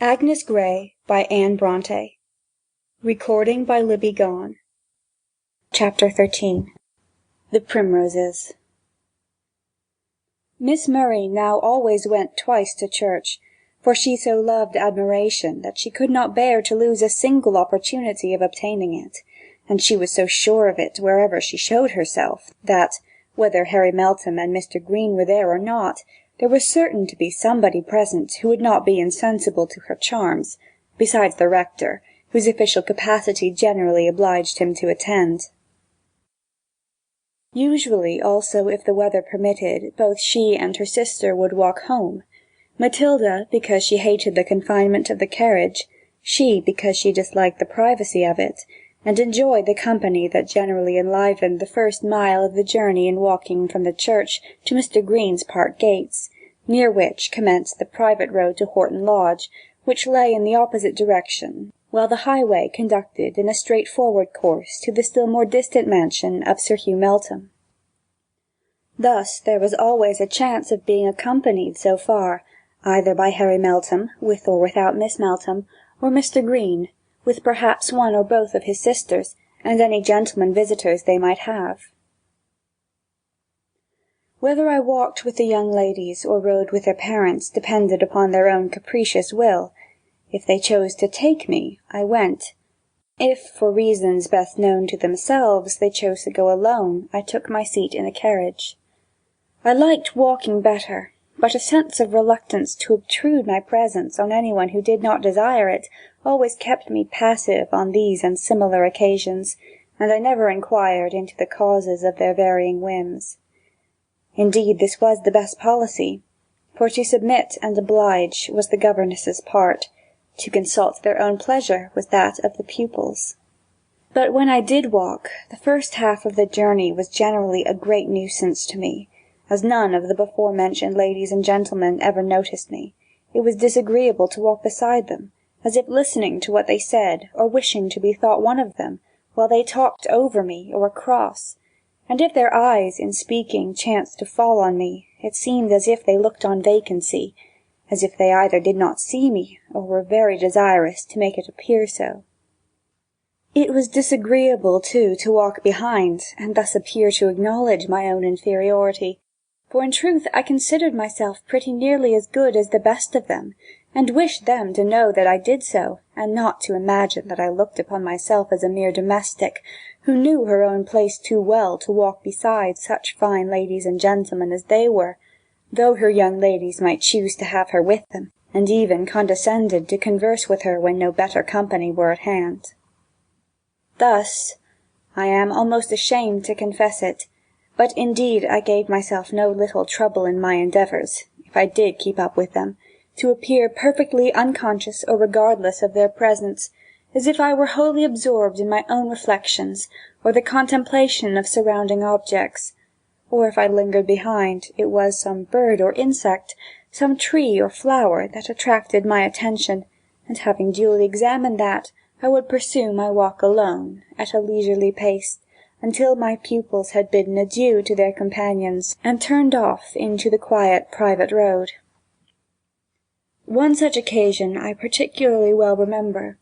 Agnes Grey by Bronte. Recording by Libby Gohn. Chapter 13. The Primroses. Miss Murray now always went twice to church, for she so loved admiration that she could not bear to lose a single opportunity of obtaining it, and she was so sure of it wherever she showed herself, that, whether Harry Meltham and Mr. Green were there or not, there was certain to be somebody present who would not be insensible to her charms, besides the rector, whose official capacity generally obliged him to attend. Usually also, if the weather permitted, both she and her sister would walk home, Matilda because she hated the confinement of the carriage, she because she disliked the privacy of it, and enjoyed the company that generally enlivened the first mile of the journey in walking from the church to Mr. Green's park gates, near which commenced the private road to Horton Lodge, which lay in the opposite direction, while the highway conducted in a straightforward course to the still more distant mansion of Sir Hugh Meltham. Thus there was always a chance of being accompanied so far, either by Harry Meltham, with or without Miss Meltham, or Mr. Green, with perhaps one or both of his sisters, and any gentlemen visitors they might have. Whether I walked with the young ladies or rode with their parents depended upon their own capricious will. If they chose to take me, I went. If, for reasons best known to themselves, they chose to go alone, I took my seat in a carriage. I liked walking better, but a sense of reluctance to obtrude my presence on anyone who did not desire it always kept me passive on these and similar occasions, and I never inquired into the causes of their varying whims. Indeed, this was the best policy, for to submit and oblige was the governess's part, to consult their own pleasure was that of the pupils. But when I did walk, the first half of the journey was generally a great nuisance to me, as none of the before-mentioned ladies and gentlemen ever noticed me. It was disagreeable to walk beside them, as if listening to what they said, or wishing to be thought one of them, while they talked over me or across, and if their eyes, in speaking, chanced to fall on me, it seemed as if they looked on vacancy, as if they either did not see me, or were very desirous to make it appear so. It was disagreeable, too, to walk behind, and thus appear to acknowledge my own inferiority, for in truth I considered myself pretty nearly as good as the best of them, and wished them to know that I did so, and not to imagine that I looked upon myself as a mere domestic, who knew her own place too well to walk beside such fine ladies and gentlemen as they were, though her young ladies might choose to have her with them, and even condescended to converse with her when no better company were at hand. Thus, I am almost ashamed to confess it, but indeed I gave myself no little trouble in my endeavours, if I did keep up with them, to appear perfectly unconscious or regardless of their presence, as if I were wholly absorbed in my own reflections, or the contemplation of surrounding objects, or if I lingered behind, it was some bird or insect, some tree or flower that attracted my attention, and having duly examined that, I would pursue my walk alone, at a leisurely pace, until my pupils had bidden adieu to their companions, and turned off into the quiet private road. One such occasion I particularly well remember.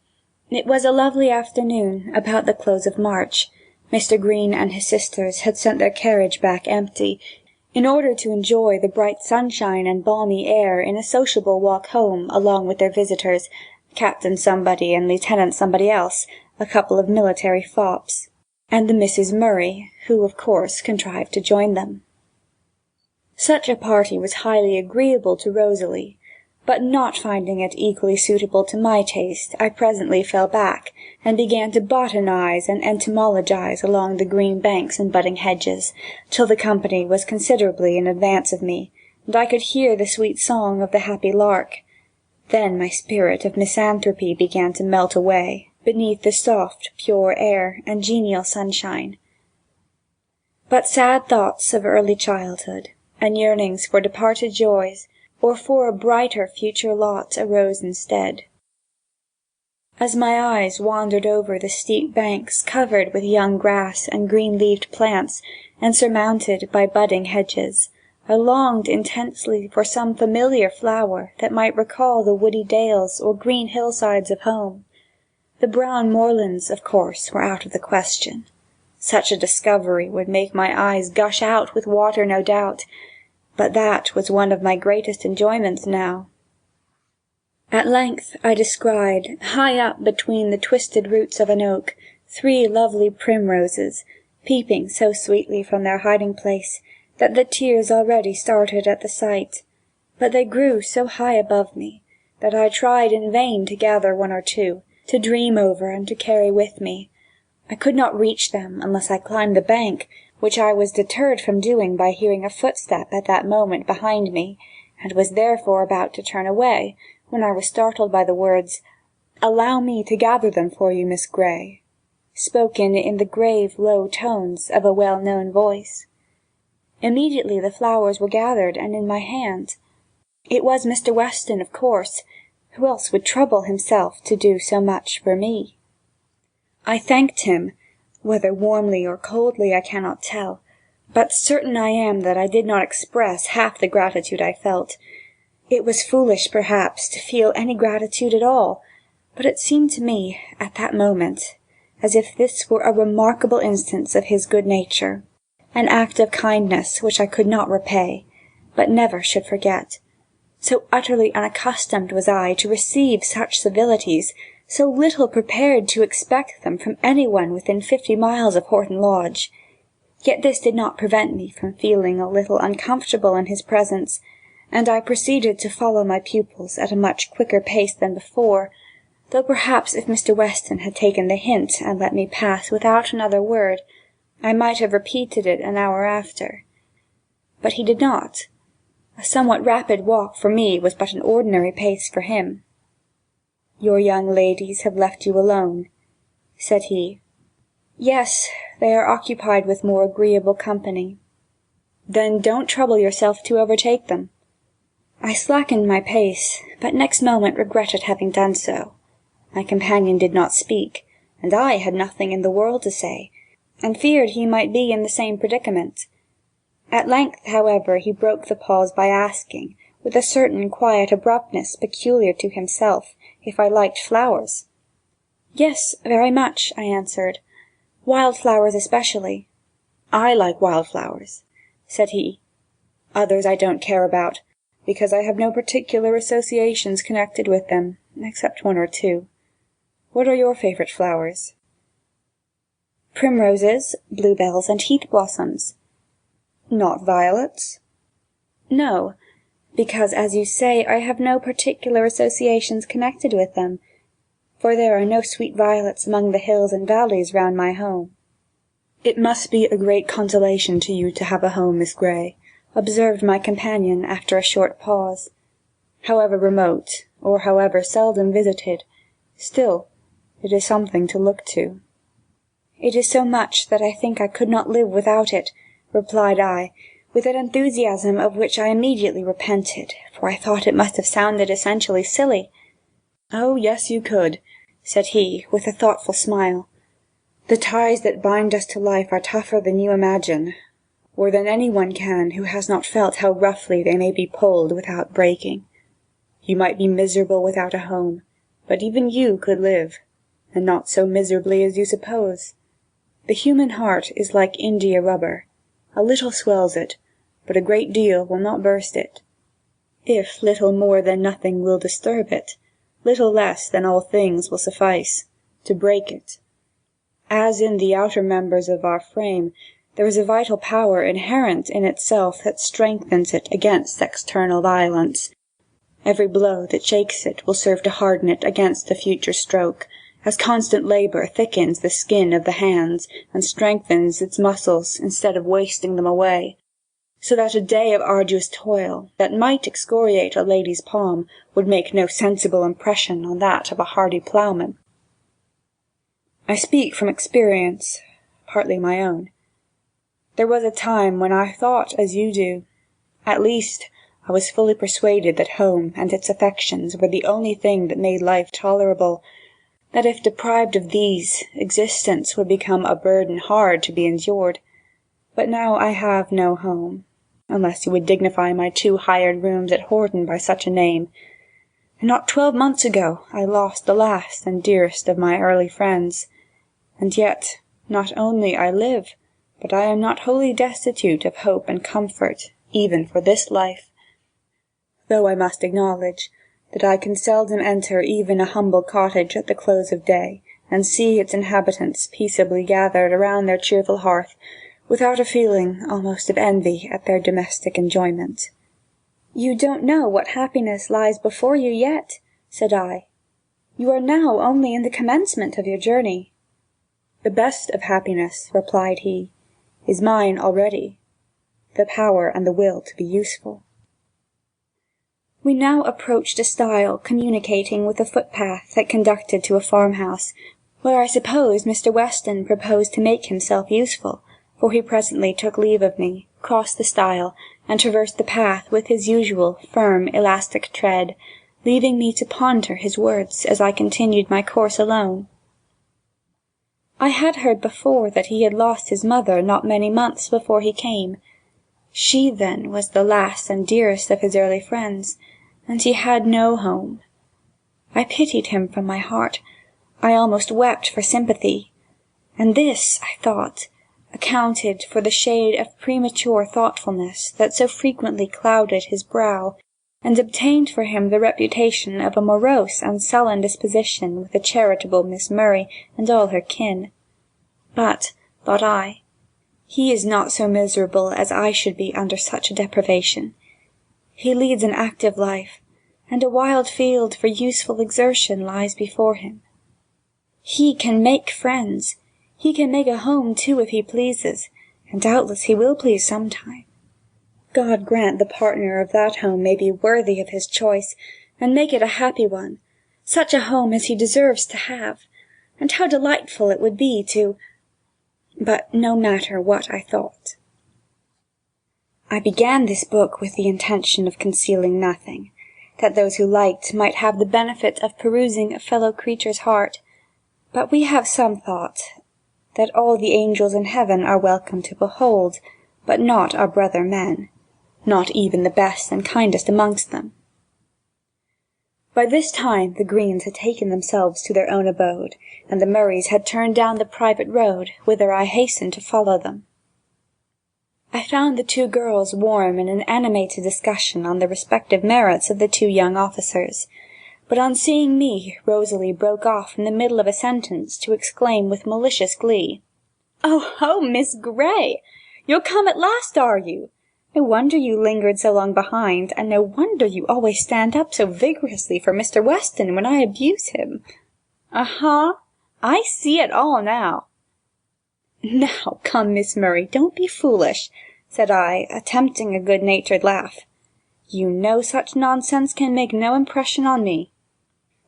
It was a lovely afternoon, about the close of March. Mr. Green and his sisters had sent their carriage back empty, in order to enjoy the bright sunshine and balmy air in a sociable walk home along with their visitors, Captain Somebody and Lieutenant Somebody else, a couple of military fops, and the Misses Murray, who of course contrived to join them. Such a party was highly agreeable to Rosalie, but not finding it equally suitable to my taste, I presently fell back, and began to botanize and entomologize along the green banks and budding hedges, till the company was considerably in advance of me, and I could hear the sweet song of the happy lark. Then my spirit of misanthropy began to melt away, beneath the soft, pure air and genial sunshine. But sad thoughts of early childhood, and yearnings for departed joys, or for a brighter future lot, arose instead. As my eyes wandered over the steep banks covered with young grass and green-leaved plants, and surmounted by budding hedges, I longed intensely for some familiar flower that might recall the woody dales or green hillsides of home. The brown moorlands, of course, were out of the question. Such a discovery would make my eyes gush out with water, no doubt, but that was one of my greatest enjoyments now. At length I descried, high up between the twisted roots of an oak, 3 lovely primroses, peeping so sweetly from their hiding-place that the tears already started at the sight. But they grew so high above me that I tried in vain to gather 1 or 2, to dream over and to carry with me. I could not reach them unless I climbed the bank, which I was deterred from doing by hearing a footstep at that moment behind me, and was therefore about to turn away, when I was startled by the words, "Allow me to gather them for you, Miss Grey," spoken in the grave, low tones of a well-known voice. Immediately the flowers were gathered and in my hand. It was Mr. Weston, of course. Who else would trouble himself to do so much for me? I thanked him, whether warmly or coldly I cannot tell, but certain I am that I did not express half the gratitude I felt. It was foolish, perhaps, to feel any gratitude at all, but it seemed to me, at that moment, as if this were a remarkable instance of his good nature, an act of kindness which I could not repay, but never should forget. So utterly unaccustomed was I to receive such civilities, so little prepared to expect them from any one within 50 miles of Horton Lodge. Yet this did not prevent me from feeling a little uncomfortable in his presence, and I proceeded to follow my pupils at a much quicker pace than before, though perhaps if Mr. Weston had taken the hint and let me pass without another word, I might have repeated it an hour after. But he did not. A somewhat rapid walk for me was but an ordinary pace for him. "Your young ladies have left you alone," said he. "Yes, they are occupied with more agreeable company." "Then don't trouble yourself to overtake them." I slackened my pace, but next moment regretted having done so. My companion did not speak, and I had nothing in the world to say, and feared he might be in the same predicament. At length, however, he broke the pause by asking, with a certain quiet abruptness peculiar to himself, if I liked flowers. "Yes, very much," I answered. "Wild flowers especially." "I like wild flowers," said he. "Others I don't care about, because I have no particular associations connected with them, except 1 or 2. What are your favourite flowers?" "Primroses, bluebells, and heath blossoms." "Not violets?" "No, because, as you say, I have no particular associations connected with them, for there are no sweet violets among the hills and valleys round my home." "It must be a great consolation to you to have a home, Miss Grey," observed my companion after a short pause. "However remote, or however seldom visited, still it is something to look to." "It is so much that I think I could not live without it," replied I, with an enthusiasm of which I immediately repented, for I thought it must have sounded essentially silly. "Oh, yes, you could," said he, with a thoughtful smile. "The ties that bind us to life are tougher than you imagine, or than any one can who has not felt how roughly they may be pulled without breaking. You might be miserable without a home, but even you could live, and not so miserably as you suppose. The human heart is like india rubber. A little swells it, but a great deal will not burst it. If little more than nothing will disturb it, little less than all things will suffice to break it. As in the outer members of our frame, there is a vital power inherent in itself that strengthens it against external violence. Every blow that shakes it will serve to harden it against the future stroke, as constant labour thickens the skin of the hands and strengthens its muscles instead of wasting them away, so that a day of arduous toil that might excoriate a lady's palm would make no sensible impression on that of a hardy ploughman. I speak from experience, partly my own. There was a time when I thought as you do. At least, I was fully persuaded that home and its affections were the only thing that made life tolerable, that if deprived of these, existence would become a burden hard to be endured. But now I have no home. unless you would dignify my 2 hired rooms at Horton by such a name. And not 12 months ago I lost the last and dearest of my early friends. And yet, not only I live, but I am not wholly destitute of hope and comfort, even for this life. Though I must acknowledge that I can seldom enter even a humble cottage at the close of day, and see its inhabitants peaceably gathered around their cheerful hearth, without a feeling almost of envy at their domestic enjoyment. "You don't know what happiness lies before you yet," said I. "You are now only in the commencement of your journey." "The best of happiness," replied he, "is mine already, the power and the will to be useful." We now approached a stile communicating with a footpath that conducted to a farmhouse, where I suppose Mr. Weston proposed to make himself useful, for he presently took leave of me, crossed the stile, and traversed the path with his usual firm, elastic tread, leaving me to ponder his words as I continued my course alone. I had heard before that he had lost his mother not many months before he came. She, then, was the last and dearest of his early friends, and he had no home. I pitied him from my heart. I almost wept for sympathy. And this, I thought, accounted for the shade of premature thoughtfulness that so frequently clouded his brow, and obtained for him the reputation of a morose and sullen disposition with the charitable Miss Murray and all her kin. But, thought I, he is not so miserable as I should be under such a deprivation. He leads an active life, and a wild field for useful exertion lies before him. He can make friends. He can make a home, too, if he pleases, and doubtless he will please some time. God grant the partner of that home may be worthy of his choice, and make it a happy one, such a home as he deserves to have, and how delightful it would be to— But no matter what I thought. I began this book with the intention of concealing nothing, that those who liked might have the benefit of perusing a fellow creature's heart. But we have some thought that all the angels in heaven are welcome to behold, but not our brother men, not even the best and kindest amongst them. By this time the Greens had taken themselves to their own abode, and the Murrays had turned down the private road, whither I hastened to follow them. I found the 2 girls warm in an animated discussion on the respective merits of the 2 young officers, but on seeing me, Rosalie broke off in the middle of a sentence to exclaim with malicious glee, "Oh ho, Miss Grey! You're come at last, are you? No wonder you lingered so long behind, and no wonder you always stand up so vigorously for Mr. Weston when I abuse him. Aha! I see it all now." "Now, come, Miss Murray, don't be foolish," said I, attempting a good-natured laugh. "You know such nonsense can make no impression on me."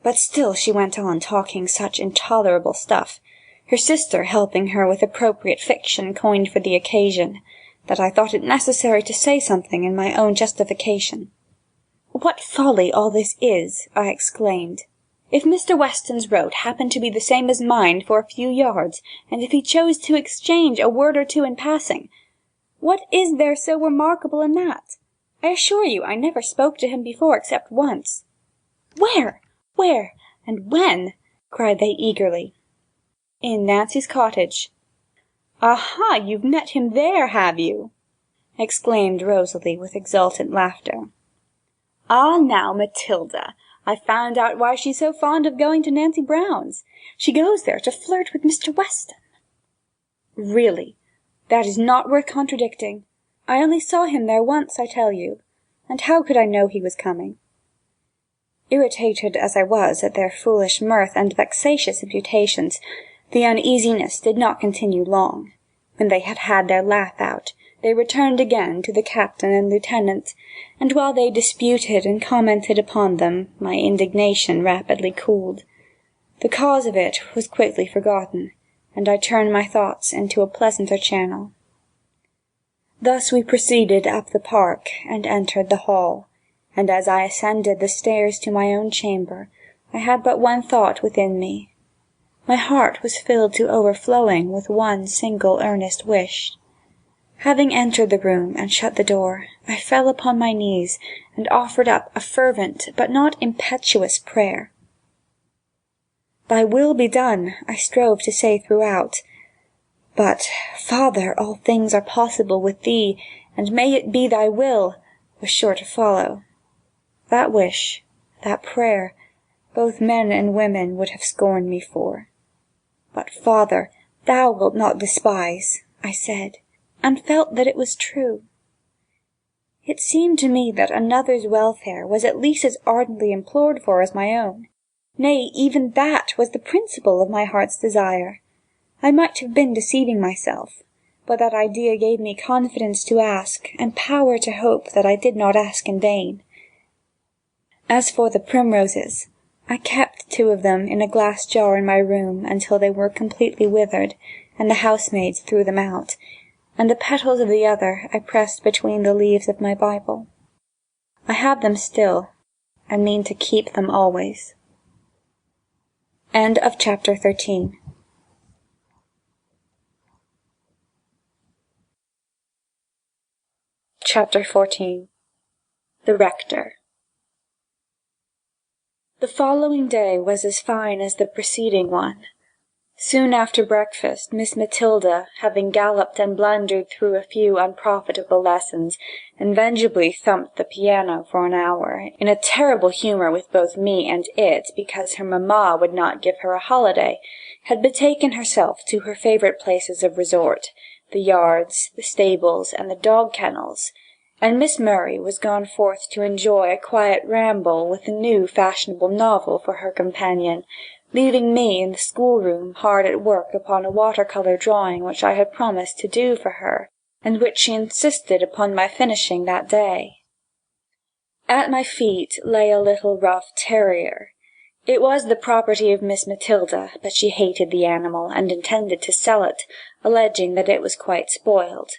But still she went on talking such intolerable stuff, her sister helping her with appropriate fiction coined for the occasion, that I thought it necessary to say something in my own justification. "What folly all this is!" I exclaimed. "If Mr. Weston's road happened to be the same as mine for a few yards, and if he chose to exchange a word or 2 in passing, what is there so remarkable in that? I assure you I never spoke to him before except once." Where, and when?" cried they eagerly. "In Nancy's cottage." "Aha! You've met him there, have you?" exclaimed Rosalie with exultant laughter. "Ah, now, Matilda, I've found out why she's so fond of going to Nancy Brown's. She goes there to flirt with Mr. Weston." "Really, that is not worth contradicting. I only saw him there once, I tell you, and how could I know he was coming?" Irritated as I was at their foolish mirth and vexatious imputations, the uneasiness did not continue long. When they had had their laugh out, they returned again to the captain and lieutenant, and while they disputed and commented upon them, my indignation rapidly cooled. The cause of it was quickly forgotten, and I turned my thoughts into a pleasanter channel. Thus we proceeded up the park and entered the hall, and as I ascended the stairs to my own chamber, I had but one thought within me. My heart was filled to overflowing with one single earnest wish. Having entered the room and shut the door, I fell upon my knees and offered up a fervent but not impetuous prayer. "Thy will be done," I strove to say throughout. But, "Father, all things are possible with thee, and may it be thy will," was sure to follow. That wish, that prayer, both men and women would have scorned me for. "But, Father, thou wilt not despise," I said, and felt that it was true. It seemed to me that another's welfare was at least as ardently implored for as my own. Nay, even that was the principle of my heart's desire. I might have been deceiving myself, but that idea gave me confidence to ask, and power to hope that I did not ask in vain. As for the primroses, I kept 2 of them in a glass jar in my room until they were completely withered, and the housemaids threw them out, and the petals of the other I pressed between the leaves of my Bible. I have them still, and mean to keep them always. End of chapter 13. Chapter 14. The Rector. The following day was as fine as the preceding one. Soon after breakfast, Miss Matilda, having galloped and blundered through a few unprofitable lessons, and vengefully thumped the piano for an hour, in a terrible humour with both me and it, because her mamma would not give her a holiday, had betaken herself to her favourite places of resort, the yards, the stables, and the dog-kennels, and Miss Murray was gone forth to enjoy a quiet ramble with a new fashionable novel for her companion, leaving me in the schoolroom hard at work upon a water-colour drawing which I had promised to do for her, and which she insisted upon my finishing that day. At my feet lay a little rough terrier. It was the property of Miss Matilda, but she hated the animal and intended to sell it, alleging that it was quite spoiled.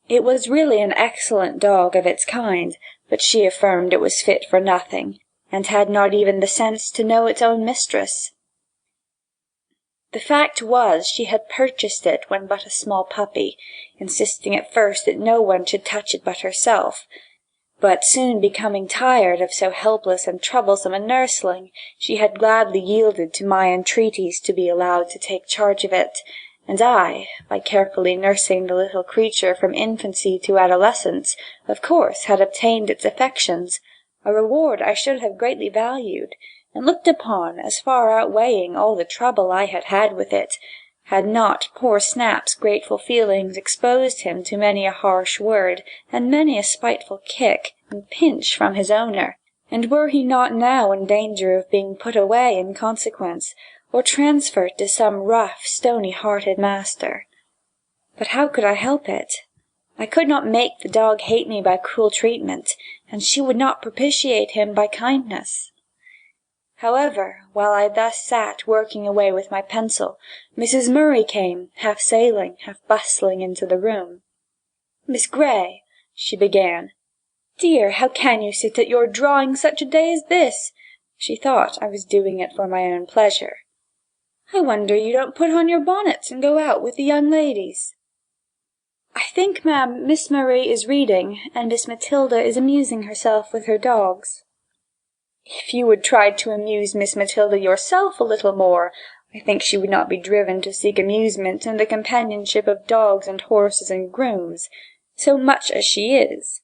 It was really an excellent dog of its kind, but she affirmed it was fit for nothing, and had not even the sense to know its own mistress. The fact was, she had purchased it when but a small puppy, insisting at first that no one should touch it but herself. But soon becoming tired of so helpless and troublesome a nursling, she had gladly yielded to my entreaties to be allowed to take charge of it, and I, by carefully nursing the little creature from infancy to adolescence, of course had obtained its affections, a reward I should have greatly valued, and looked upon as far outweighing all the trouble I had had with it, had not poor Snap's grateful feelings exposed him to many a harsh word, and many a spiteful kick and pinch from his owner, and were he not now in danger of being put away in consequence, or transferred to some rough, stony-hearted master. But how could I help it? I could not make the dog hate me by cruel treatment, and she would not propitiate him by kindness. However, while I thus sat working away with my pencil, Mrs. Murray came, half sailing, half bustling into the room. "Miss Grey," she began, "dear, how can you sit at your drawing such a day as this?" She thought I was doing it for my own pleasure. "I wonder you don't put on your bonnet and go out with the young ladies." "I think, ma'am, Miss Murray is reading, and Miss Matilda is amusing herself with her dogs." "If you would try to amuse Miss Matilda yourself a little more, I think she would not be driven to seek amusement in the companionship of dogs and horses and grooms, so much as she is.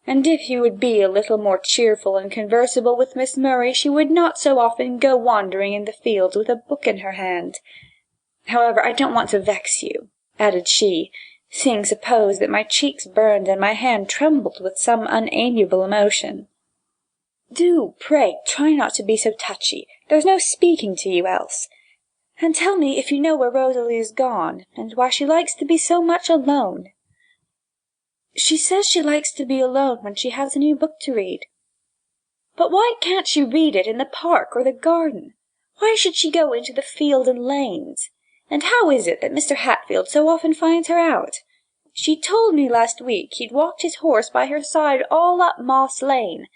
And if you would be a little more cheerful and conversable with Miss Murray, she would not so often go wandering in the fields with a book in her hand. However, I don't want to vex you," added she, seeing suppose that my cheeks burned and my hand trembled with some unamiable emotion. "Do, pray, try not to be so touchy. There's no speaking to you else. And tell me if you know where Rosalie is gone, and why she likes to be so much alone." "She says she likes to be alone when she has a new book to read." "But why can't she read it in the park or the garden? Why should she go into the field and lanes? And how is it that Mr. Hatfield so often finds her out? She told me last week he'd walked his horse by her side all up Moss Lane,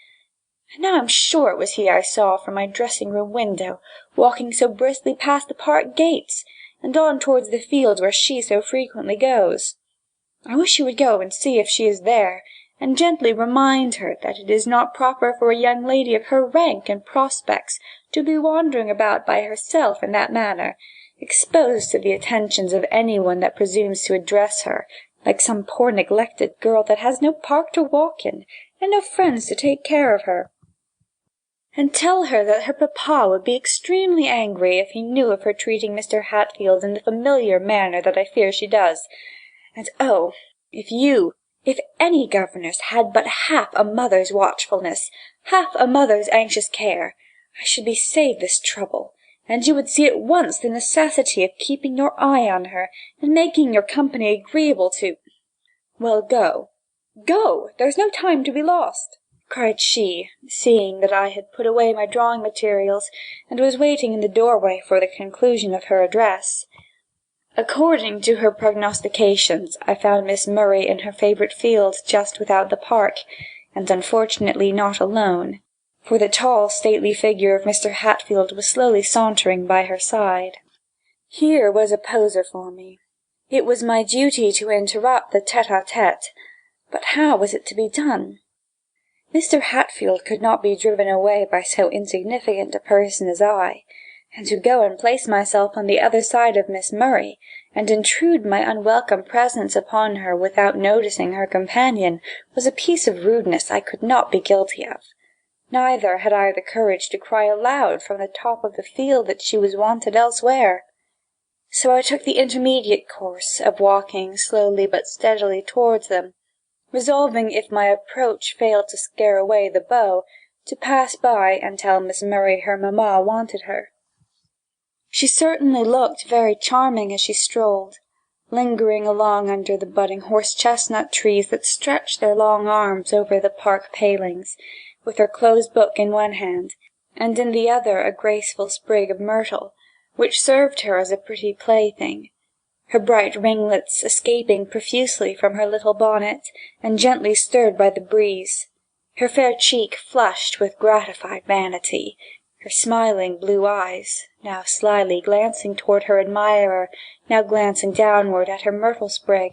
and now I'm sure it was he I saw from my dressing-room window, walking so briskly past the park gates, and on towards the fields where she so frequently goes. I wish you would go and see if she is there, and gently remind her that it is not proper for a young lady of her rank and prospects to be wandering about by herself in that manner, exposed to the attentions of any one that presumes to address her, like some poor neglected girl that has no park to walk in, and no friends to take care of her. And tell her that her papa would be extremely angry if he knew of her treating Mr. Hatfield in the familiar manner that I fear she does. And oh, if any governess had but half a mother's watchfulness, half a mother's anxious care, I should be saved this trouble, and you would see at once the necessity of keeping your eye on her, and making your company agreeable to— Well, go, there's no time to be lost, cried she, seeing that I had put away my drawing materials, and was waiting in the doorway for the conclusion of her address. According to her prognostications, I found Miss Murray in her favourite field just without the park, and unfortunately not alone, for the tall, stately figure of Mr. Hatfield was slowly sauntering by her side. Here was a poser for me. It was my duty to interrupt the tete-a-tete, but how was it to be done? Mr. Hatfield could not be driven away by so insignificant a person as I, and to go and place myself on the other side of Miss Murray, and intrude my unwelcome presence upon her without noticing her companion, was a piece of rudeness I could not be guilty of. Neither had I the courage to cry aloud from the top of the field that she was wanted elsewhere. So I took the intermediate course of walking slowly but steadily towards them, resolving, if my approach failed to scare away the beau, to pass by and tell Miss Murray her mamma wanted her. She certainly looked very charming as she strolled, lingering along under the budding horse-chestnut trees that stretched their long arms over the park palings, with her closed book in one hand, and in the other a graceful sprig of myrtle, which served her as a pretty plaything, her bright ringlets escaping profusely from her little bonnet, and gently stirred by the breeze, her fair cheek flushed with gratified vanity, her smiling blue eyes, now slyly glancing toward her admirer, now glancing downward at her myrtle sprig.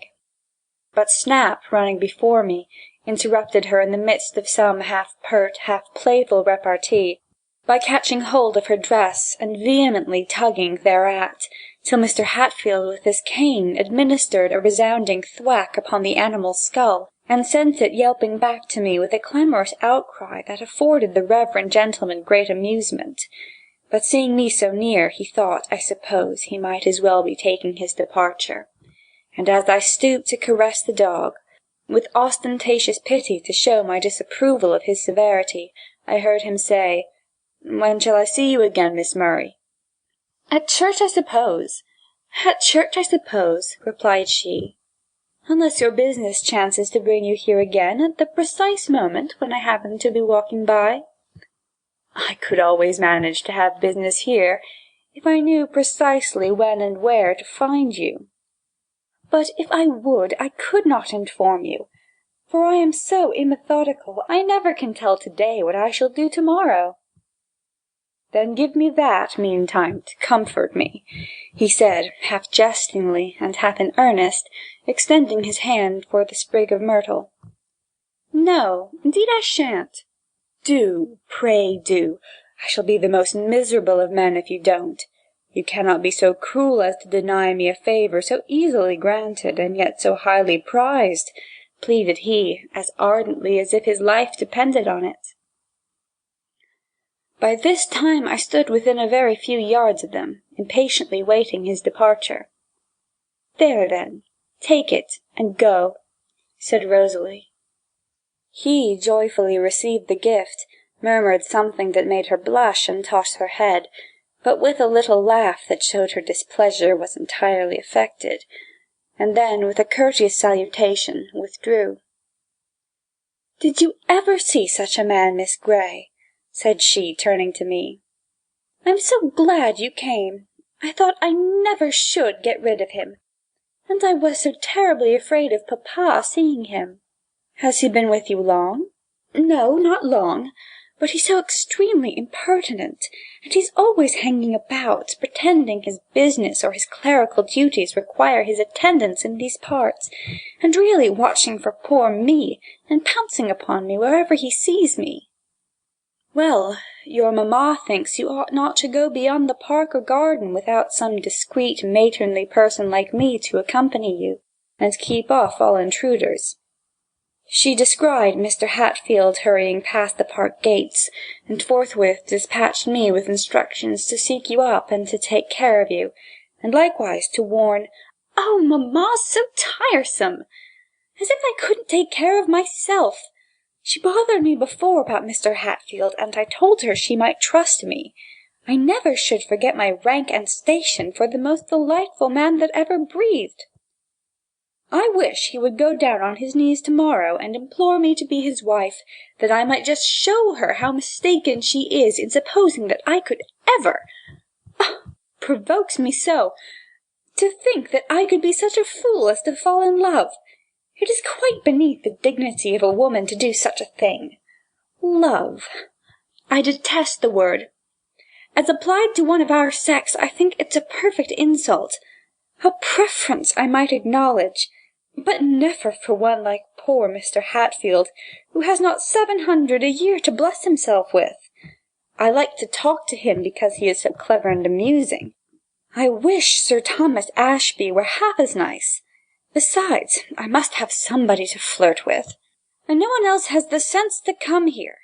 But Snap, running before me, interrupted her in the midst of some half-pert, half-playful repartee, by catching hold of her dress and vehemently tugging thereat, till Mr. Hatfield with his cane administered a resounding thwack upon the animal's skull, and sent it yelping back to me with a clamorous outcry that afforded the reverend gentleman great amusement. But seeing me so near, he thought, I suppose, he might as well be taking his departure. And as I stooped to caress the dog, with ostentatious pity to show my disapproval of his severity, I heard him say, "When shall I see you again, Miss Murray?" "At church, I suppose," replied she, "unless your business chances to bring you here again at the precise moment when I happen to be walking by." "I could always manage to have business here, if I knew precisely when and where to find you." "But if I would, I could not inform you, for I am so immethodical, I never can tell to-day what I shall do to-morrow." "Then give me that, meantime, to comfort me," he said, half jestingly and half in earnest, extending his hand for the sprig of myrtle. "No, indeed I shan't." "Do, pray do. I shall be the most miserable of men if you don't. You cannot be so cruel as to deny me a favour so easily granted and yet so highly prized," pleaded he, as ardently as if his life depended on it. By this time I stood within a very few yards of them, impatiently waiting his departure. "There, then, take it, and go," said Rosalie. He joyfully received the gift, murmured something that made her blush and toss her head, but with a little laugh that showed her displeasure was entirely affected, and then, with a courteous salutation, withdrew. "Did you ever see such a man, Miss Grey?" said she, turning to me. "I'm so glad you came. I thought I never should get rid of him. And I was so terribly afraid of papa seeing him." "Has he been with you long?" "No, not long. but he's so extremely impertinent, and he's always hanging about, pretending his business or his clerical duties require his attendance in these parts, and really watching for poor me, and pouncing upon me wherever he sees me." "Well, your mamma thinks you ought not to go beyond the park or garden without some discreet, matronly person like me to accompany you, and keep off all intruders." She descried Mr. Hatfield hurrying past the park gates, and forthwith dispatched me with instructions to seek you up and to take care of you, and likewise to warn— "Oh, mamma's so tiresome! As if I couldn't take care of myself! She bothered me before about Mr. Hatfield, and I told her she might trust me. I never should forget my rank and station for the most delightful man that ever breathed. I wish he would go down on his knees to-morrow and implore me to be his wife, that I might just show her how mistaken she is in supposing that I could ever— provokes me so, to think that I could be such a fool as to fall in love. It is quite beneath the dignity of a woman to do such a thing. Love! I detest the word. As applied to one of our sex, I think it's a perfect insult. A preference I might acknowledge, but never for one like poor Mr. Hatfield, who has not 700 a year to bless himself with. I like to talk to him because he is so clever and amusing. I wish Sir Thomas Ashby were half as nice. Besides, I must have somebody to flirt with, and no one else has the sense to come here.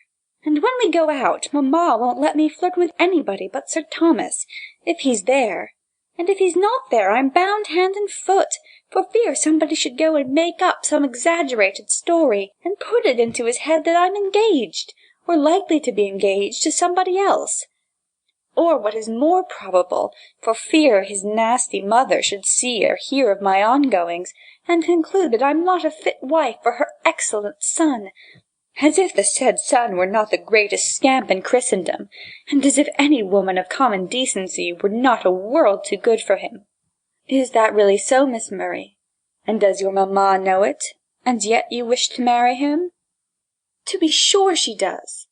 And when we go out, mamma won't let me flirt with anybody but Sir Thomas, if he's there. And if he's not there, I'm bound hand and foot, for fear somebody should go and make up some exaggerated story, and put it into his head that I'm engaged, or likely to be engaged to somebody else. Or what is more probable, for fear his nasty mother should see or hear of my ongoings, and conclude that I'm not a fit wife for her excellent son, as if the said son were not the greatest scamp in Christendom, and as if any woman of common decency were not a world too good for him." "Is that really so, Miss Murray? And does your mamma know it? And yet you wish to marry him?" "To be sure she does.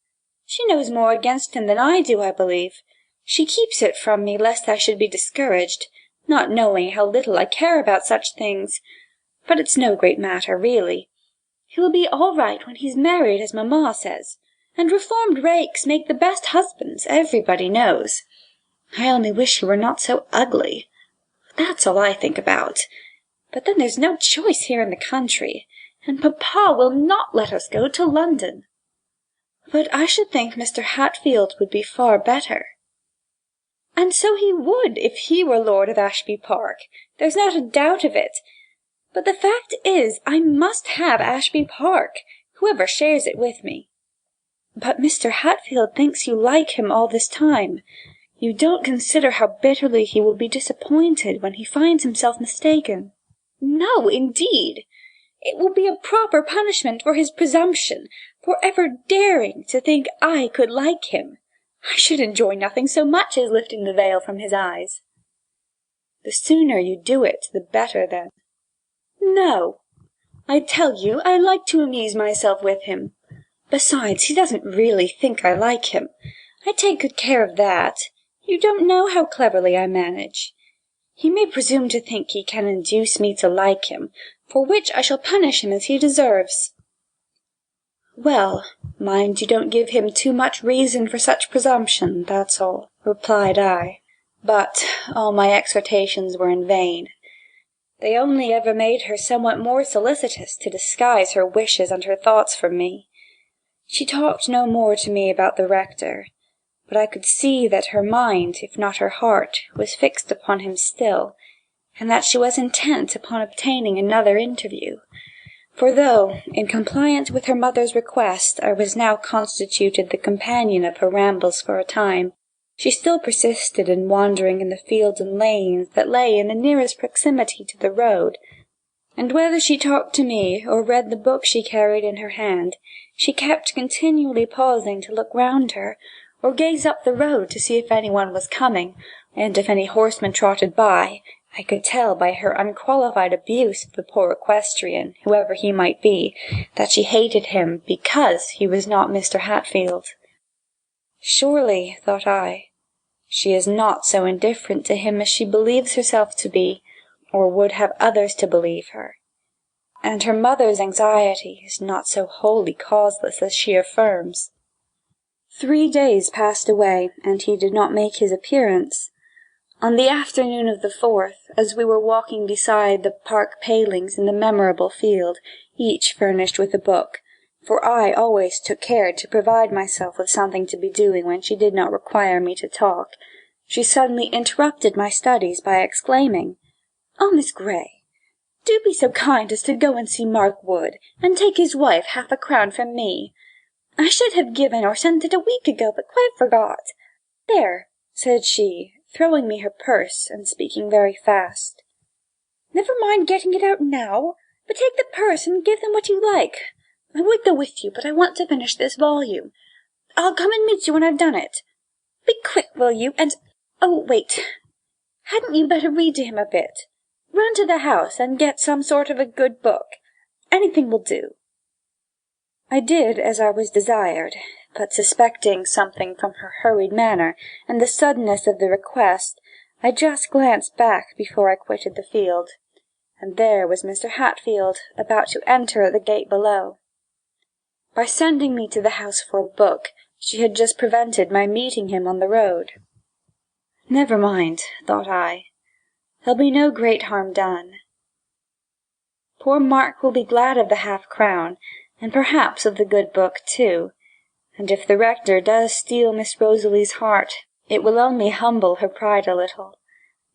She knows more against him than I do, I believe. She keeps it from me lest I should be discouraged, not knowing how little I care about such things. But it's no great matter, really. He'll be all right when he's married, as mamma says, and reformed rakes make the best husbands, everybody knows. I only wish he were not so ugly. That's all I think about. But then there's no choice here in the country, and papa will not let us go to London." "But I should think Mr. Hatfield would be far better." "And so he would, if he were Lord of Ashby Park. There's not a doubt of it. But the fact is, I must have Ashby Park, whoever shares it with me." "But Mr. Hatfield thinks you like him all this time. You don't consider how bitterly he will be disappointed when he finds himself mistaken." "No, indeed. It will be a proper punishment for his presumption, for ever daring to think I could like him. I should enjoy nothing so much as lifting the veil from his eyes." "The sooner you do it, the better, then." "No. I tell you I like to amuse myself with him. Besides, he doesn't really think I like him. I take good care of that. You don't know how cleverly I manage. He may presume to think he can induce me to like him, for which I shall punish him as he deserves." "Well, mind you don't give him too much reason for such presumption, that's all," replied I. But all my exhortations were in vain. They only ever made her somewhat more solicitous to disguise her wishes and her thoughts from me. She talked no more to me about the rector, but I could see that her mind, if not her heart, was fixed upon him still, and that she was intent upon obtaining another interview. For though, in compliance with her mother's request, I was now constituted the companion of her rambles for a time, she still persisted in wandering in the fields and lanes that lay in the nearest proximity to the road, and whether she talked to me or read the book she carried in her hand, she kept continually pausing to look round her, or gaze up the road to see if anyone was coming, and if any horseman trotted by. I could tell by her unqualified abuse of the poor equestrian, whoever he might be, that she hated him because he was not Mr. Hatfield. Surely, thought I, she is not so indifferent to him as she believes herself to be, or would have others to believe her. And her mother's anxiety is not so wholly causeless as she affirms. 3 days passed away, and he did not make his appearance. On the afternoon of the 4th, as we were walking beside the park palings in the memorable field, each furnished with a book, for I always took care to provide myself with something to be doing when she did not require me to talk, she suddenly interrupted my studies by exclaiming, "Oh, Miss Grey, do be so kind as to go and see Mark Wood, and take his wife 1/2 crown from me. I should have given or sent it a week ago, but quite forgot. There," said she, throwing me her purse, and speaking very fast. "Never mind getting it out now, but take the purse and give them what you like. I would go with you, but I want to finish this volume. I'll come and meet you when I've done it. Be quick, will you? And, oh, wait. Hadn't you better read to him a bit? Run to the house and get some sort of a good book. Anything will do." I did as I was desired, but suspecting something from her hurried manner and the suddenness of the request, I just glanced back before I quitted the field, and there was Mr. Hatfield about to enter the gate below. By sending me to the house for a book, she had just prevented my meeting him on the road. Never mind, thought I. There'll be no great harm done. Poor Mark will be glad of the 1/2 crown, and perhaps of the good book too, and if the rector does steal Miss Rosalie's heart, it will only humble her pride a little,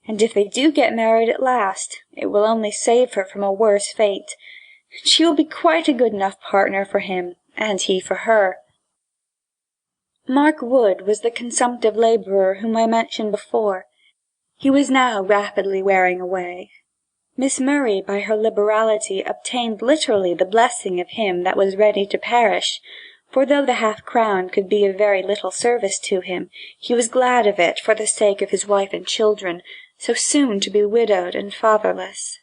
and if they do get married at last, it will only save her from a worse fate, and she will be quite a good enough partner for him, and he for her. Mark Wood was the consumptive labourer whom I mentioned before. He was now rapidly wearing away. Miss Murray by her liberality obtained literally the blessing of him that was ready to perish, for though the 1/2 crown could be of very little service to him, he was glad of it for the sake of his wife and children, so soon to be widowed and fatherless.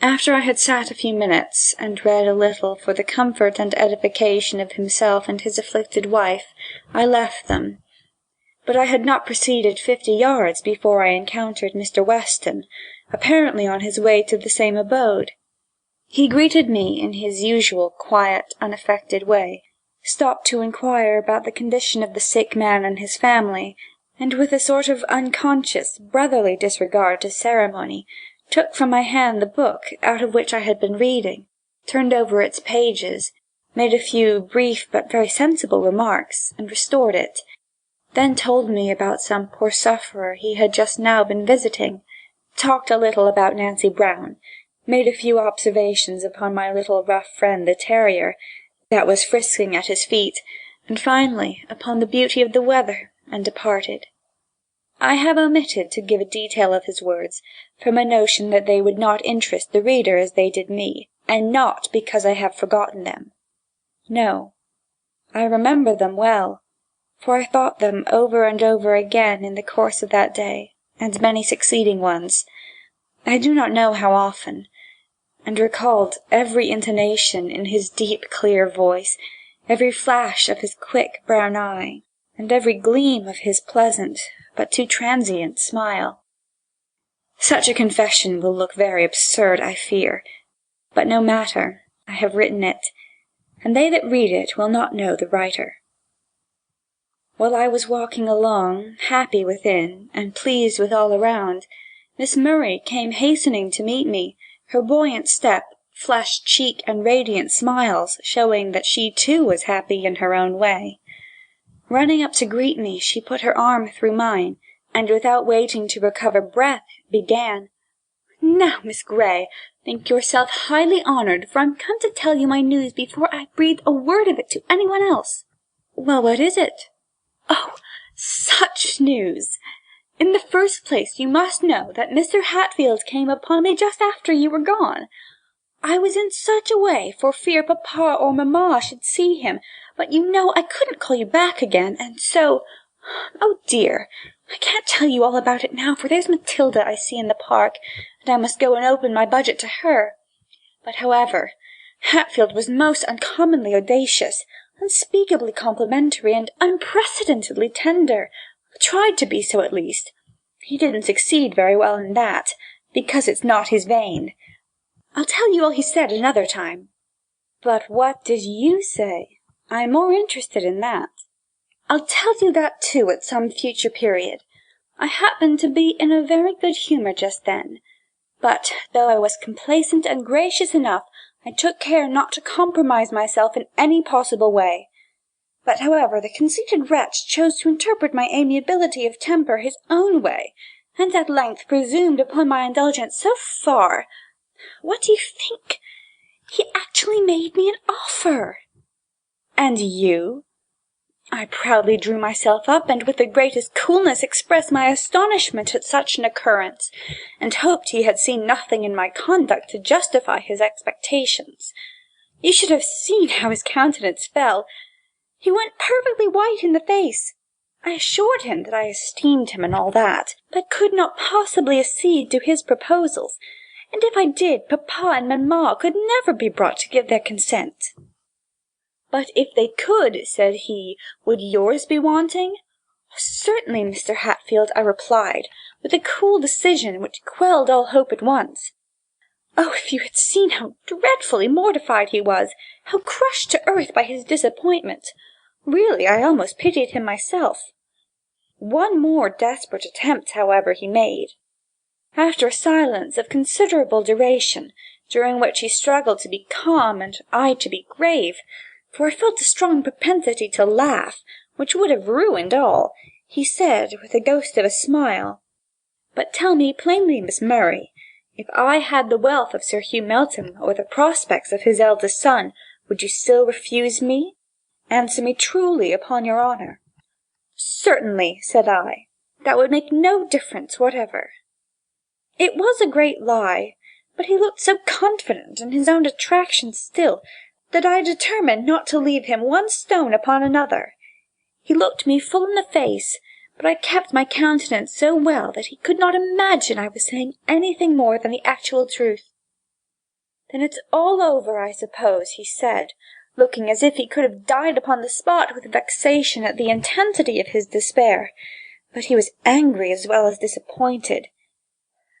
After I had sat a few minutes, and read a little for the comfort and edification of himself and his afflicted wife, I left them. But I had not proceeded 50 yards before I encountered Mr. Weston, apparently on his way to the same abode. He greeted me in his usual quiet, unaffected way, stopped to inquire about the condition of the sick man and his family, and with a sort of unconscious, brotherly disregard to ceremony, took from my hand the book out of which I had been reading, turned over its pages, made a few brief but very sensible remarks, and restored it, then told me about some poor sufferer he had just now been visiting, talked a little about Nancy Brown, made a few observations upon my little rough friend the terrier, that was frisking at his feet, and finally upon the beauty of the weather, and departed. I have omitted to give a detail of his words, from a notion that they would not interest the reader as they did me, and not because I have forgotten them. No, I remember them well, for I thought them over and over again in the course of that day, and many succeeding ones, I do not know how often, and recalled every intonation in his deep clear voice, every flash of his quick brown eye, and every gleam of his pleasant, but too transient smile. Such a confession will look very absurd, I fear, but no matter, I have written it, and they that read it will not know the writer. While I was walking along, happy within, and pleased with all around, Miss Murray came hastening to meet me, her buoyant step, flushed cheek, and radiant smiles showing that she too was happy in her own way. Running up to greet me, she put her arm through mine, and without waiting to recover breath, began, "Now, Miss Grey, think yourself highly honoured, for I'm come to tell you my news before I breathe a word of it to anyone else." "Well, what is it?" "Oh, such news! In the first place, you must know that Mr. Hatfield came upon me just after you were gone. I was in such a way for fear papa or mamma should see him, but you know I couldn't call you back again, and so— Oh, dear! I can't tell you all about it now, for there's Matilda I see in the park, and I must go and open my budget to her. But, however, Hatfield was most uncommonly audacious, unspeakably complimentary and unprecedentedly tender. Tried to be so, at least. He didn't succeed very well in that, because it's not his vein. I'll tell you all he said another time." "But what did you say? I'm more interested in that." "I'll tell you that, too, at some future period. I happened to be in a very good humour just then. But, though I was complacent and gracious enough, I took care not to compromise myself in any possible way. But, however, the conceited wretch chose to interpret my amiability of temper his own way, and at length presumed upon my indulgence so far. What do you think? He actually made me an offer." "And you?" I proudly drew myself up, and with the greatest coolness expressed my astonishment at such an occurrence, and hoped he had seen nothing in my conduct to justify his expectations. You should have seen how his countenance fell. He went perfectly white in the face. I assured him that I esteemed him and all that, but could not possibly accede to his proposals, and if I did, papa and mamma could never be brought to give their consent. "But if they could," said he, "would yours be wanting?" "Certainly, Mr. Hatfield," I replied, with a cool decision which quelled all hope at once. Oh, if you had seen how dreadfully mortified he was, how crushed to earth by his disappointment! Really, I almost pitied him myself. One more desperate attempt, however, he made. After a silence of considerable duration, during which he struggled to be calm and I to be grave, for I felt a strong propensity to laugh, which would have ruined all, he said, with the ghost of a smile, "But tell me plainly, Miss Murray, if I had the wealth of Sir Hugh Meltham, or the prospects of his eldest son, would you still refuse me? Answer me truly upon your honour." "Certainly," said I, "that would make no difference whatever." It was a great lie, but he looked so confident in his own attraction still, that I determined not to leave him one stone upon another. He looked me full in the face, but I kept my countenance so well that he could not imagine I was saying anything more than the actual truth. "Then it's all over, I suppose," he said, looking as if he could have died upon the spot with vexation at the intensity of his despair, but he was angry as well as disappointed.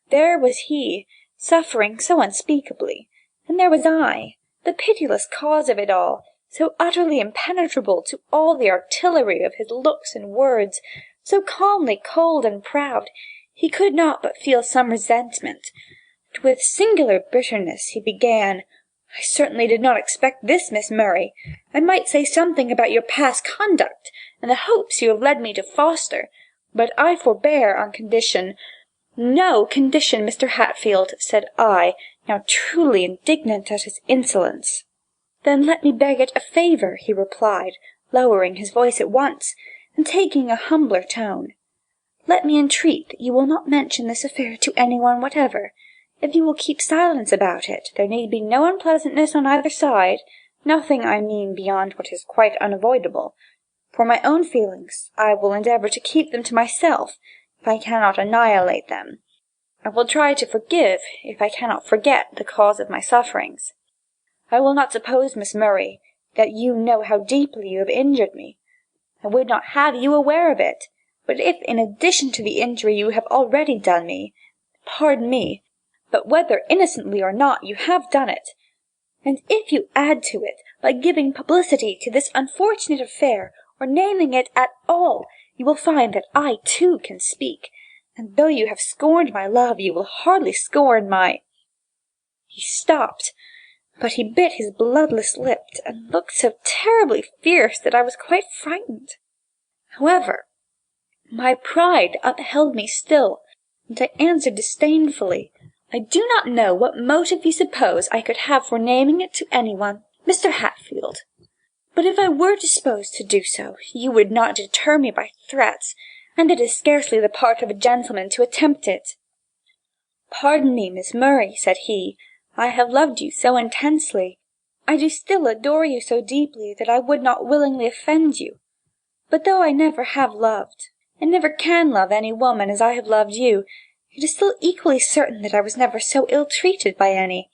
There was he, suffering so unspeakably, and there was I, the pitiless cause of it all, so utterly impenetrable to all the artillery of his looks and words, so calmly cold and proud, he could not but feel some resentment. And with singular bitterness he began, "I certainly did not expect this, Miss Murray. I might say something about your past conduct, and the hopes you have led me to foster, but I forbear on condition—" "No condition, Mr. Hatfield," said I, now truly indignant at his insolence. "Then let me beg it a favour," he replied, lowering his voice at once, and taking a humbler tone. "Let me entreat that you will not mention this affair to any one whatever. If you will keep silence about it, there need be no unpleasantness on either side, nothing, I mean, beyond what is quite unavoidable. For my own feelings, I will endeavour to keep them to myself, if I cannot annihilate them. I will try to forgive, if I cannot forget, the cause of my sufferings. I will not suppose, Miss Murray, that you know how deeply you have injured me. I would not have you aware of it, but if in addition to the injury you have already done me, pardon me, but whether innocently or not, you have done it. And if you add to it, by giving publicity to this unfortunate affair, or naming it at all, you will find that I too can speak, and though you have scorned my love, you will hardly scorn my—" He stopped, but he bit his bloodless lip, and looked so terribly fierce that I was quite frightened. However, my pride upheld me still, and I answered disdainfully, "I do not know what motive you suppose I could have for naming it to any one, Mr. Hatfield. But if I were disposed to do so, you would not deter me by threats, and it is scarcely the part of a gentleman to attempt it." "Pardon me, Miss Murray," said he, "I have loved you so intensely, I do still adore you so deeply, that I would not willingly offend you. But though I never have loved, and never can love any woman as I have loved you, it is still equally certain that I was never so ill-treated by any.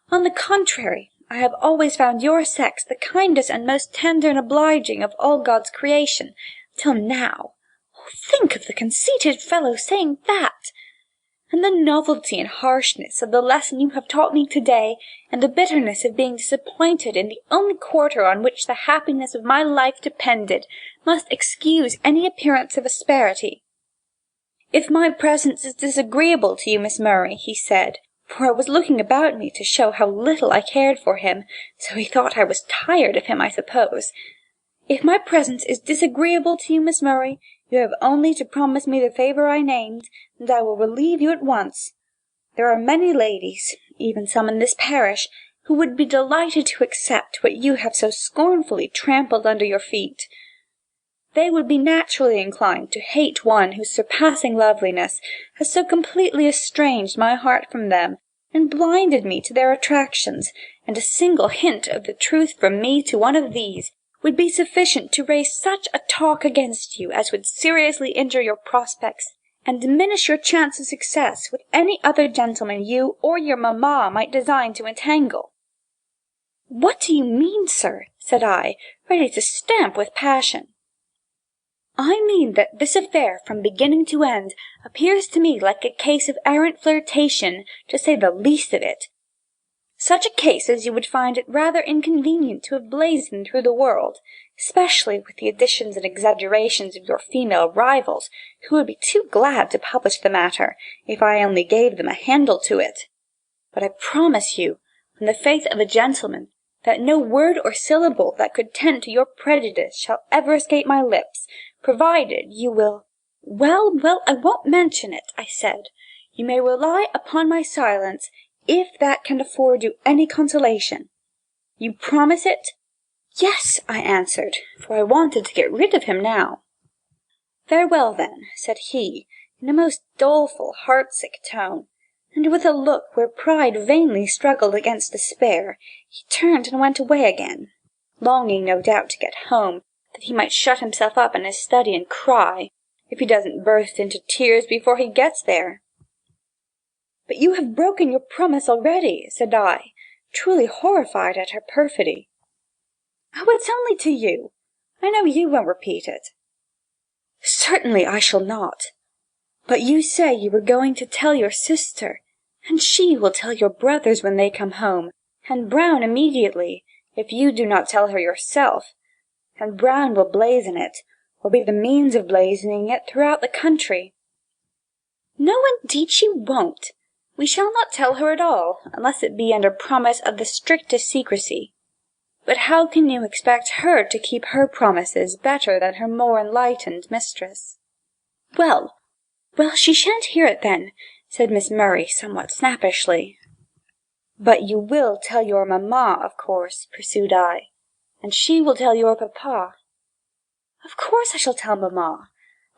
On the contrary, I have always found your sex the kindest and most tender and obliging of all God's creation, till now. Oh, think of the conceited fellow saying that! And the novelty and harshness of the lesson you have taught me to-day, and the bitterness of being disappointed in the only quarter on which the happiness of my life depended, must excuse any appearance of asperity. If my presence is disagreeable to you, Miss Murray, he said, for I was looking about me to show how little I cared for him, so he thought I was tired of him, I suppose. If my presence is disagreeable to you, Miss Murray, you have only to promise me the favour I named, and I will relieve you at once. There are many ladies, even some in this parish, who would be delighted to accept what you have so scornfully trampled under your feet. They would be naturally inclined to hate one whose surpassing loveliness has so completely estranged my heart from them, and blinded me to their attractions, and a single hint of the truth from me to one of these would be sufficient to raise such a talk against you as would seriously injure your prospects, and diminish your chance of success with any other gentleman you or your mamma might design to entangle. What do you mean, sir? Said I, ready to stamp with passion. I mean that this affair, from beginning to end, appears to me like a case of arrant flirtation, to say the least of it. Such a case as you would find it rather inconvenient to have blazoned through the world, especially with the additions and exaggerations of your female rivals, who would be too glad to publish the matter, if I only gave them a handle to it. But I promise you, on the faith of a gentleman, that no word or syllable that could tend to your prejudice shall ever escape my lips, provided you will— Well, I won't mention it, I said. You may rely upon my silence, if that can afford you any consolation. You promise it? Yes, I answered, for I wanted to get rid of him now. Very well, then, said he, in a most doleful, heartsick tone, and with a look where pride vainly struggled against despair. He turned and went away again, longing no doubt to get home, that he might shut himself up in his study and cry, if he doesn't burst into tears before he gets there. But you have broken your promise already, said I, truly horrified at her perfidy. Oh, it's only to you. I know you won't repeat it. Certainly I shall not. But you say you were going to tell your sister, and she will tell your brothers when they come home, and Brown immediately, if you do not tell her yourself, and Brown will blazon it, or be the means of blazoning it throughout the country. No, indeed she won't. We shall not tell her at all, unless it be under promise of the strictest secrecy. But how can you expect her to keep her promises better than her more enlightened mistress? Well, she shan't hear it then, said Miss Murray somewhat snappishly. But you will tell your mamma, of course, pursued I, and she will tell your papa. Of course I shall tell mamma.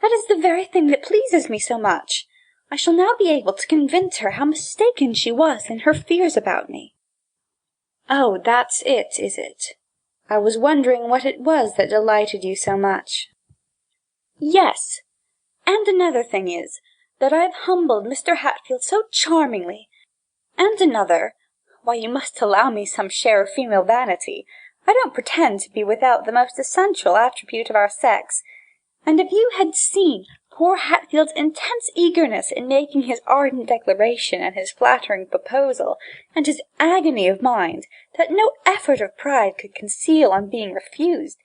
That is the very thing that pleases me so much. I shall now be able to convince her how mistaken she was in her fears about me. Oh, that's it, is it? I was wondering what it was that delighted you so much. Yes, and another thing is, that I have humbled Mr. Hatfield so charmingly, and another, why, you must allow me some share of female vanity. I don't pretend to be without the most essential attribute of our sex, and if you had seen poor Hatfield's intense eagerness in making his ardent declaration and his flattering proposal, and his agony of mind, that no effort of pride could conceal on being refused,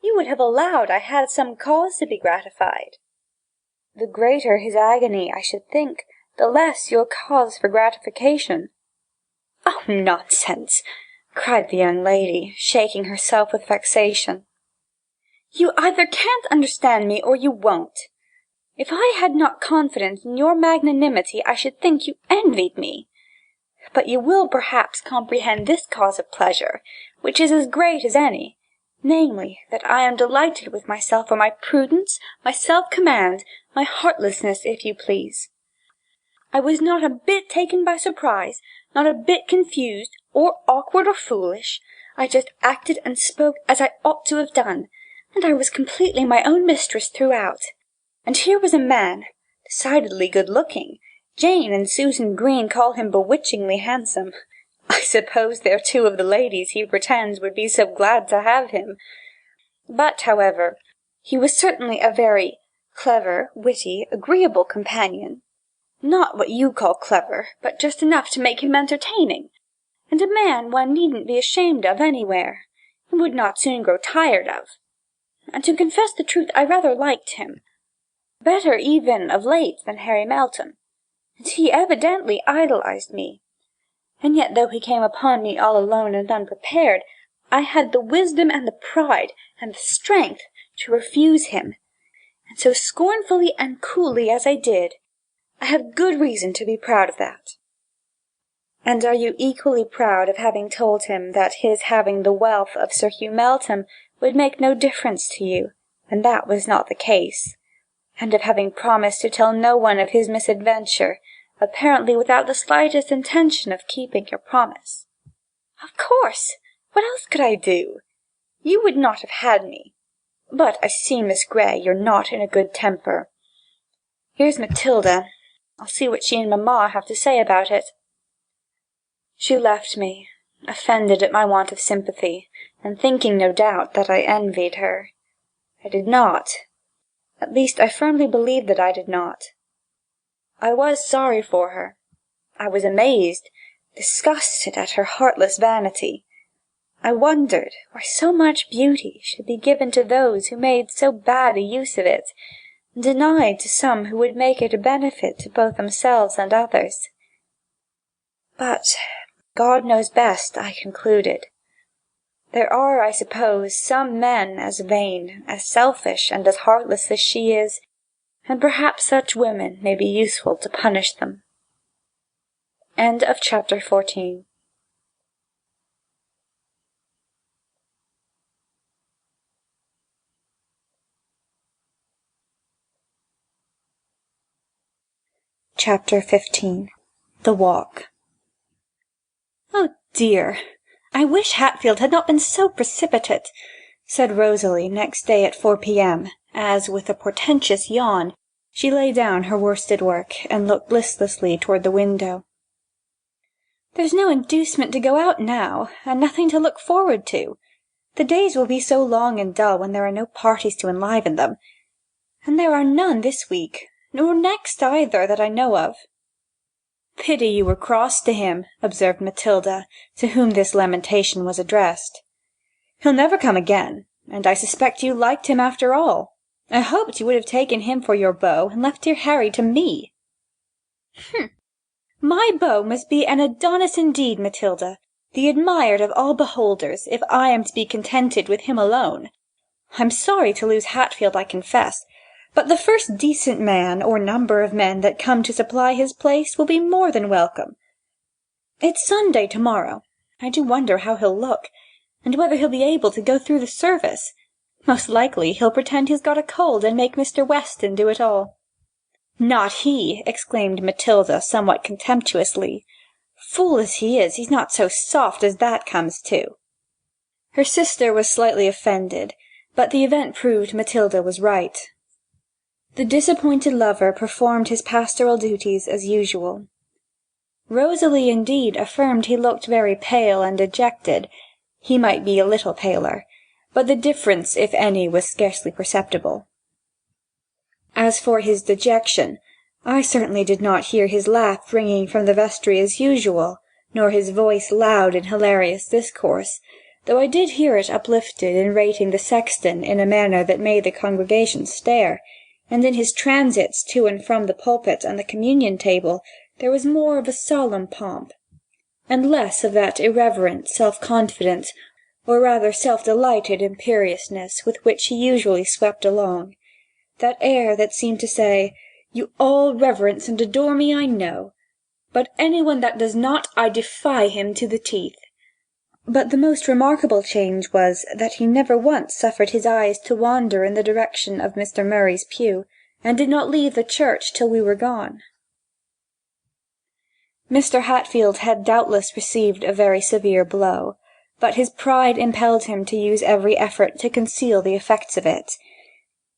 you would have allowed I had some cause to be gratified. The greater his agony, I should think, the less your cause for gratification. Oh, nonsense! cried the young lady, shaking herself with vexation. You either can't understand me, or you won't. If I had not confidence in your magnanimity, I should think you envied me. But you will perhaps comprehend this cause of pleasure, which is as great as any, namely, that I am delighted with myself for my prudence, my self-command, my heartlessness, if you please. I was not a bit taken by surprise, not a bit confused, or awkward or foolish. I just acted and spoke as I ought to have done, and I was completely my own mistress throughout. And here was a man, decidedly good-looking. Jane and Susan Green call him bewitchingly handsome. I suppose they're two of the ladies he pretends would be so glad to have him. But, however, he was certainly a very clever, witty, agreeable companion. Not what you call clever, but just enough to make him entertaining, and a man one needn't be ashamed of anywhere, and would not soon grow tired of. And to confess the truth, I rather liked him, better even of late than Harry Melton, and he evidently idolized me. And yet, though he came upon me all alone and unprepared, I had the wisdom and the pride and the strength to refuse him, and so scornfully and coolly as I did, I have good reason to be proud of that. And are you equally proud of having told him that his having the wealth of Sir Hugh Melton would make no difference to you, and that was not the case, and of having promised to tell no one of his misadventure, apparently without the slightest intention of keeping your promise? Of course! What else could I do? You would not have had me. But I see, Miss Grey, you're not in a good temper. Here's Matilda. I'll see what she and mamma have to say about it. She left me, offended at my want of sympathy, and thinking, no doubt, that I envied her. I did not. At least, I firmly believe that I did not. I was sorry for her. I was amazed, disgusted at her heartless vanity. I wondered why so much beauty should be given to those who made so bad a use of it, and denied to some who would make it a benefit to both themselves and others. But God knows best, I concluded. There are, I suppose, some men as vain, as selfish, and as heartless as she is, and perhaps such women may be useful to punish them. End of chapter 14. Chapter 15. The Walk. "Oh dear! I wish Hatfield had not been so precipitate," said Rosalie next day at 4 p.m., as, with a portentous yawn, she lay down her worsted work and looked listlessly toward the window. "There's no inducement to go out now, and nothing to look forward to. The days will be so long and dull when there are no parties to enliven them, and there are none this week, nor next either, that I know of." "Pity you were cross to him," observed Matilda, to whom this lamentation was addressed. "He'll never come again, and I suspect you liked him after all. I hoped you would have taken him for your beau, and left dear Harry to me." "My beau must be an Adonis indeed, Matilda, the admired of all beholders, if I am to be contented with him alone. I'm sorry to lose Hatfield, I confess, but the first decent man or number of men that come to supply his place will be more than welcome. It's Sunday to-morrow. I do wonder how he'll look, and whether he'll be able to go through the service. Most likely he'll pretend he's got a cold and make Mr. Weston do it all." "Not he!" exclaimed Matilda somewhat contemptuously. "Fool as he is, he's not so soft as that comes to." Her sister was slightly offended, but the event proved Matilda was right. The disappointed lover performed his pastoral duties as usual. Rosalie, indeed, affirmed he looked very pale and dejected. He might be a little paler, but the difference, if any, was scarcely perceptible. As for his dejection, I certainly did not hear his laugh ringing from the vestry as usual, nor his voice loud in hilarious discourse, though I did hear it uplifted in rating the sexton in a manner that made the congregation stare, and in his transits to and from the pulpit and the communion table there was more of a solemn pomp, and less of that irreverent self-confident, or rather self-delighted imperiousness with which he usually swept along, that air that seemed to say, "You all reverence and adore me, I know, but anyone that does not, I defy him to the teeth." But the most remarkable change was, that he never once suffered his eyes to wander in the direction of Mr. Murray's pew, and did not leave the church till we were gone. Mr. Hatfield had doubtless received a very severe blow, but his pride impelled him to use every effort to conceal the effects of it.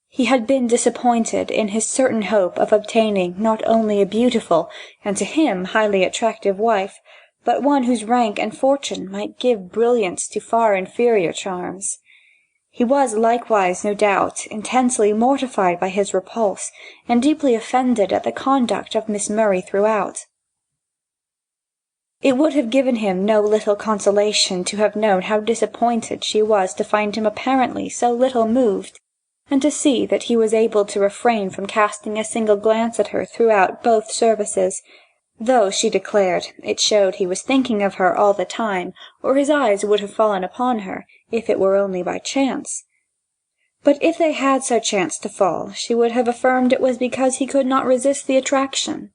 He had been disappointed in his certain hope of obtaining not only a beautiful, and to him highly attractive wife, but one whose rank and fortune might give brilliance to far inferior charms. He was likewise, no doubt, intensely mortified by his repulse, and deeply offended at the conduct of Miss Murray throughout. It would have given him no little consolation to have known how disappointed she was to find him apparently so little moved, and to see that he was able to refrain from casting a single glance at her throughout both services, though, she declared, it showed he was thinking of her all the time, or his eyes would have fallen upon her, if it were only by chance. But if they had so chanced to fall, she would have affirmed it was because he could not resist the attraction.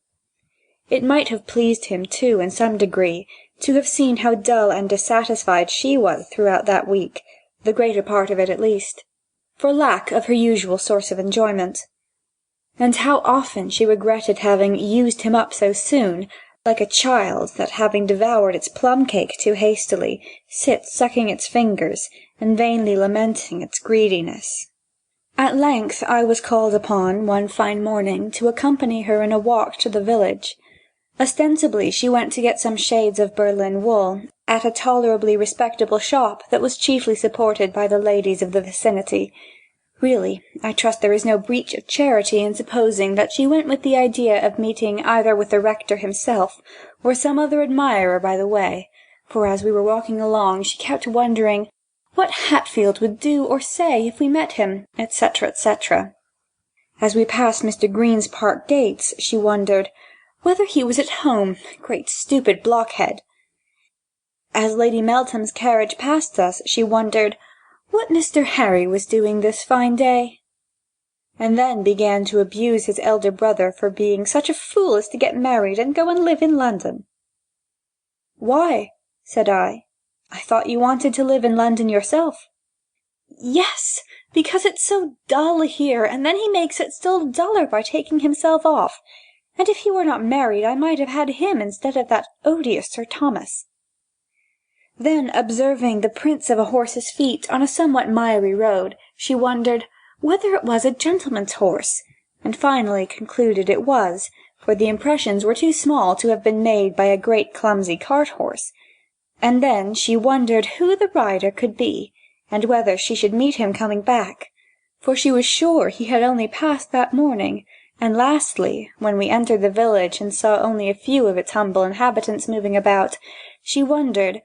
It might have pleased him, too, in some degree, to have seen how dull and dissatisfied she was throughout that week, the greater part of it at least, for lack of her usual source of enjoyment, and how often she regretted having used him up so soon, like a child that, having devoured its plum-cake too hastily, sits sucking its fingers, and vainly lamenting its greediness. At length I was called upon, one fine morning, to accompany her in a walk to the village. Ostensibly she went to get some shades of Berlin wool, at a tolerably respectable shop that was chiefly supported by the ladies of the vicinity. Really, I trust there is no breach of charity in supposing that she went with the idea of meeting either with the rector himself, or some other admirer by the way, for as we were walking along she kept wondering what Hatfield would do or say if we met him, etc., etc. As we passed Mr. Green's park gates, she wondered whether he was at home, great stupid blockhead. As Lady Meltham's carriage passed us, she wondered what Mr. Harry was doing this fine day, and then began to abuse his elder brother for being such a fool as to get married and go and live in London. "Why?" said I. "I thought you wanted to live in London yourself." "Yes, because it's so dull here, and then he makes it still duller by taking himself off, and if he were not married I might have had him instead of that odious Sir Thomas." Then, observing the prints of a horse's feet on a somewhat miry road, she wondered whether it was a gentleman's horse, and finally concluded it was, for the impressions were too small to have been made by a great clumsy cart-horse. And then she wondered who the rider could be, and whether she should meet him coming back, for she was sure he had only passed that morning, and lastly, when we entered the village and saw only a few of its humble inhabitants moving about, she wondered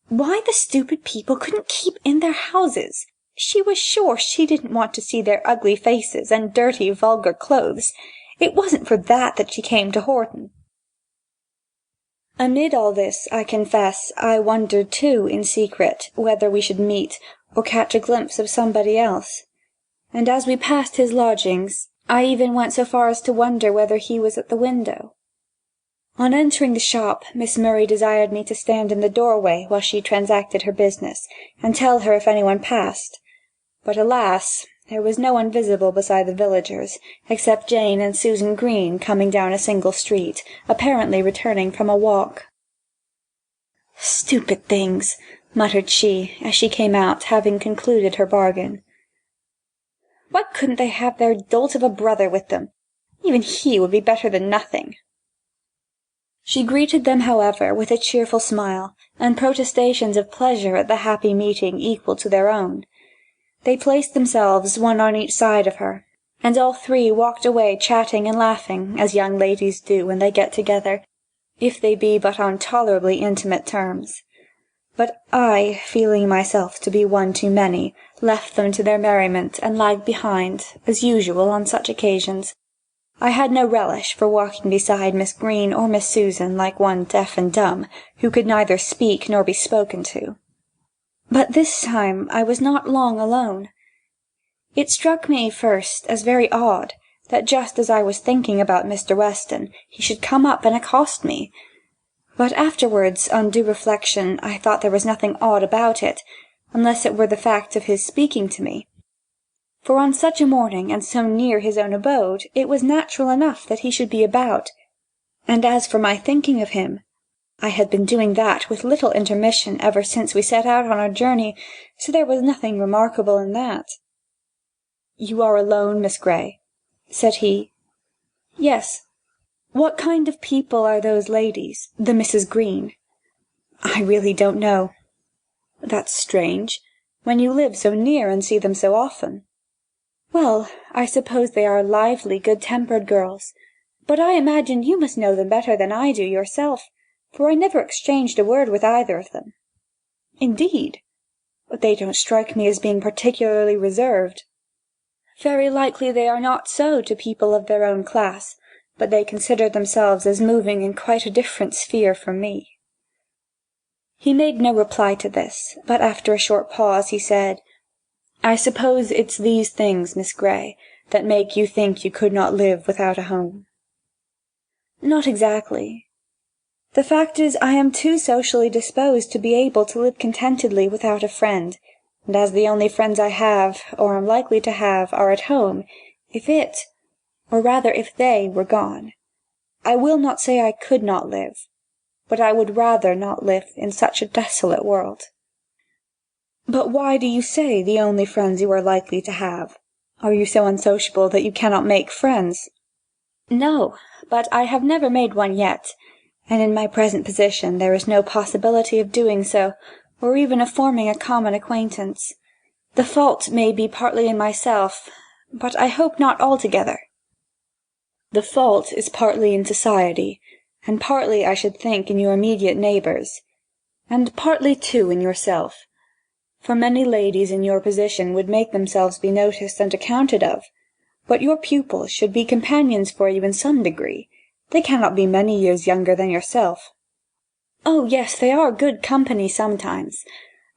why the stupid people couldn't keep in their houses. She was sure she didn't want to see their ugly faces and dirty, vulgar clothes. It wasn't for that she came to Horton. Amid all this, I confess, I wondered too, in secret, whether we should meet, or catch a glimpse of somebody else. And as we passed his lodgings, I even went so far as to wonder whether he was at the window. On entering the shop, Miss Murray desired me to stand in the doorway while she transacted her business, and tell her if anyone passed. But alas, there was no one visible beside the villagers, except Jane and Susan Green coming down a single street, apparently returning from a walk. "Stupid things!" muttered she, as she came out, having concluded her bargain. "Why couldn't they have their dolt of a brother with them? Even he would be better than nothing." She greeted them, however, with a cheerful smile, and protestations of pleasure at the happy meeting equal to their own. They placed themselves one on each side of her, and all three walked away chatting and laughing, as young ladies do when they get together, if they be but on tolerably intimate terms. But I, feeling myself to be one too many, left them to their merriment, and lagged behind, as usual on such occasions. I had no relish for walking beside Miss Green or Miss Susan like one deaf and dumb, who could neither speak nor be spoken to. But this time I was not long alone. It struck me first as very odd that just as I was thinking about Mr. Weston he should come up and accost me. But afterwards, on due reflection, I thought there was nothing odd about it, unless it were the fact of his speaking to me. For on such a morning, and so near his own abode, it was natural enough that he should be about. And as for my thinking of him, I had been doing that with little intermission ever since we set out on our journey, so there was nothing remarkable in that. "You are alone, Miss Grey?" said he. "Yes." "What kind of people are those ladies, the Mrs. Green?" "I really don't know." "That's strange, when you live so near and see them so often." "Well, I suppose they are lively, good-tempered girls. But I imagine you must know them better than I do yourself, for I never exchanged a word with either of them." "Indeed? They don't strike me as being particularly reserved." "Very likely they are not so to people of their own class, but they consider themselves as moving in quite a different sphere from me." He made no reply to this, but after a short pause he said, "I suppose it's these things, Miss Grey, that make you think you could not live without a home." "Not exactly. The fact is I am too socially disposed to be able to live contentedly without a friend, and as the only friends I have, or am likely to have, are at home, if it, or rather if they, were gone, I will not say I could not live, but I would rather not live in such a desolate world." "But why do you say the only friends you are likely to have? Are you so unsociable that you cannot make friends?" "No, but I have never made one yet, and in my present position there is no possibility of doing so, or even of forming a common acquaintance. The fault may be partly in myself, but I hope not altogether." "The fault is partly in society, and partly, I should think, in your immediate neighbours, and partly, too, in yourself. For many ladies in your position would make themselves be noticed and accounted of, but your pupils should be companions for you in some degree. They cannot be many years younger than yourself." "Oh, yes, they are good company sometimes,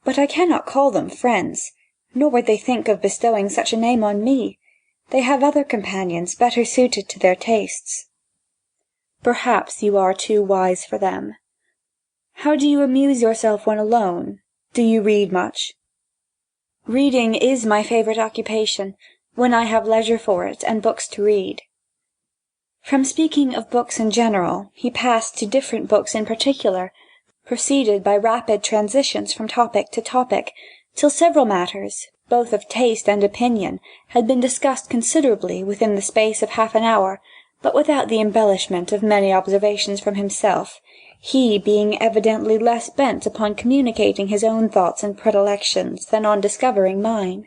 but I cannot call them friends, nor would they think of bestowing such a name on me. They have other companions better suited to their tastes." "Perhaps you are too wise for them. How do you amuse yourself when alone? Do you read much?" "Reading is my favourite occupation, when I have leisure for it and books to read." From speaking of books in general, he passed to different books in particular, proceeded by rapid transitions from topic to topic, till several matters, both of taste and opinion, had been discussed considerably within the space of half an hour, but without the embellishment of many observations from himself, he being evidently less bent upon communicating his own thoughts and predilections than on discovering mine.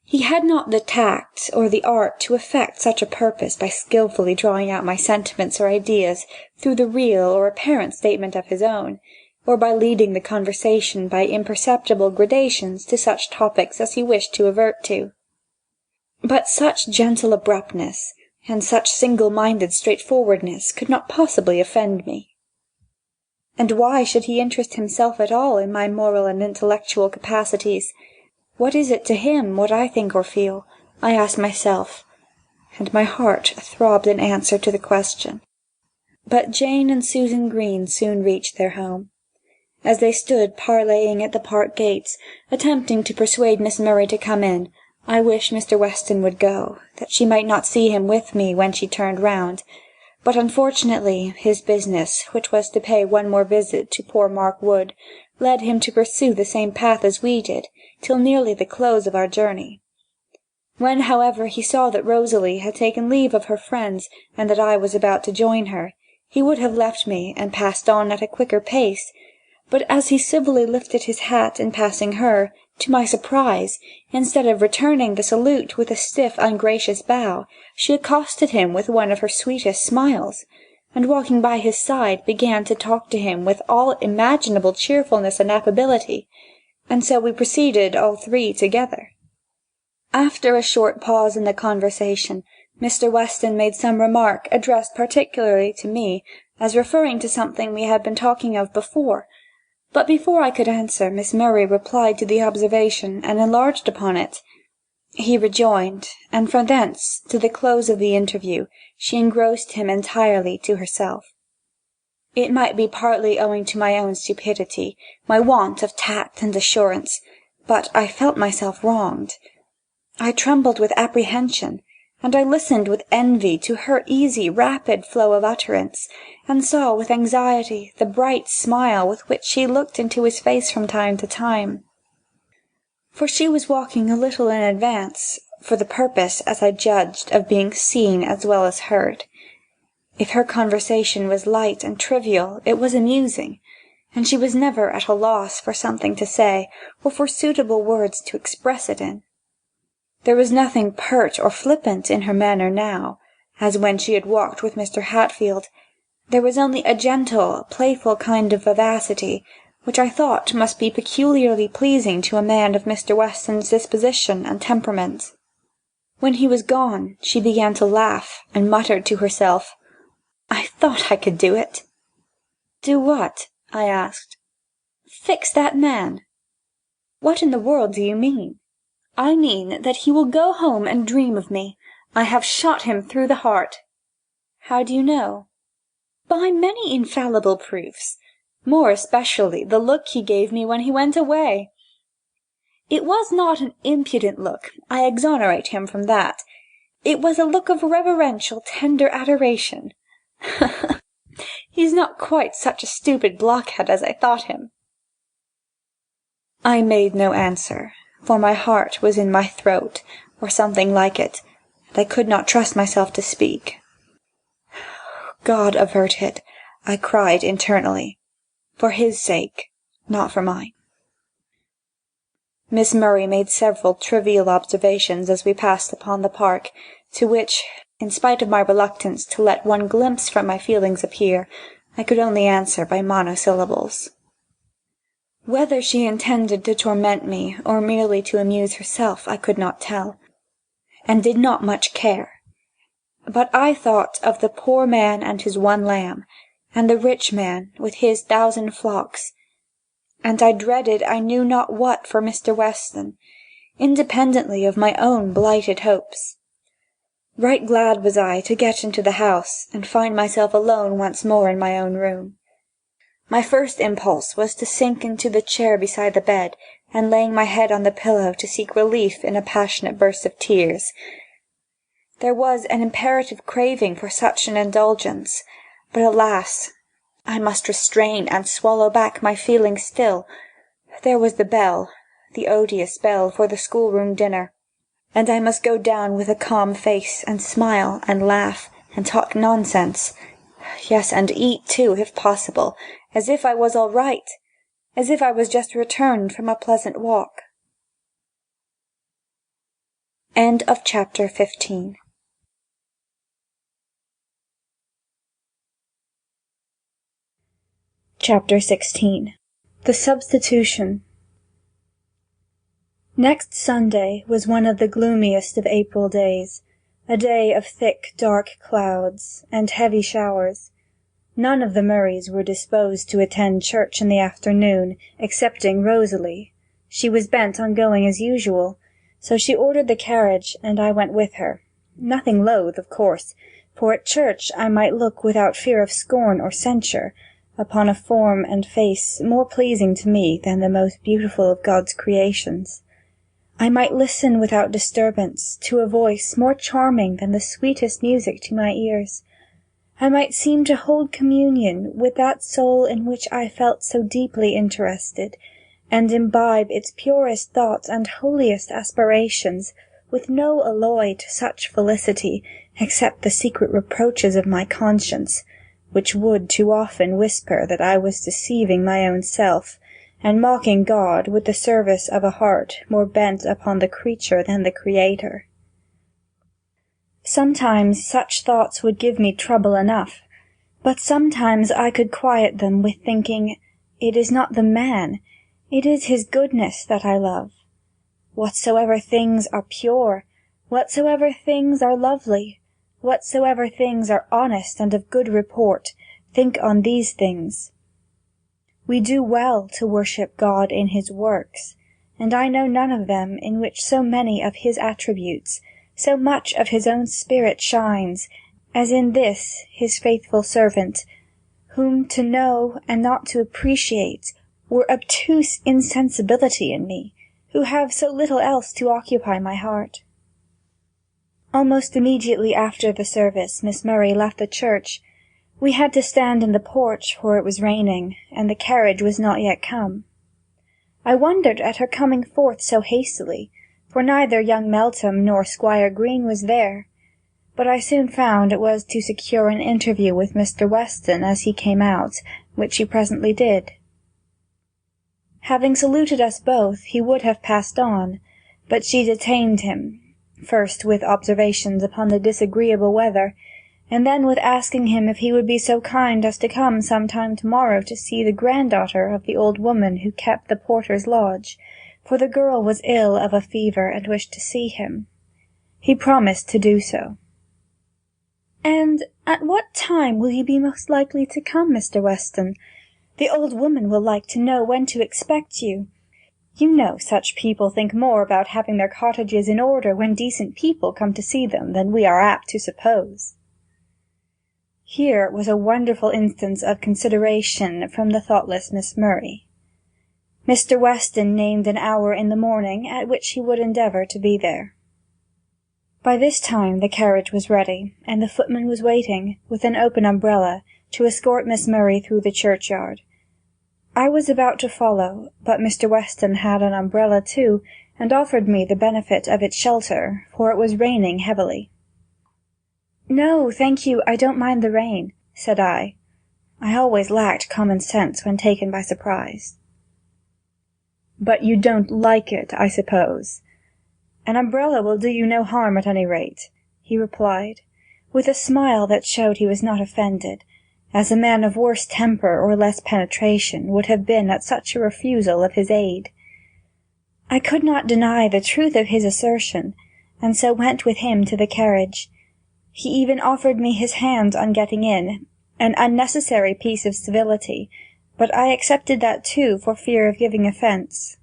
He had not the tact or the art to effect such a purpose by skilfully drawing out my sentiments or ideas through the real or apparent statement of his own, or by leading the conversation by imperceptible gradations to such topics as he wished to avert to. But such gentle abruptness, and such single-minded straightforwardness could not possibly offend me. And why should he interest himself at all in my moral and intellectual capacities? What is it to him what I think or feel? I asked myself, and my heart throbbed in answer to the question. But Jane and Susan Green soon reached their home. As they stood parleying at the park gates, attempting to persuade Miss Murray to come in, I wished Mr. Weston would go, that she might not see him with me when she turned round. But unfortunately his business, which was to pay one more visit to poor Mark Wood, led him to pursue the same path as we did, till nearly the close of our journey. When, however, he saw that Rosalie had taken leave of her friends, and that I was about to join her, he would have left me and passed on at a quicker pace, but as he civilly lifted his hat in passing her, to my surprise, instead of returning the salute with a stiff, ungracious bow, she accosted him with one of her sweetest smiles, and walking by his side began to talk to him with all imaginable cheerfulness and affability, and so we proceeded all three together. After a short pause in the conversation, Mr. Weston made some remark addressed particularly to me, as referring to something we had been talking of before, but before I could answer, Miss Murray replied to the observation and enlarged upon it. He rejoined, and from thence, to the close of the interview, she engrossed him entirely to herself. It might be partly owing to my own stupidity, my want of tact and assurance, but I felt myself wronged. I trembled with apprehension, and I listened with envy to her easy, rapid flow of utterance, and saw with anxiety the bright smile with which she looked into his face from time to time. For she was walking a little in advance, for the purpose, as I judged, of being seen as well as heard. If her conversation was light and trivial, it was amusing. and she was never at a loss for something to say, or for suitable words to express it in. There was nothing pert or flippant in her manner now, as when she had walked with Mr. Hatfield. There was only a gentle, playful kind of vivacity, which I thought must be peculiarly pleasing to a man of Mr. Weston's disposition and temperament. When he was gone, she began to laugh, and muttered to herself, "I thought I could do it." "Do what?" I asked. "Fix that man." "What in the world do you mean?" "I mean that he will go home and dream of me. I have shot him through the heart." "How do you know?" "By many infallible proofs, more especially the look he gave me when he went away. It was not an impudent look, I exonerate him from that. It was a look of reverential, tender adoration. He's not quite such a stupid blockhead as I thought him." I made no answer, for my heart was in my throat, or something like it, and I could not trust myself to speak. "God avert it," I cried internally, "for his sake, not for mine." Miss Murray made several trivial observations as we passed upon the park, to which, in spite of my reluctance to let one glimpse from my feelings appear, I could only answer by monosyllables. Whether she intended to torment me, or merely to amuse herself, I could not tell, and did not much care. But I thought of the poor man and his one lamb, and the rich man with his 1,000 flocks, and I dreaded I knew not what for Mr. Weston, independently of my own blighted hopes. Right glad was I to get into the house, and find myself alone once more in my own room. My first impulse was to sink into the chair beside the bed, and laying my head on the pillow to seek relief in a passionate burst of tears. There was an imperative craving for such an indulgence, but alas! I must restrain and swallow back my feelings still. There was the bell, the odious bell for the schoolroom dinner, and I must go down with a calm face, and smile, and laugh, and talk nonsense. Yes, and eat too, if possible, as if I was all right, as if I was just returned from a pleasant walk. End of chapter 15. Chapter 16. The Substitution. Next Sunday was one of the gloomiest of April days, a day of thick dark clouds, and heavy showers. None of the Murrays were disposed to attend church in the afternoon, excepting Rosalie. She was bent on going as usual, so she ordered the carriage, and I went with her. Nothing loath, of course, for at church I might look without fear of scorn or censure upon a form and face more pleasing to me than the most beautiful of God's creations. I might listen without disturbance to a voice more charming than the sweetest music to my ears. I might seem to hold communion with that soul in which I felt so deeply interested, and imbibe its purest thoughts and holiest aspirations, with no alloy to such felicity, except the secret reproaches of my conscience, which would too often whisper that I was deceiving my own self, and mocking God with the service of a heart more bent upon the creature than the Creator. Sometimes such thoughts would give me trouble enough, but sometimes I could quiet them with thinking, it is not the man, it is his goodness that I love. Whatsoever things are pure, whatsoever things are lovely, whatsoever things are honest and of good report, think on these things. We do well to worship God in his works, and I know none of them in which so many of his attributes, so much of his own spirit shines, as in this his faithful servant, whom to know and not to appreciate were obtuse insensibility in me, who have so little else to occupy my heart. Almost immediately after the service Miss Murray left the church. We had to stand in the porch, for it was raining, and the carriage was not yet come. I wondered at her coming forth so hastily, for neither young Meltham nor Squire Green was there, but I soon found it was to secure an interview with Mr. Weston as he came out, which he presently did. Having saluted us both, he would have passed on, but she detained him, first with observations upon the disagreeable weather, and then with asking him if he would be so kind as to come some time to-morrow to see the granddaughter of the old woman who kept the porter's lodge, for the girl was ill of a fever and wished to see him. He promised to do so. "And at what time will you be most likely to come, Mr. Weston? The old woman will like to know when to expect you. You know such people think more about having their cottages in order when decent people come to see them than we are apt to suppose." Here was a wonderful instance of consideration from the thoughtless Miss Murray. Mr. Weston named an hour in the morning at which he would endeavour to be there. By this time the carriage was ready, and the footman was waiting, with an open umbrella, to escort Miss Murray through the churchyard. I was about to follow, but Mr. Weston had an umbrella too, and offered me the benefit of its shelter, for it was raining heavily. "No, thank you, I don't mind the rain," said I. I always lacked common sense when taken by surprise. "But you don't like it, I suppose? An umbrella will do you no harm at any rate," he replied, with a smile that showed he was not offended, as a man of worse temper or less penetration would have been at such a refusal of his aid. I could not deny the truth of his assertion, and so went with him to the carriage. He even offered me his hand on getting in, an unnecessary piece of civility, but I accepted that too for fear of giving offence.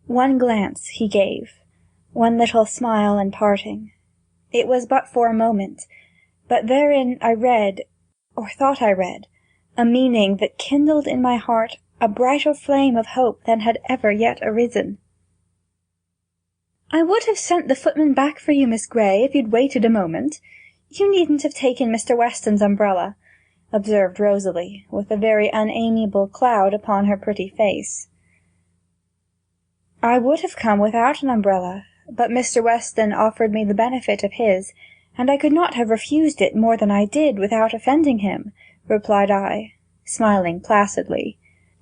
One glance he gave, one little smile in parting. It was but for a moment, but therein I read, or thought I read, a meaning that kindled in my heart a brighter flame of hope than had ever yet arisen. "I would have sent the footman back for you, Miss Grey, if you'd waited a moment. You needn't have taken Mr. Weston's umbrella," observed Rosalie, with a very unamiable cloud upon her pretty face. "I would have come without an umbrella, but Mr. Weston offered me the benefit of his, and I could not have refused it more than I did without offending him," replied I, smiling placidly,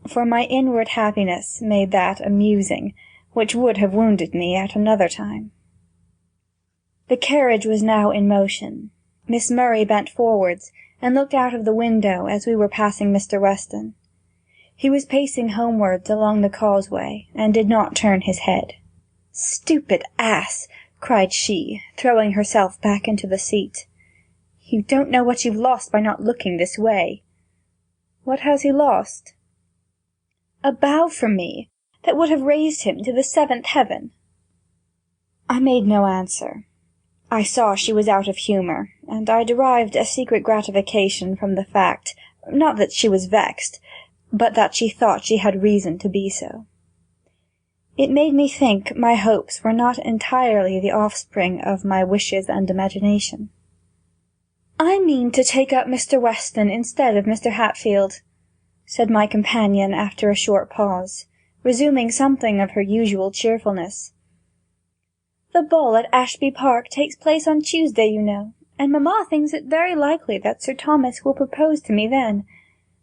for my inward happiness made that amusing, which would have wounded me at another time. The carriage was now in motion. Miss Murray bent forwards, and looked out of the window as we were passing Mr. Weston. He was pacing homewards along the causeway, and did not turn his head. "Stupid ass!" cried she, throwing herself back into the seat. "You don't know what you've lost by not looking this way." "What has he lost?" "A bow from me, that would have raised him to the seventh heaven." I made no answer. I saw she was out of humour, and I derived a secret gratification from the fact, not that she was vexed, but that she thought she had reason to be so. It made me think my hopes were not entirely the offspring of my wishes and imagination. "I mean to take up Mr. Weston instead of Mr. Hatfield," said my companion after a short pause, resuming something of her usual cheerfulness. "The ball at Ashby Park takes place on Tuesday, you know, and mamma thinks it very likely that Sir Thomas will propose to me then.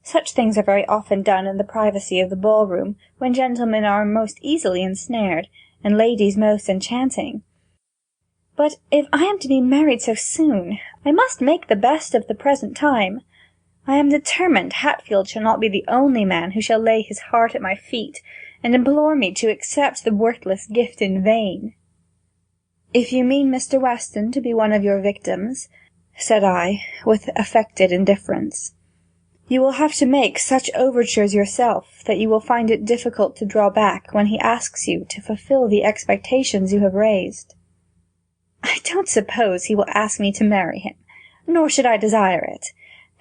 Such things are very often done in the privacy of the ball-room, when gentlemen are most easily ensnared, and ladies most enchanting. But if I am to be married so soon, I must make the best of the present time. I am determined Hatfield shall not be the only man who shall lay his heart at my feet, and implore me to accept the worthless gift in vain." "If you mean Mr. Weston to be one of your victims," said I, with affected indifference, "you will have to make such overtures yourself that you will find it difficult to draw back when he asks you to fulfil the expectations you have raised." "I don't suppose he will ask me to marry him, nor should I desire it.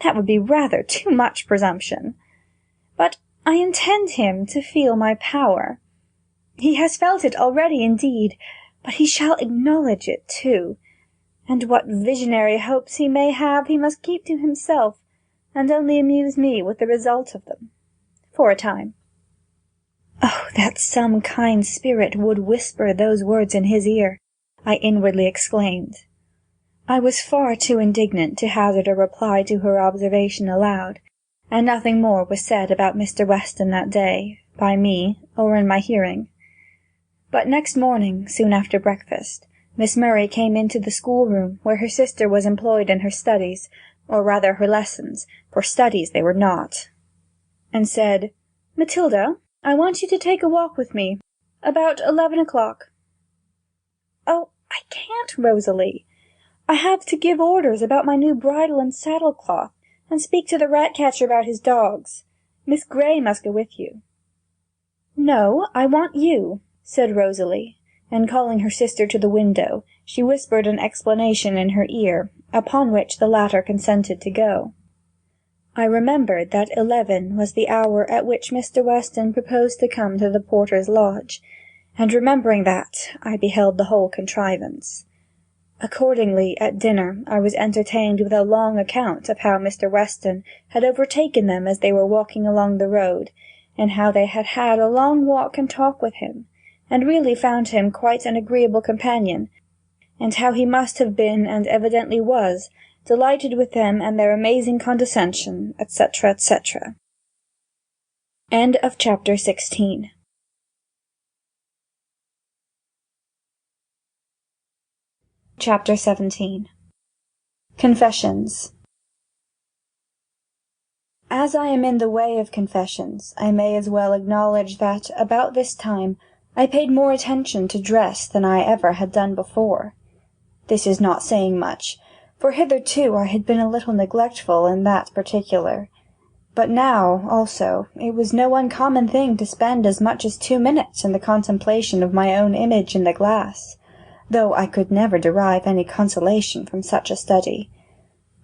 That would be rather too much presumption. But I intend him to feel my power. He has felt it already indeed, but he shall acknowledge it too. And what visionary hopes he may have he must keep to himself, and only amuse me with the result of them, for a time. Oh, that some kind spirit would whisper those words in his ear!" I inwardly exclaimed. I was far too indignant to hazard a reply to her observation aloud, and nothing more was said about Mr. Weston that day, by me, or in my hearing. But next morning, soon after breakfast, Miss Murray came into the schoolroom where her sister was employed in her studies, or rather her lessons, for studies they were not, and said, "Matilda, I want you to take a walk with me, about 11 o'clock." "Oh, I can't, Rosalie. I have to give orders about my new bridle and saddle-cloth, and speak to the rat-catcher about his dogs. Miss Grey must go with you." "No, I want you," said Rosalie, and calling her sister to the window, she whispered an explanation in her ear, upon which the latter consented to go. I remembered that 11 was the hour at which Mr. Weston proposed to come to the porter's lodge, and remembering that, I beheld the whole contrivance. Accordingly, at dinner, I was entertained with a long account of how Mr. Weston had overtaken them as they were walking along the road, and how they had had a long walk and talk with him, and really found him quite an agreeable companion, and how he must have been, and evidently was, delighted with them and their amazing condescension, etc., etc. End of chapter 16. Chapter 17. Confessions. As I am in the way of confessions, I may as well acknowledge that, about this time, I paid more attention to dress than I ever had done before. This is not saying much, for hitherto I had been a little neglectful in that particular. But now, also, it was no uncommon thing to spend as much as 2 minutes in the contemplation of my own image in the glass, though I could never derive any consolation from such a study.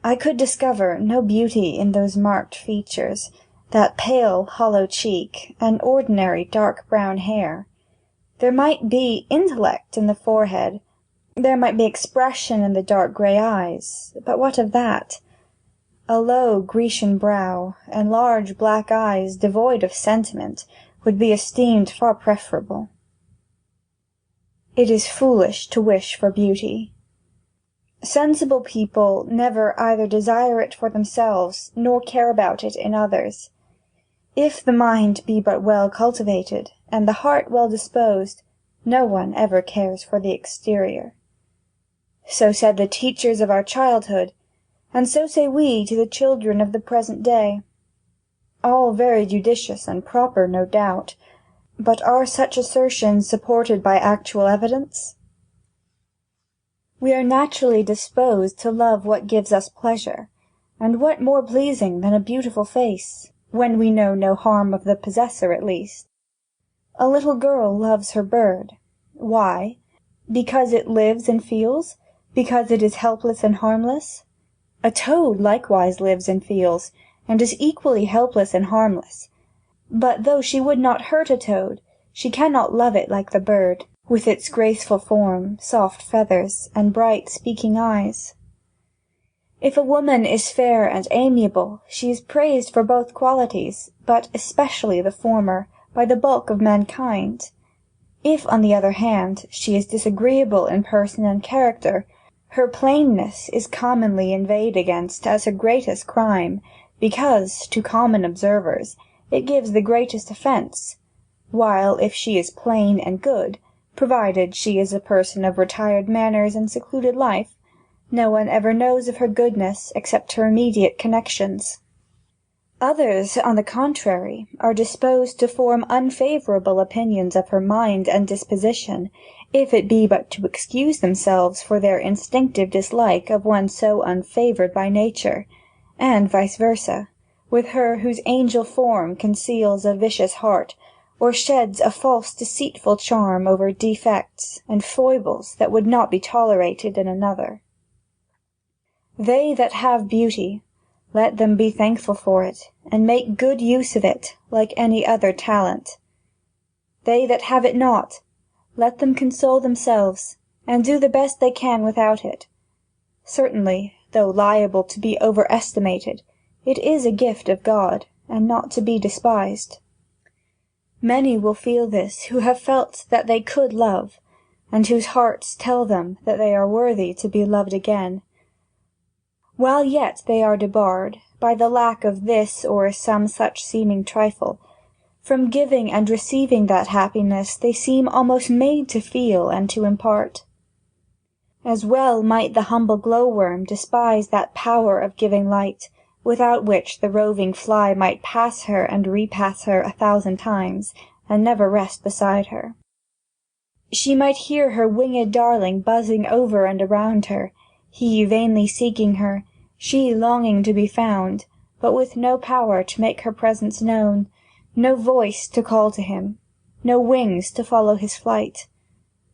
I could discover no beauty in those marked features, that pale, hollow cheek, and ordinary dark brown hair. There might be intellect in the forehead, there might be expression in the dark grey eyes, but what of that? A low Grecian brow, and large black eyes devoid of sentiment, would be esteemed far preferable. It is foolish to wish for beauty. Sensible people never either desire it for themselves, nor care about it in others. If the mind be but well cultivated, and the heart well disposed, no one ever cares for the exterior. So said the teachers of our childhood, and so say we to the children of the present day. All very judicious and proper, no doubt, but are such assertions supported by actual evidence? We are naturally disposed to love what gives us pleasure, and what more pleasing than a beautiful face, when we know no harm of the possessor at least? A little girl loves her bird. Why? Because it lives and feels? Because it is helpless and harmless? A toad likewise lives and feels, and is equally helpless and harmless. But though she would not hurt a toad, she cannot love it like the bird, with its graceful form, soft feathers, and bright speaking eyes. If a woman is fair and amiable, she is praised for both qualities, but especially the former, by the bulk of mankind. If, on the other hand, she is disagreeable in person and character, her plainness is commonly inveighed against as her greatest crime, because, to common observers, it gives the greatest offence, while if she is plain and good, provided she is a person of retired manners and secluded life, no one ever knows of her goodness except her immediate connections. Others, on the contrary, are disposed to form unfavourable opinions of her mind and disposition, if it be but to excuse themselves for their instinctive dislike of one so unfavoured by nature, and vice versa, with her whose angel form conceals a vicious heart, or sheds a false deceitful charm over defects and foibles that would not be tolerated in another. They that have beauty, let them be thankful for it, and make good use of it, like any other talent. They that have it not, let them console themselves, and do the best they can without it. Certainly, though liable to be overestimated, it is a gift of God, and not to be despised. Many will feel this who have felt that they could love, and whose hearts tell them that they are worthy to be loved again. While yet they are debarred, by the lack of this or some such seeming trifle, from giving and receiving that happiness they seem almost made to feel and to impart. As well might the humble glowworm despise that power of giving light, without which the roving fly might pass her and repass her 1,000 times, and never rest beside her. She might hear her winged darling buzzing over and around her, he vainly seeking her, she longing to be found, but with no power to make her presence known, no voice to call to him, no wings to follow his flight.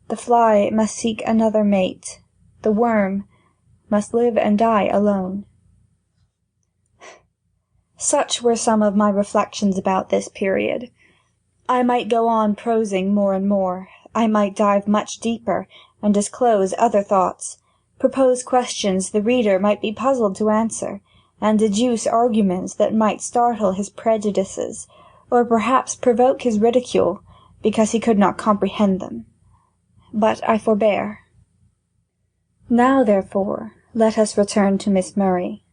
The fly must seek another mate, the worm must live and die alone. Such were some of my reflections about this period. I might go on prosing more and more, I might dive much deeper, and disclose other thoughts, propose questions the reader might be puzzled to answer, and deduce arguments that might startle his prejudices, or perhaps provoke his ridicule, because he could not comprehend them. But I forbear. Now, therefore, let us return to Miss Murray.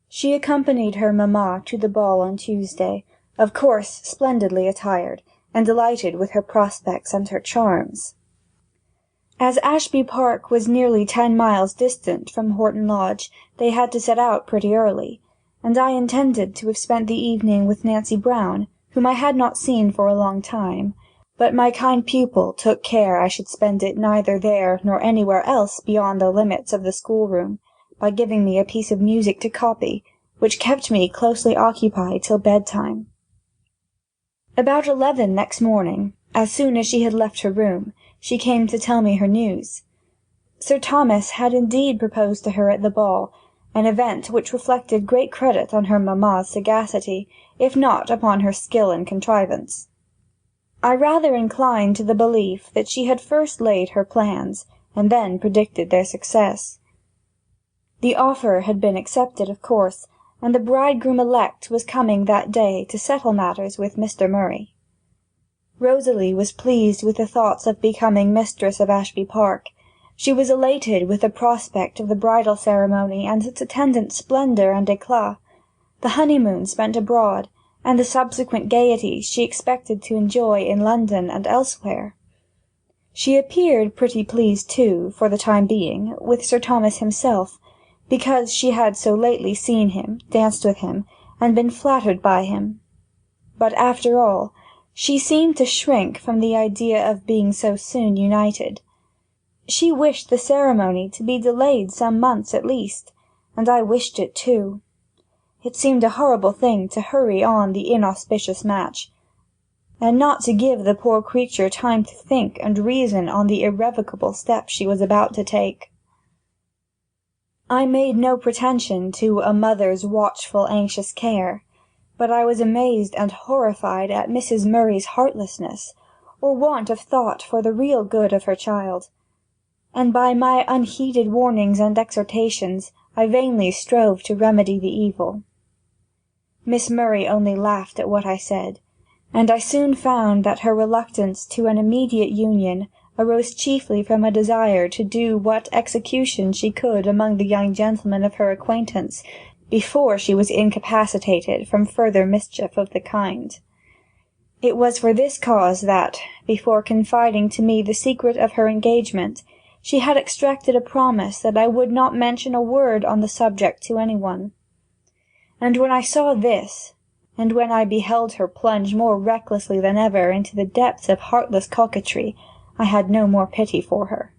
She accompanied her mamma to the ball on Tuesday, of course splendidly attired, and delighted with her prospects and her charms. As Ashby Park was nearly 10 miles distant from Horton Lodge, they had to set out pretty early, and I intended to have spent the evening with Nancy Brown, whom I had not seen for a long time, but my kind pupil took care I should spend it neither there nor anywhere else beyond the limits of the schoolroom, by giving me a piece of music to copy, which kept me closely occupied till bedtime. About 11 next morning, as soon as she had left her room, she came to tell me her news. Sir Thomas had indeed proposed to her at the ball, an event which reflected great credit on her mamma's sagacity, if not upon her skill and contrivance. I rather inclined to the belief that she had first laid her plans, and then predicted their success. The offer had been accepted, of course, and the bridegroom-elect was coming that day to settle matters with Mr. Murray. Rosalie was pleased with the thoughts of becoming mistress of Ashby Park. She was elated with the prospect of the bridal ceremony and its attendant splendour and éclat, the honeymoon spent abroad, and the subsequent gaieties she expected to enjoy in London and elsewhere. She appeared pretty pleased, too, for the time being, with Sir Thomas himself, because she had so lately seen him, danced with him, and been flattered by him. But after all, she seemed to shrink from the idea of being so soon united. She wished the ceremony to be delayed some months at least, and I wished it too. It seemed a horrible thing to hurry on the inauspicious match, and not to give the poor creature time to think and reason on the irrevocable step she was about to take. I made no pretension to a mother's watchful, anxious care, but I was amazed and horrified at Mrs. Murray's heartlessness, or want of thought for the real good of her child, and by my unheeded warnings and exhortations I vainly strove to remedy the evil. Miss Murray only laughed at what I said, and I soon found that her reluctance to an immediate union arose chiefly from a desire to do what execution she could among the young gentlemen of her acquaintance, before she was incapacitated from further mischief of the kind. It was for this cause that, before confiding to me the secret of her engagement, she had extracted a promise that I would not mention a word on the subject to any one. And when I saw this, and when I beheld her plunge more recklessly than ever into the depths of heartless coquetry, I had no more pity for her.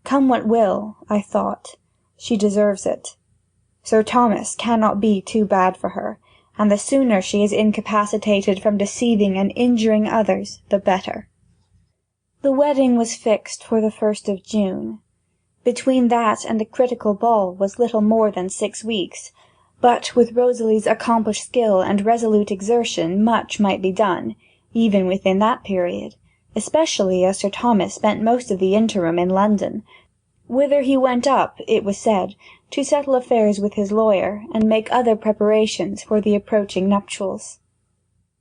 Come what will, I thought, she deserves it. Sir Thomas cannot be too bad for her, and the sooner she is incapacitated from deceiving and injuring others, the better. The wedding was fixed for the 1st of June. Between that and the critical ball was little more than 6 weeks, but with Rosalie's accomplished skill and resolute exertion much might be done, even within that period, especially as Sir Thomas spent most of the interim in London, whither he went up, it was said, to settle affairs with his lawyer, and make other preparations for the approaching nuptials.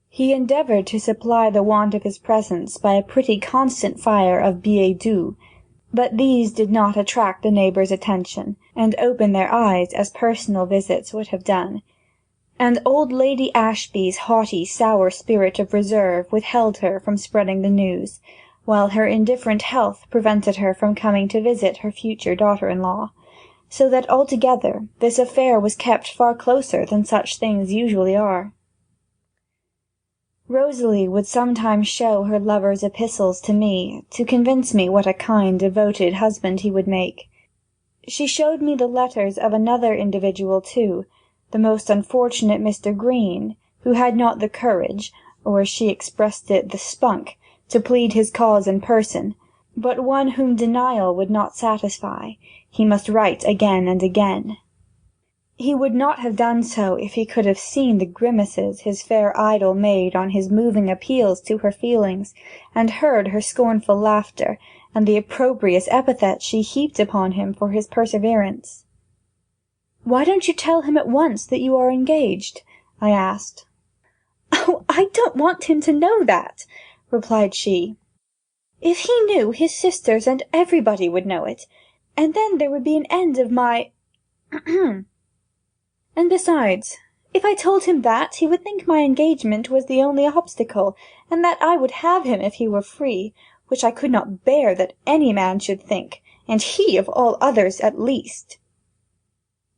He endeavoured to supply the want of his presence by a pretty constant fire of billets doux, But these did not attract the neighbours' attention, and open their eyes as personal visits would have done. And old Lady Ashby's haughty, sour spirit of reserve withheld her from spreading the news, while her indifferent health prevented her from coming to visit her future daughter-in-law, so that altogether this affair was kept far closer than such things usually are. Rosalie would sometimes show her lover's epistles to me, to convince me what a kind, devoted husband he would make. She showed me the letters of another individual too, the most unfortunate Mr. Green, who had not the courage, or as she expressed it, the spunk, to plead his cause in person, but one whom denial would not satisfy. He must write again and again. He would not have done so if he could have seen the grimaces his fair idol made on his moving appeals to her feelings, and heard her scornful laughter, and the opprobrious epithets she heaped upon him for his perseverance. "Why don't you tell him at once that you are engaged?" I asked. "Oh, I don't want him to know that," replied she. "If he knew, his sisters and everybody would know it, and then there would be an end of my And besides, if I told him that, he would think my engagement was the only obstacle, and that I would have him if he were free, which I could not bear that any man should think, and he of all others at least.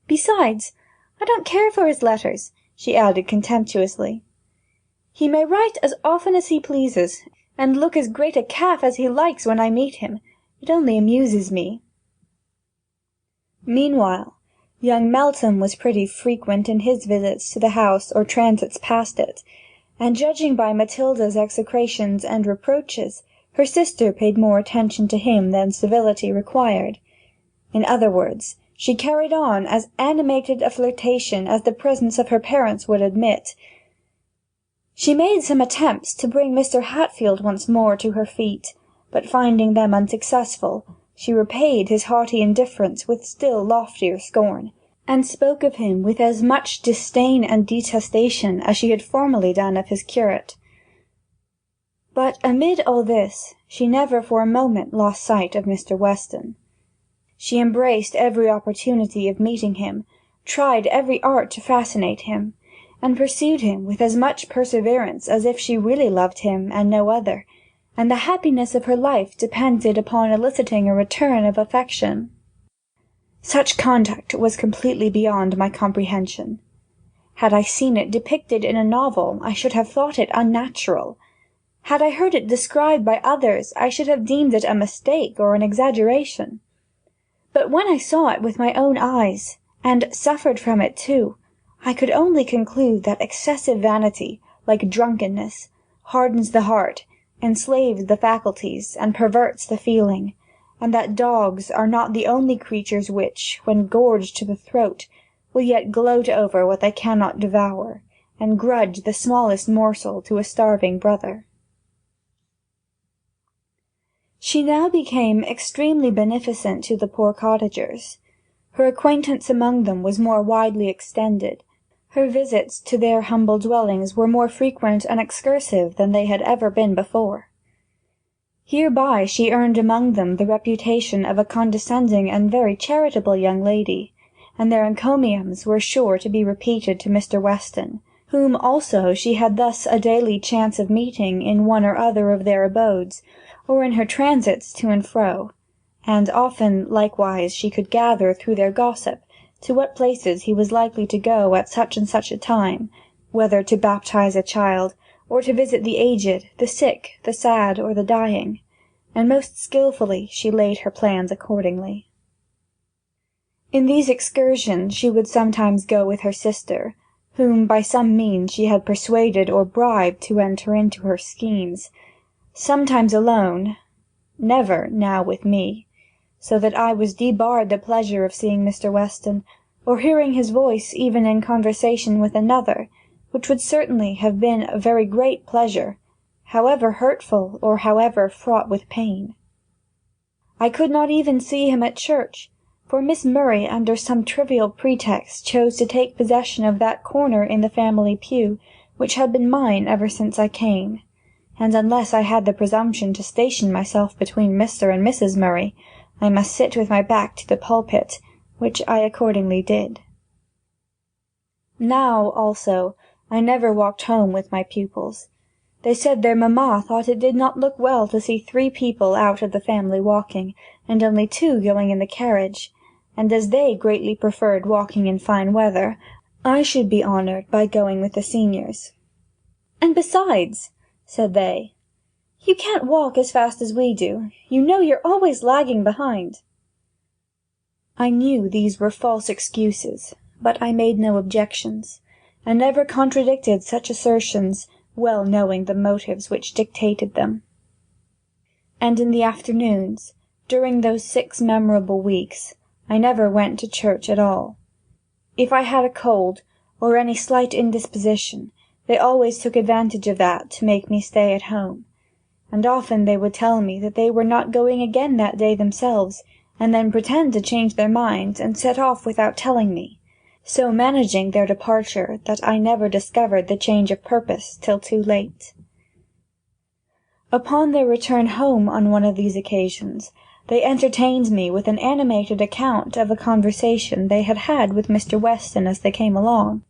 Besides, I don't care for his letters," she added contemptuously. "He may write as often as he pleases, and look as great a calf as he likes when I meet him. It only amuses me." Meanwhile, young Meltham was pretty frequent in his visits to the house or transits past it, and judging by Matilda's execrations and reproaches, her sister paid more attention to him than civility required. In other words, she carried on as animated a flirtation as the presence of her parents would admit. She made some attempts to bring Mr. Hatfield once more to her feet, but finding them unsuccessful, she repaid his haughty indifference with still loftier scorn, and spoke of him with as much disdain and detestation as she had formerly done of his curate. But amid all this, she never for a moment lost sight of Mr. Weston. She embraced every opportunity of meeting him, tried every art to fascinate him, and pursued him with as much perseverance as if she really loved him and no other, and the happiness of her life depended upon eliciting a return of affection. Such conduct was completely beyond my comprehension. Had I seen it depicted in a novel, I should have thought it unnatural. Had I heard it described by others, I should have deemed it a mistake or an exaggeration. But when I saw it with my own eyes, and suffered from it too, I could only conclude that excessive vanity, like drunkenness, hardens the heart, enslaves the faculties, and perverts the feeling, and that dogs are not the only creatures which, when gorged to the throat, will yet gloat over what they cannot devour, and grudge the smallest morsel to a starving brother. She now became extremely beneficent to the poor cottagers. Her acquaintance among them was more widely extended. Her visits to their humble dwellings were more frequent and excursive than they had ever been before. Hereby she earned among them the reputation of a condescending and very charitable young lady, and their encomiums were sure to be repeated to Mr. Weston, whom also she had thus a daily chance of meeting in one or other of their abodes, or in her transits to and fro, and often likewise she could gather through their gossip to what places he was likely to go at such and such a time, whether to baptize a child, or to visit the aged, the sick, the sad, or the dying, and most skilfully she laid her plans accordingly. In these excursions she would sometimes go with her sister, whom by some means she had persuaded or bribed to enter into her schemes, sometimes alone, never now with me, so that I was debarred the pleasure of seeing Mr. Weston, or hearing his voice even in conversation with another, which would certainly have been a very great pleasure, however hurtful or however fraught with pain. I could not even see him at church, for Miss Murray under some trivial pretext chose to take possession of that corner in the family pew which had been mine ever since I came, and unless I had the presumption to station myself between Mr. and Mrs. Murray, I must sit with my back to the pulpit, which I accordingly did. Now, also, I never walked home with my pupils. They said their mamma thought it did not look well to see 3 people out of the family walking, and only 2 going in the carriage, and as they greatly preferred walking in fine weather, I should be honoured by going with the seniors. "And besides," said they, "you can't walk as fast as we do. You know you're always lagging behind." I knew these were false excuses, but I made no objections, and never contradicted such assertions, well knowing the motives which dictated them. And in the afternoons, during those 6 memorable weeks, I never went to church at all. If I had a cold, or any slight indisposition, they always took advantage of that to make me stay at home, and often they would tell me that they were not going again that day themselves, and then pretend to change their minds and set off without telling me, so managing their departure that I never discovered the change of purpose till too late. Upon their return home on one of these occasions, they entertained me with an animated account of a conversation they had had with Mr. Weston as they came along.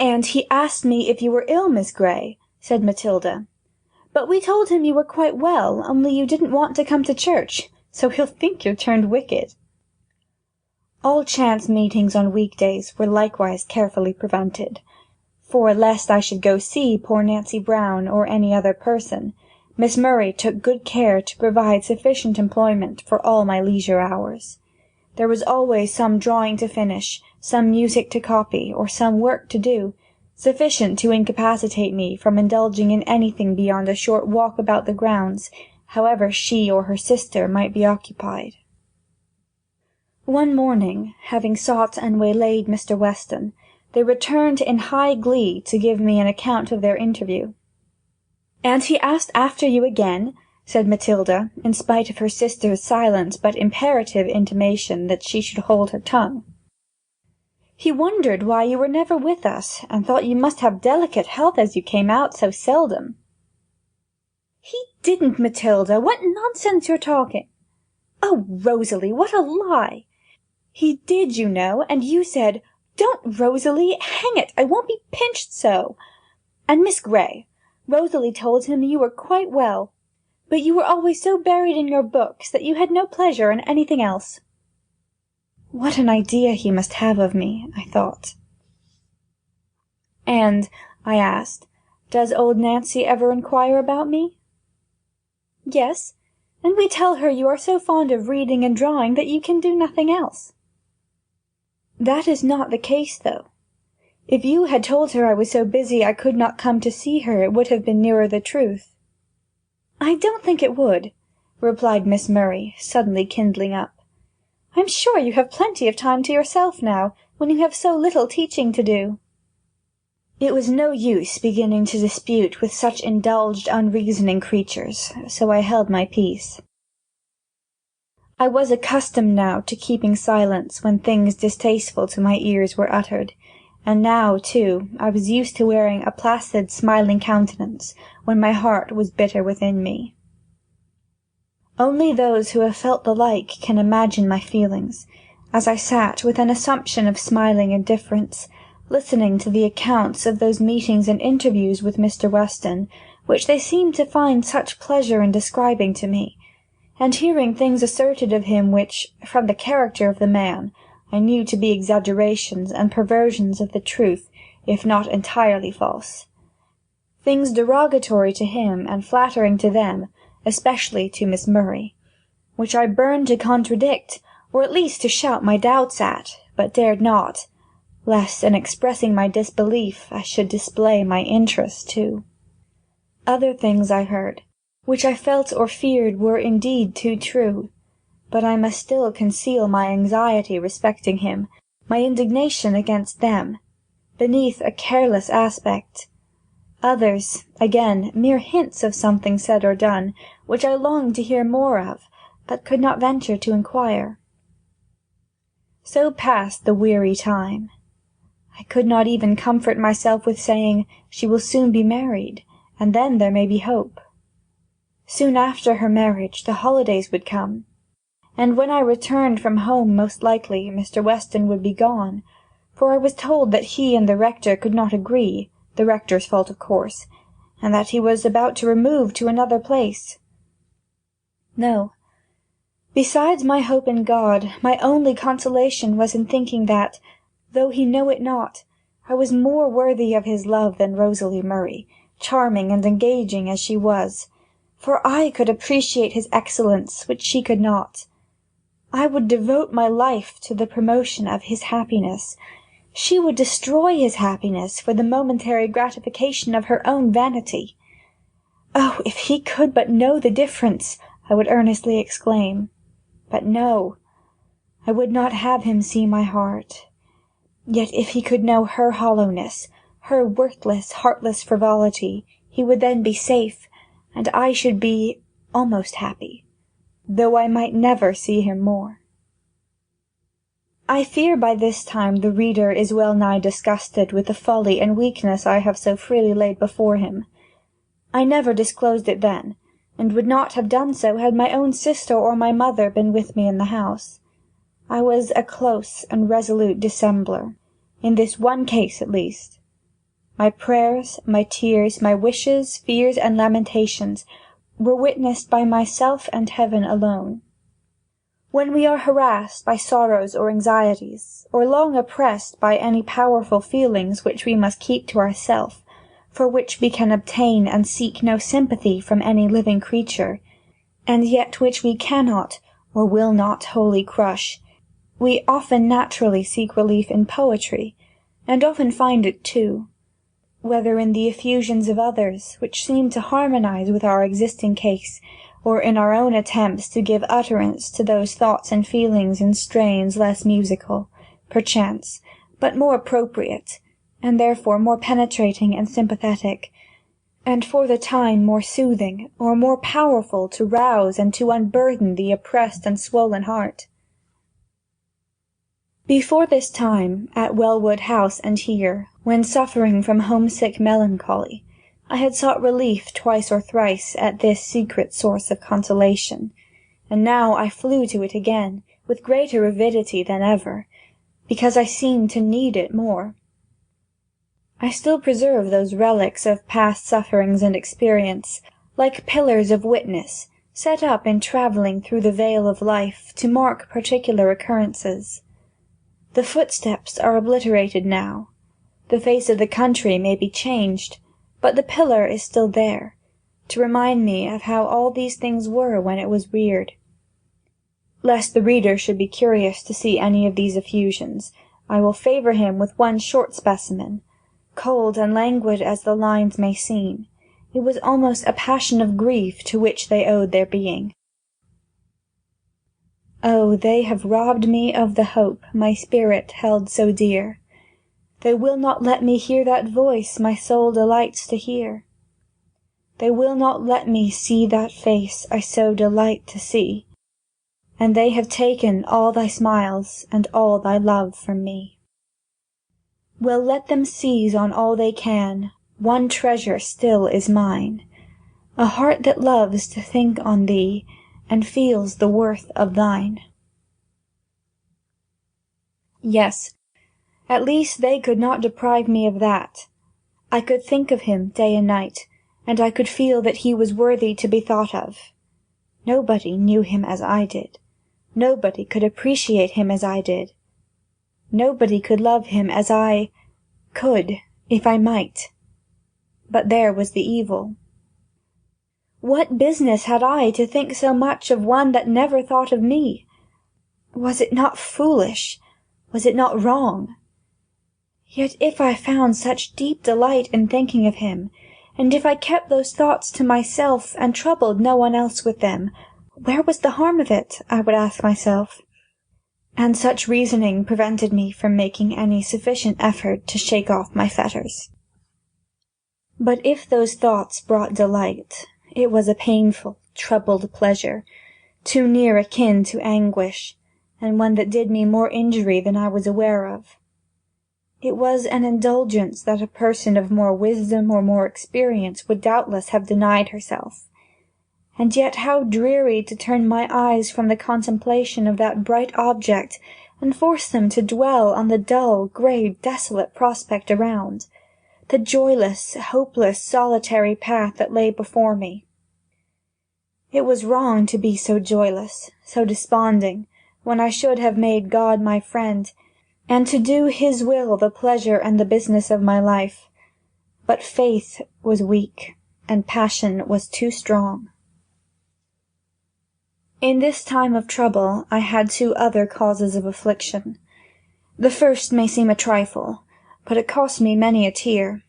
"And he asked me if you were ill, Miss Grey," said Matilda. "But we told him you were quite well, only you didn't want to come to church, so he'll think you're turned wicked." All chance meetings on week-days were likewise carefully prevented, for lest I should go see poor Nancy Brown or any other person, Miss Murray took good care to provide sufficient employment for all my leisure hours. There was always some drawing to finish, some music to copy, or some work to do, sufficient to incapacitate me from indulging in anything beyond a short walk about the grounds, however she or her sister might be occupied. One morning, having sought and waylaid Mr. Weston, they returned in high glee to give me an account of their interview. "And he asked after you again?" said Matilda, in spite of her sister's silent but imperative intimation that she should hold her tongue. "He wondered why you were never with us, and thought you must have delicate health as you came out so seldom." "He didn't, Matilda. What nonsense you're talking!" "Oh, Rosalie, what a lie!" "He did, you know, and you said, 'Don't, Rosalie, hang it, I won't be pinched so.' And Miss Grey, Rosalie told him you were quite well, but you were always so buried in your books that you had no pleasure in anything else." What an idea he must have of me, I thought. "And," I asked, "does old Nancy ever inquire about me?" "Yes, and we tell her you are so fond of reading and drawing that you can do nothing else." "That is not the case, though. If you had told her I was so busy I could not come to see her, it would have been nearer the truth." "I don't think it would," replied Miss Murray, suddenly kindling up. "I'm sure you have plenty of time to yourself now, when you have so little teaching to do." It was no use beginning to dispute with such indulged, unreasoning creatures, so I held my peace. I was accustomed now to keeping silence when things distasteful to my ears were uttered, and now, too, I was used to wearing a placid, smiling countenance when my heart was bitter within me. Only those who have felt the like can imagine my feelings, as I sat with an assumption of smiling indifference, listening to the accounts of those meetings and interviews with Mr. Weston, which they seemed to find such pleasure in describing to me, and hearing things asserted of him which, from the character of the man, I knew to be exaggerations and perversions of the truth, if not entirely false. Things derogatory to him and flattering to them, especially to Miss Murray, which I burned to contradict, or at least to shout my doubts at, but dared not, lest in expressing my disbelief I should display my interest too. Other things I heard, which I felt or feared were indeed too true, but I must still conceal my anxiety respecting him, my indignation against them, beneath a careless aspect. Others, again, mere hints of something said or done, which I longed to hear more of, but could not venture to inquire. So passed the weary time. I could not even comfort myself with saying, "She will soon be married, and then there may be hope." Soon after her marriage the holidays would come, and when I returned from home most likely Mr. Weston would be gone, for I was told that he and the rector could not agree, the rector's fault of course, and that he was about to remove to another place. No. Besides my hope in God, my only consolation was in thinking that, though he know it not, I was more worthy of his love than Rosalie Murray, charming and engaging as she was, for I could appreciate his excellence, which she could not. I would devote my life to the promotion of his happiness. She would destroy his happiness for the momentary gratification of her own vanity. Oh, if he could but know the difference, I would earnestly exclaim. But no, I would not have him see my heart. Yet if he could know her hollowness, her worthless, heartless frivolity, he would then be safe, and I should be almost happy, though I might never see him more. I fear by this time the reader is well nigh disgusted with the folly and weakness I have so freely laid before him. I never disclosed it then, and would not have done so had my own sister or my mother been with me in the house. I was a close and resolute dissembler, in this one case at least. My prayers, my tears, my wishes, fears, and lamentations were witnessed by myself and heaven alone. When we are harassed by sorrows or anxieties, or long oppressed by any powerful feelings which we must keep to ourselves, for which we can obtain and seek no sympathy from any living creature, and yet which we cannot or will not wholly crush, we often naturally seek relief in poetry, and often find it too, whether in the effusions of others, which seem to harmonize with our existing case, or in our own attempts to give utterance to those thoughts and feelings in strains less musical, perchance, but more appropriate, and therefore more penetrating and sympathetic, and for the time more soothing, or more powerful to rouse and to unburden the oppressed and swollen heart. Before this time, at Wellwood House and here, when suffering from homesick melancholy, I had sought relief twice or thrice at this secret source of consolation, and now I flew to it again, with greater avidity than ever, because I seemed to need it more. I still preserve those relics of past sufferings and experience, like pillars of witness, set up in travelling through the vale of life to mark particular occurrences. The footsteps are obliterated now. The face of the country may be changed, but the pillar is still there, to remind me of how all these things were when it was reared. Lest the reader should be curious to see any of these effusions, I will favour him with one short specimen. Cold and languid as the lines may seem, it was almost a passion of grief to which they owed their being. Oh, they have robbed me of the hope my spirit held so dear. They will not let me hear that voice my soul delights to hear. They will not let me see that face I so delight to see, and they have taken all thy smiles and all thy love from me. Well, let them seize on all they can, one treasure still is mine, a heart that loves to think on thee, and feels the worth of thine. Yes, at least they could not deprive me of that. I could think of him day and night, and I could feel that he was worthy to be thought of. Nobody knew him as I did. Nobody could appreciate him as I did. Nobody could love him as I could, if I might. But there was the evil. What business had I to think so much of one that never thought of me? Was it not foolish? Was it not wrong? Yet if I found such deep delight in thinking of him, and if I kept those thoughts to myself and troubled no one else with them, where was the harm of it, I would ask myself? And such reasoning prevented me from making any sufficient effort to shake off my fetters. But if those thoughts brought delight, it was a painful, troubled pleasure, too near akin to anguish, and one that did me more injury than I was aware of. It was an indulgence that a person of more wisdom or more experience would doubtless have denied herself, and yet how dreary to turn my eyes from the contemplation of that bright object, and force them to dwell on the dull, grey, desolate prospect around, the joyless, hopeless, solitary path that lay before me. It was wrong to be so joyless, so desponding, when I should have made God my friend, and to do his will the pleasure and the business of my life. But faith was weak, and passion was too strong. In this time of trouble I had 2 other causes of affliction. The first may seem a trifle, but it cost me many a tear.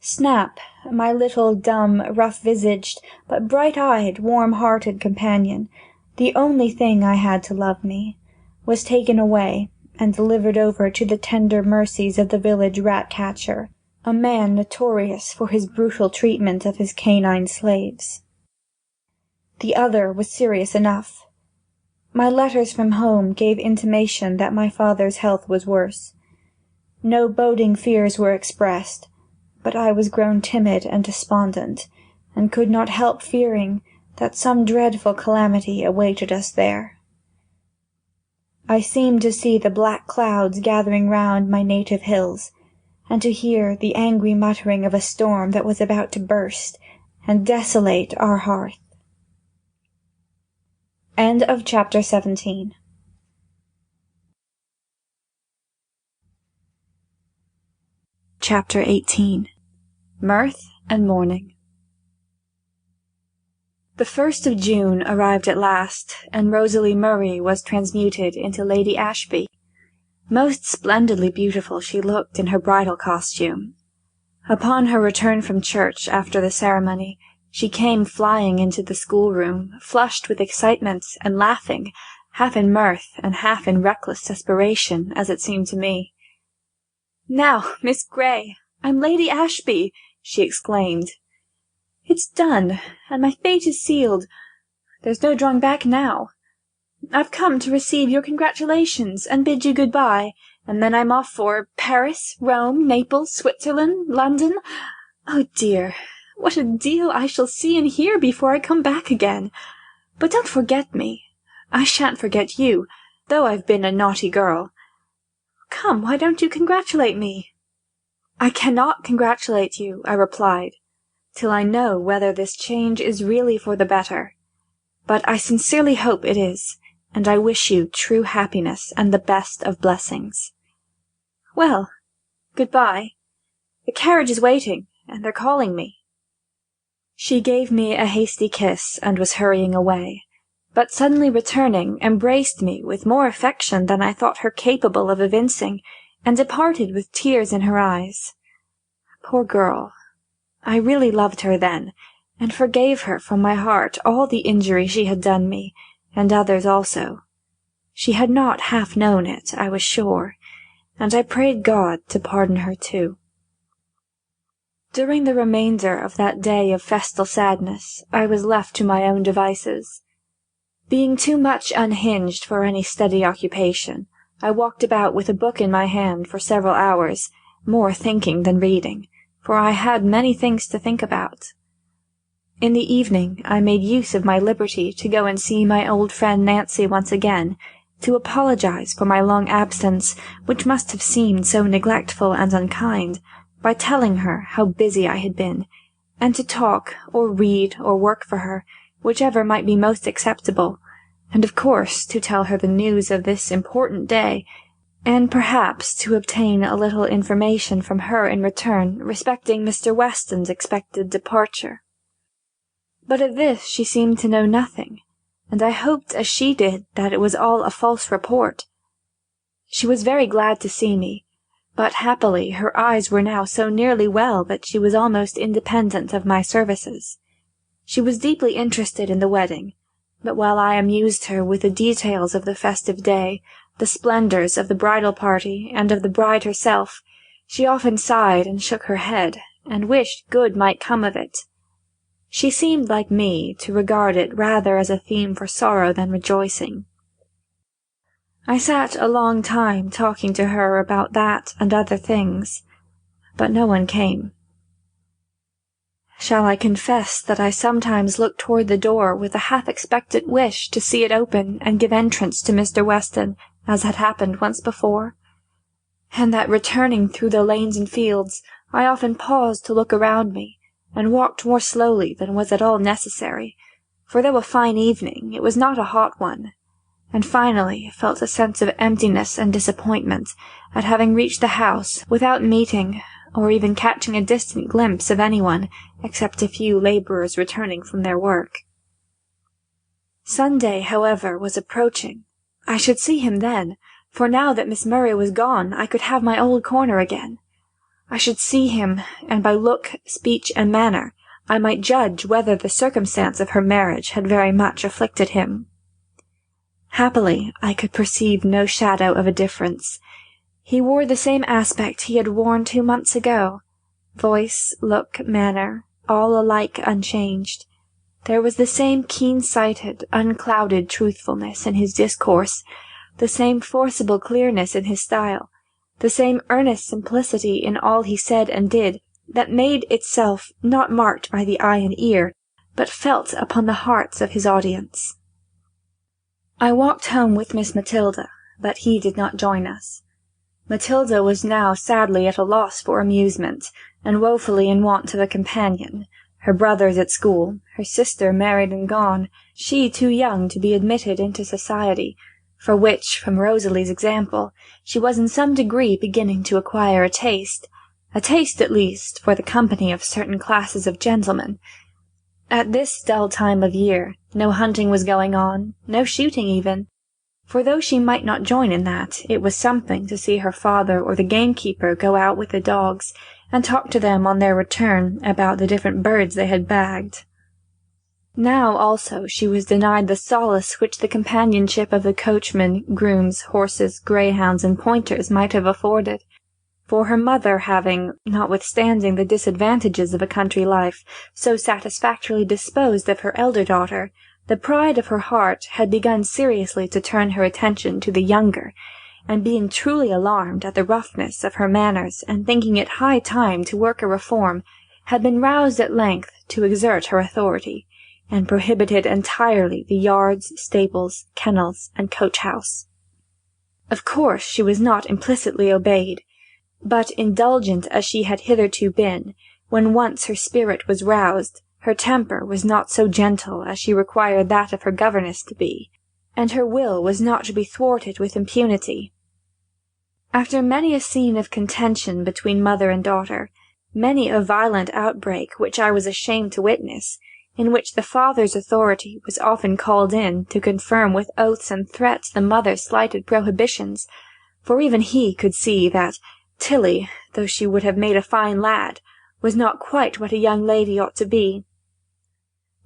Snap, my little dumb, rough-visaged, but bright-eyed, warm-hearted companion, the only thing I had to love me, was taken away and delivered over to the tender mercies of the village rat-catcher, a man notorious for his brutal treatment of his canine slaves. The other was serious enough. My letters from home gave intimation that my father's health was worse. No boding fears were expressed, but I was grown timid and despondent, and could not help fearing that some dreadful calamity awaited us there. I seemed to see the black clouds gathering round my native hills, and to hear the angry muttering of a storm that was about to burst and desolate our hearth. End of chapter 17. Chapter 18. Mirth and Mourning. The 1st of June arrived at last, and Rosalie Murray was transmuted into Lady Ashby. Most splendidly beautiful she looked in her bridal costume. Upon her return from church after the ceremony, she came flying into the schoolroom, flushed with excitement and laughing, half in mirth and half in reckless desperation, as it seemed to me. "Now, Miss Grey, I'm Lady Ashby," she exclaimed. "It's done, and my fate is sealed. There's no drawing back now. I've come to receive your congratulations and bid you good-bye, and then I'm off for Paris, Rome, Naples, Switzerland, London. Oh dear, what a deal I shall see and hear before I come back again. But don't forget me. I shan't forget you, though I've been a naughty girl. Come, why don't you congratulate me?" "I cannot congratulate you," I replied, "till I know whether this change is really for the better. But I sincerely hope it is, and I wish you true happiness and the best of blessings. Well, good-bye. The carriage is waiting, and they're calling me." She gave me a hasty kiss and was hurrying away, but suddenly returning, embraced me with more affection than I thought her capable of evincing, and departed with tears in her eyes. Poor girl! I really loved her then, and forgave her from my heart all the injury she had done me, and others also. She had not half known it, I was sure, and I prayed God to pardon her too. During the remainder of that day of festal sadness, I was left to my own devices. Being too much unhinged for any steady occupation, I walked about with a book in my hand for several hours, more thinking than reading, for I had many things to think about. In the evening I made use of my liberty to go and see my old friend Nancy once again, to apologize for my long absence, which must have seemed so neglectful and unkind, by telling her how busy I had been, and to talk, or read, or work for her, whichever might be most acceptable, and of course to tell her the news of this important day, and perhaps to obtain a little information from her in return respecting Mr. Weston's expected departure. But of this she seemed to know nothing, and I hoped as she did that it was all a false report. She was very glad to see me, but happily her eyes were now so nearly well that she was almost independent of my services. She was deeply interested in the wedding, but while I amused her with the details of the festive day, the splendours of the bridal party, and of the bride herself, she often sighed and shook her head, and wished good might come of it. She seemed, like me, to regard it rather as a theme for sorrow than rejoicing. I sat a long time talking to her about that and other things, but no one came. Shall I confess that I sometimes look toward the door with a half-expectant wish to see it open and give entrance to Mr. Weston, as had happened once before? And that returning through the lanes and fields, I often paused to look around me, and walked more slowly than was at all necessary, for though a fine evening, it was not a hot one, and finally felt a sense of emptiness and disappointment at having reached the house without meeting or even catching a distant glimpse of anyone except a few labourers returning from their work. Sunday, however, was approaching. I should see him then, for now that Miss Murray was gone I could have my old corner again. I should see him, and by look, speech, and manner I might judge whether the circumstance of her marriage had very much afflicted him. Happily, I could perceive no shadow of a difference. He wore the same aspect he had worn 2 months ago. Voice, look, manner, all alike unchanged. There was the same keen-sighted, unclouded truthfulness in his discourse, the same forcible clearness in his style, the same earnest simplicity in all he said and did, that made itself not marked by the eye and ear, but felt upon the hearts of his audience. I walked home with Miss Matilda, but he did not join us. Matilda was now sadly at a loss for amusement, and woefully in want of a companion, her brothers at school, her sister married and gone, she too young to be admitted into society, for which, from Rosalie's example, she was in some degree beginning to acquire a taste at least, for the company of certain classes of gentlemen. At this dull time of year, no hunting was going on, no shooting even, for though she might not join in that, it was something to see her father or the gamekeeper go out with the dogs, and talk to them on their return about the different birds they had bagged. Now also she was denied the solace which the companionship of the coachmen, grooms, horses, greyhounds, and pointers might have afforded, for her mother having, notwithstanding the disadvantages of a country life, so satisfactorily disposed of her elder daughter, the pride of her heart had begun seriously to turn her attention to the younger, and being truly alarmed at the roughness of her manners, and thinking it high time to work a reform, had been roused at length to exert her authority, and prohibited entirely the yards, stables, kennels, and coach-house. Of course she was not implicitly obeyed, but indulgent as she had hitherto been, when once her spirit was roused, her temper was not so gentle as she required that of her governess to be, and her will was not to be thwarted with impunity. After many a scene of contention between mother and daughter, many a violent outbreak which I was ashamed to witness, in which the father's authority was often called in to confirm with oaths and threats the mother's slighted prohibitions, for even he could see that Tilly, though she would have made a fine lad, was not quite what a young lady ought to be.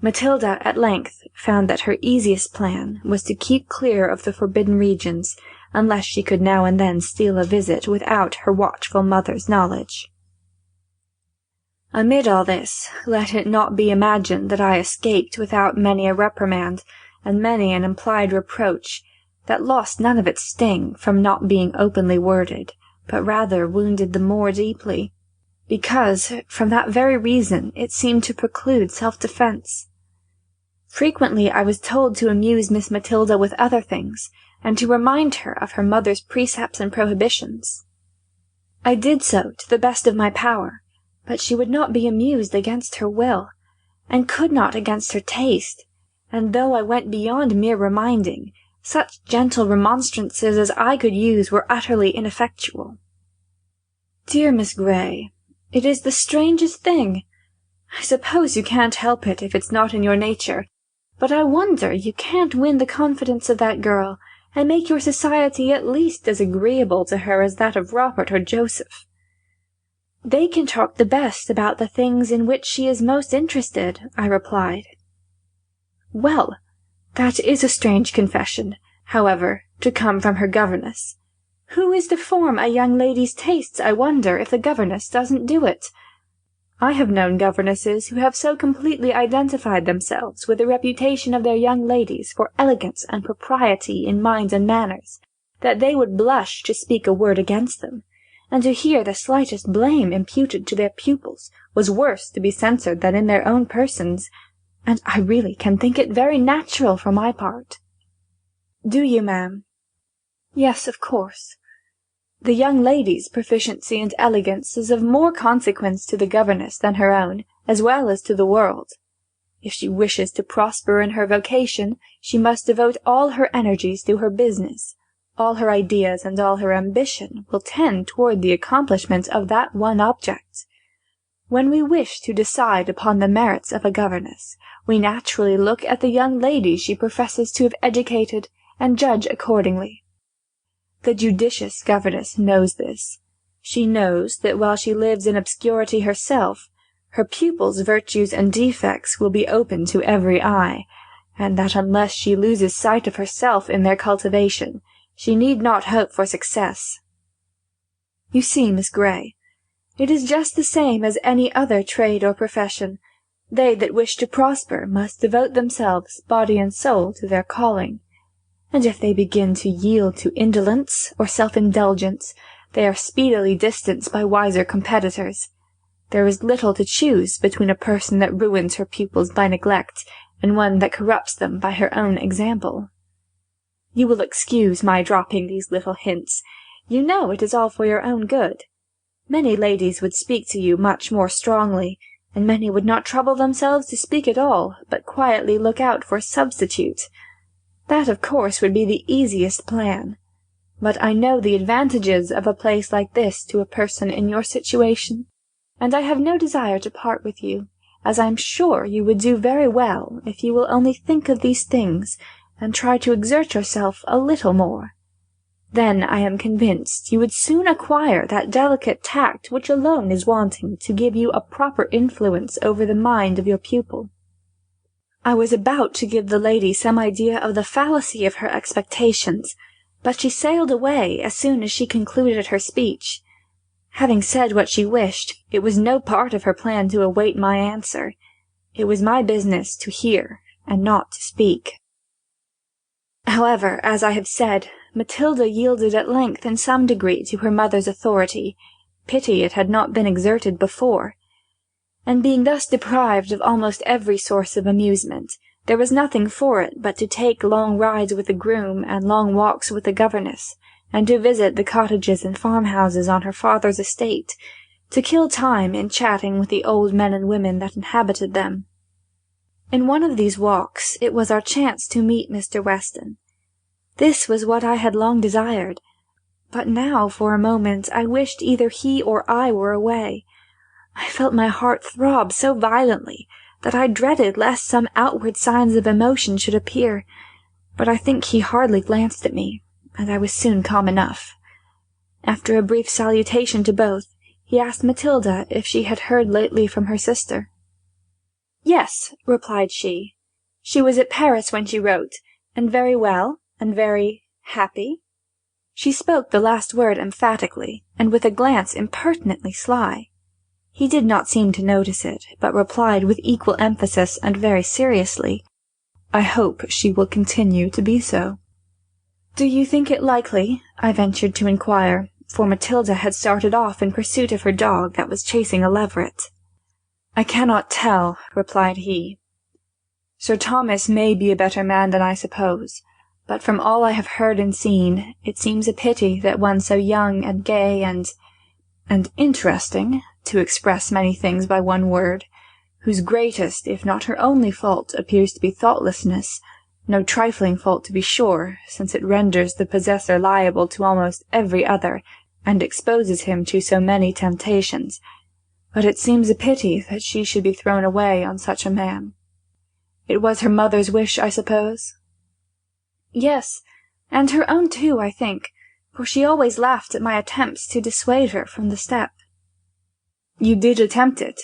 Matilda at length found that her easiest plan was to keep clear of the forbidden regions, unless she could now and then steal a visit without her watchful mother's knowledge. Amid all this, let it not be imagined that I escaped without many a reprimand and many an implied reproach, that lost none of its sting from not being openly worded, but rather wounded the more deeply, because, from that very reason, it seemed to preclude self-defence. Frequently I was told to amuse Miss Matilda with other things, and to remind her of her mother's precepts and prohibitions. I did so to the best of my power, but she would not be amused against her will, and could not against her taste, and though I went beyond mere reminding, such gentle remonstrances as I could use were utterly ineffectual. "Dear Miss Grey, it is the strangest thing. I suppose you can't help it if it's not in your nature, but I wonder you can't win the confidence of that girl, and make your society at least as agreeable to her as that of Robert or Joseph. They can talk the best about the things in which she is most interested," I replied. "Well, that is a strange confession, however, to come from her governess. Who is to form a young lady's tastes, I wonder, if the governess doesn't do it? I have known governesses who have so completely identified themselves with the reputation of their young ladies for elegance and propriety in minds and manners, that they would blush to speak a word against them, and to hear the slightest blame imputed to their pupils was worse to be censured than in their own persons, and I really can think it very natural for my part." "Do you, ma'am?" "Yes, of course. The young lady's proficiency and elegance is of more consequence to the governess than her own, as well as to the world. If she wishes to prosper in her vocation, she must devote all her energies to her business. All her ideas and all her ambition will tend toward the accomplishment of that one object. When we wish to decide upon the merits of a governess, we naturally look at the young lady she professes to have educated, and judge accordingly. The judicious governess knows this. She knows that while she lives in obscurity herself, her pupils' virtues and defects will be open to every eye, and that unless she loses sight of herself in their cultivation, she need not hope for success. You see, Miss Grey, it is just the same as any other trade or profession. They that wish to prosper must devote themselves, body and soul, to their calling. And if they begin to yield to indolence or self-indulgence, they are speedily distanced by wiser competitors. There is little to choose between a person that ruins her pupils by neglect and one that corrupts them by her own example. You will excuse my dropping these little hints. You know it is all for your own good. Many ladies would speak to you much more strongly, and many would not trouble themselves to speak at all, but quietly look out for a substitute. That, of course, would be the easiest plan. But I know the advantages of a place like this to a person in your situation, and I have no desire to part with you, as I am sure you would do very well if you will only think of these things, and try to exert yourself a little more. Then I am convinced you would soon acquire that delicate tact which alone is wanting to give you a proper influence over the mind of your pupil." I was about to give the lady some idea of the fallacy of her expectations, but she sailed away as soon as she concluded her speech. Having said what she wished, it was no part of her plan to await my answer. It was my business to hear and not to speak. However, as I have said, Matilda yielded at length in some degree to her mother's authority. Pity it had not been exerted before. And being thus deprived of almost every source of amusement, there was nothing for it but to take long rides with the groom and long walks with the governess, and to visit the cottages and farmhouses on her father's estate, to kill time in chatting with the old men and women that inhabited them. In one of these walks it was our chance to meet Mr. Weston. This was what I had long desired, but now for a moment I wished either he or I were away. I felt my heart throb so violently that I dreaded lest some outward signs of emotion should appear, but I think he hardly glanced at me, and I was soon calm enough. After a brief salutation to both, he asked Matilda if she had heard lately from her sister. "Yes," replied she. "She was at Paris when she wrote, and very well, and very happy." She spoke the last word emphatically, and with a glance impertinently sly. He did not seem to notice it, but replied with equal emphasis and very seriously, "I hope she will continue to be so." "Do you think it likely?" I ventured to inquire, for Matilda had started off in pursuit of her dog that was chasing a leveret. "I cannot tell," replied he. "Sir Thomas may be a better man than I suppose, but from all I have heard and seen, it seems a pity that one so young and gay and interesting, to express many things by one word, whose greatest, if not her only fault, appears to be thoughtlessness, no trifling fault to be sure, since it renders the possessor liable to almost every other, and exposes him to so many temptations, but it seems a pity that she should be thrown away on such a man. It was her mother's wish, I suppose?" "Yes, and her own too, I think, for she always laughed at my attempts to dissuade her from the step." "You did attempt it?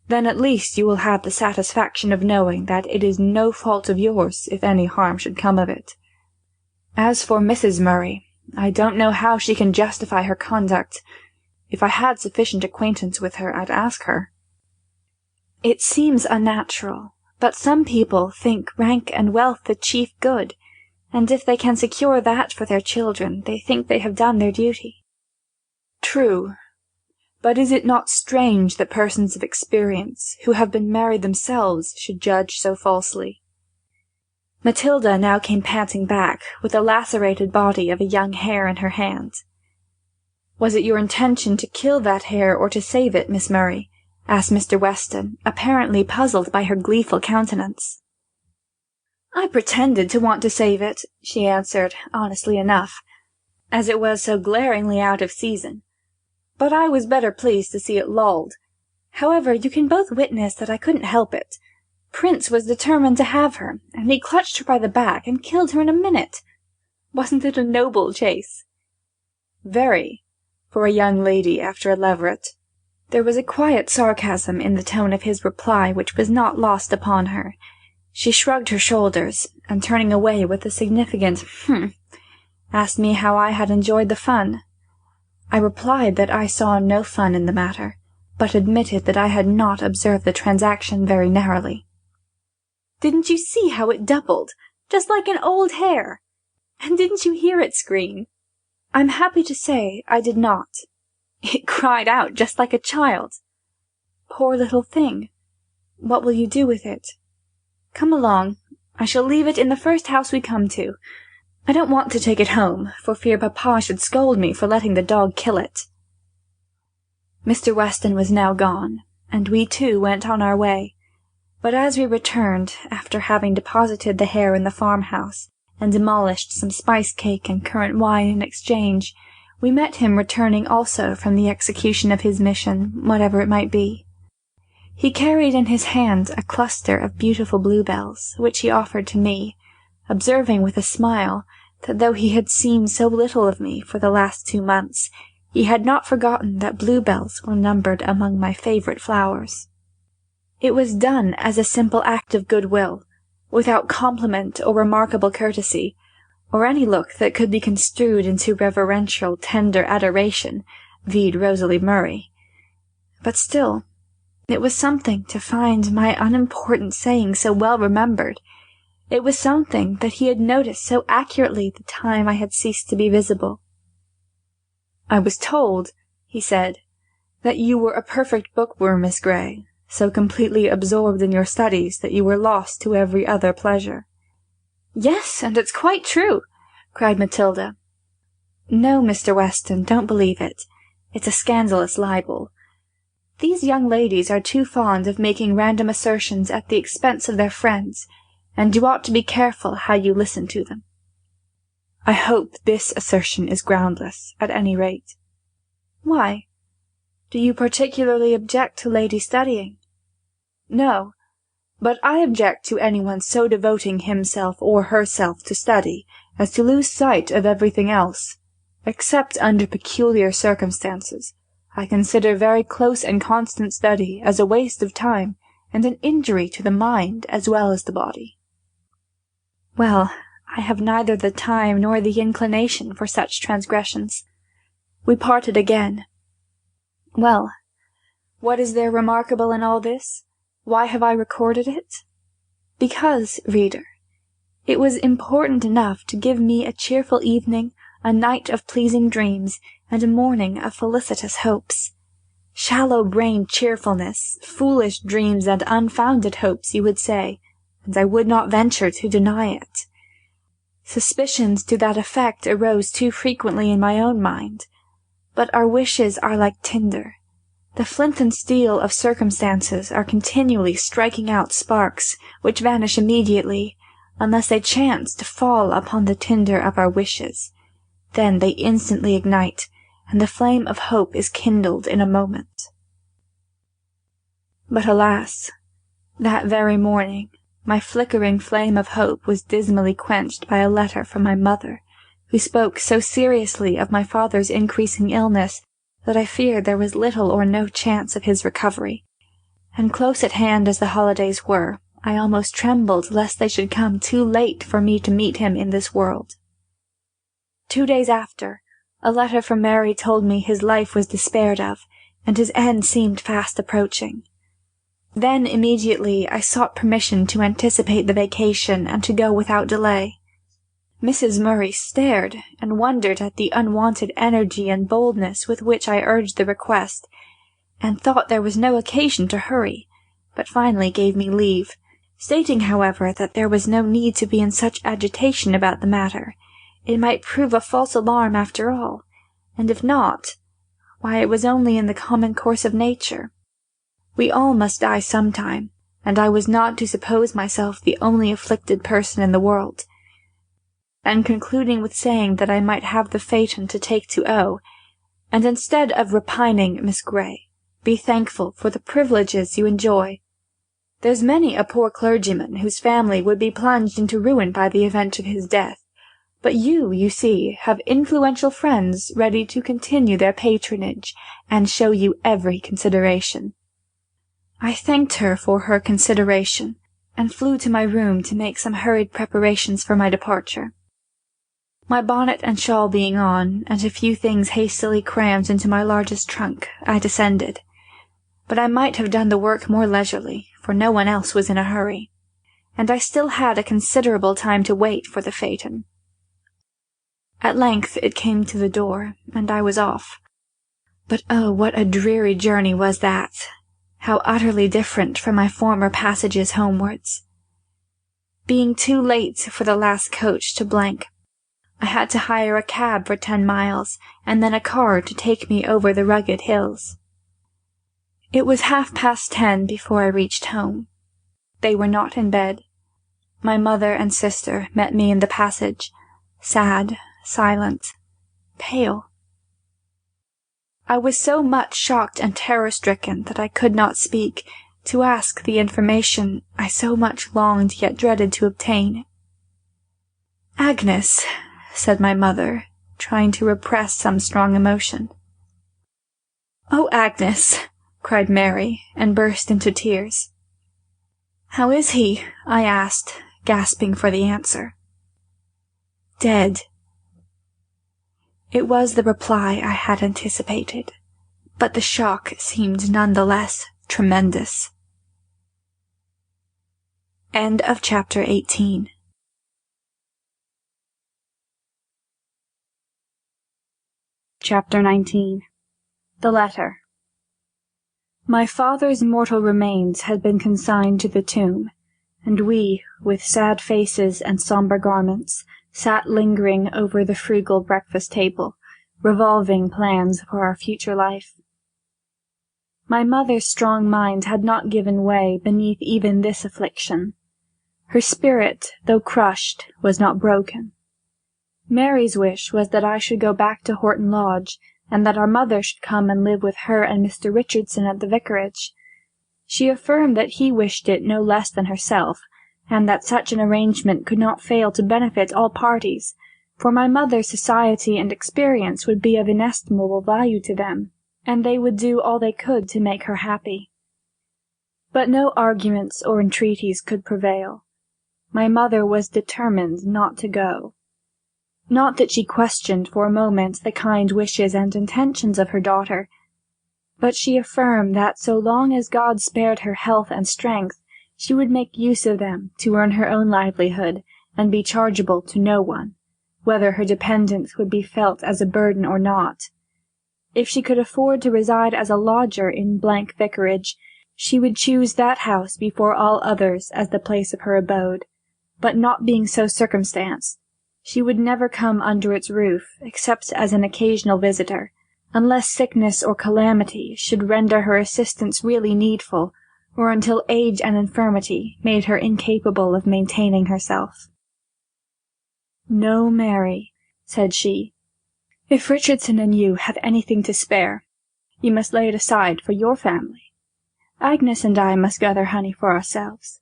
Then at least you will have the satisfaction of knowing that it is no fault of yours if any harm should come of it. As for Mrs. Murray, I don't know how she can justify her conduct. If I had sufficient acquaintance with her, I'd ask her." "It seems unnatural, but some people think rank and wealth the chief good, and if they can secure that for their children, they think they have done their duty." True. But is it not strange that persons of experience, who have been married themselves, should judge so falsely? Matilda now came panting back, with the lacerated body of a young hare in her hand. "Was it your intention to kill that hare or to save it, Miss Murray?" asked Mr. Weston, apparently puzzled by her gleeful countenance. "I pretended to want to save it," she answered, honestly enough, "as it was so glaringly out of season. But I was better pleased to see it lulled. However, you can both witness that I couldn't help it. Prince was determined to have her, and he clutched her by the back and killed her in a minute. Wasn't it a noble chase?" "Very, for a young lady after a leveret." There was a quiet sarcasm in the tone of his reply which was not lost upon her. She shrugged her shoulders, and turning away with a significant asked me how I had enjoyed the fun. I replied that I saw no fun in the matter, but admitted that I had not observed the transaction very narrowly. "Didn't you see how it doubled, just like an old hare? And didn't you hear it scream?" "I'm happy to say I did not." "It cried out just like a child." "Poor little thing! What will you do with it?" "Come along. I shall leave it in the first house we come to. I don't want to take it home, for fear papa should scold me for letting the dog kill it." Mr. Weston was now gone, and we too went on our way. But as we returned, after having deposited the hare in the farmhouse, and demolished some spice cake and currant wine in exchange, we met him returning also from the execution of his mission, whatever it might be. He carried in his hand a cluster of beautiful bluebells, which he offered to me, observing with a smile that though he had seen so little of me for the last 2 months, he had not forgotten that bluebells were numbered among my favourite flowers. It was done as a simple act of goodwill, without compliment or remarkable courtesy, or any look that could be construed into reverential, tender adoration, vide Rosalie Murray. But still, it was something to find my unimportant saying so well remembered. It was something that he had noticed so accurately the time I had ceased to be visible. "I was told," he said, "that you were a perfect bookworm, Miss Grey, so completely absorbed in your studies that you were lost to every other pleasure." "Yes, and it's quite true," cried Matilda. "No, Mr. Weston, don't believe it. It's a scandalous libel. These young ladies are too fond of making random assertions at the expense of their friends, and you ought to be careful how you listen to them." "I hope this assertion is groundless, at any rate." "Why? Do you particularly object to lady studying?" "No, but I object to anyone so devoting himself or herself to study as to lose sight of everything else. Except under peculiar circumstances, I consider very close and constant study as a waste of time and an injury to the mind as well as the body." "Well, I have neither the time nor the inclination for such transgressions." We parted again. Well, what is there remarkable in all this? Why have I recorded it? Because, reader, it was important enough to give me a cheerful evening, a night of pleasing dreams, and a morning of felicitous hopes. Shallow-brained cheerfulness, foolish dreams, and unfounded hopes, you would say, and I would not venture to deny it. Suspicions to that effect arose too frequently in my own mind, but our wishes are like tinder. The flint and steel of circumstances are continually striking out sparks, which vanish immediately, unless they chance to fall upon the tinder of our wishes. Then they instantly ignite, and the flame of hope is kindled in a moment. But alas, that very morning, my flickering flame of hope was dismally quenched by a letter from my mother, who spoke so seriously of my father's increasing illness that I feared there was little or no chance of his recovery, and close at hand as the holidays were, I almost trembled lest they should come too late for me to meet him in this world. 2 days after, a letter from Mary told me his life was despaired of, and his end seemed fast approaching. Then immediately I sought permission to anticipate the vacation and to go without delay. Mrs. Murray stared, and wondered at the unwonted energy and boldness with which I urged the request, and thought there was no occasion to hurry, but finally gave me leave, stating, however, that there was no need to be in such agitation about the matter. It might prove a false alarm after all, and if not, why, it was only in the common course of nature. We all must die sometime, and I was not to suppose myself the only afflicted person in the world. And concluding with saying that I might have the phaeton to take to O, and instead of repining, Miss Grey, be thankful for the privileges you enjoy. There's many a poor clergyman whose family would be plunged into ruin by the event of his death, but you see, have influential friends ready to continue their patronage and show you every consideration." I thanked her for her consideration, and flew to my room to make some hurried preparations for my departure. My bonnet and shawl being on, and a few things hastily crammed into my largest trunk, I descended. But I might have done the work more leisurely, for no one else was in a hurry, and I still had a considerable time to wait for the phaeton. At length it came to the door, and I was off. But oh, what a dreary journey was that! How utterly different from my former passages homewards! Being too late for the last coach to Blank, I had to hire a cab for 10 miles, and then a car to take me over the rugged hills. It was 10:30 before I reached home. They were not in bed. My mother and sister met me in the passage, sad, silent, pale. I was so much shocked and terror-stricken that I could not speak, to ask the information I so much longed yet dreaded to obtain. "Agnes," said my mother, trying to repress some strong emotion. "Oh, Agnes!" cried Mary, and burst into tears. "How is he?" I asked, gasping for the answer. "Dead." It was the reply I had anticipated, but the shock seemed none the less tremendous. End of chapter 18. Chapter 19. The Letter. My father's mortal remains had been consigned to the tomb, and we, with sad faces and sombre garments, sat lingering over the frugal breakfast table, revolving plans for our future life. My mother's strong mind had not given way beneath even this affliction. Her spirit, though crushed, was not broken. Mary's wish was that I should go back to Horton Lodge, and that our mother should come and live with her and Mr. Richardson at the vicarage. She affirmed that he wished it no less than herself, and that such an arrangement could not fail to benefit all parties, for my mother's society and experience would be of inestimable value to them, and they would do all they could to make her happy. But no arguments or entreaties could prevail. My mother was determined not to go. Not that she questioned for a moment the kind wishes and intentions of her daughter, but she affirmed that so long as God spared her health and strength, she would make use of them to earn her own livelihood and be chargeable to no one, whether her dependence would be felt as a burden or not. If she could afford to reside as a lodger in Blank Vicarage, she would choose that house before all others as the place of her abode, but not being so circumstanced, she would never come under its roof except as an occasional visitor, unless sickness or calamity should render her assistance really needful, or until age and infirmity made her incapable of maintaining herself. "No, Mary," said she, "if Richardson and you have anything to spare, you must lay it aside for your family. Agnes and I must gather honey for ourselves.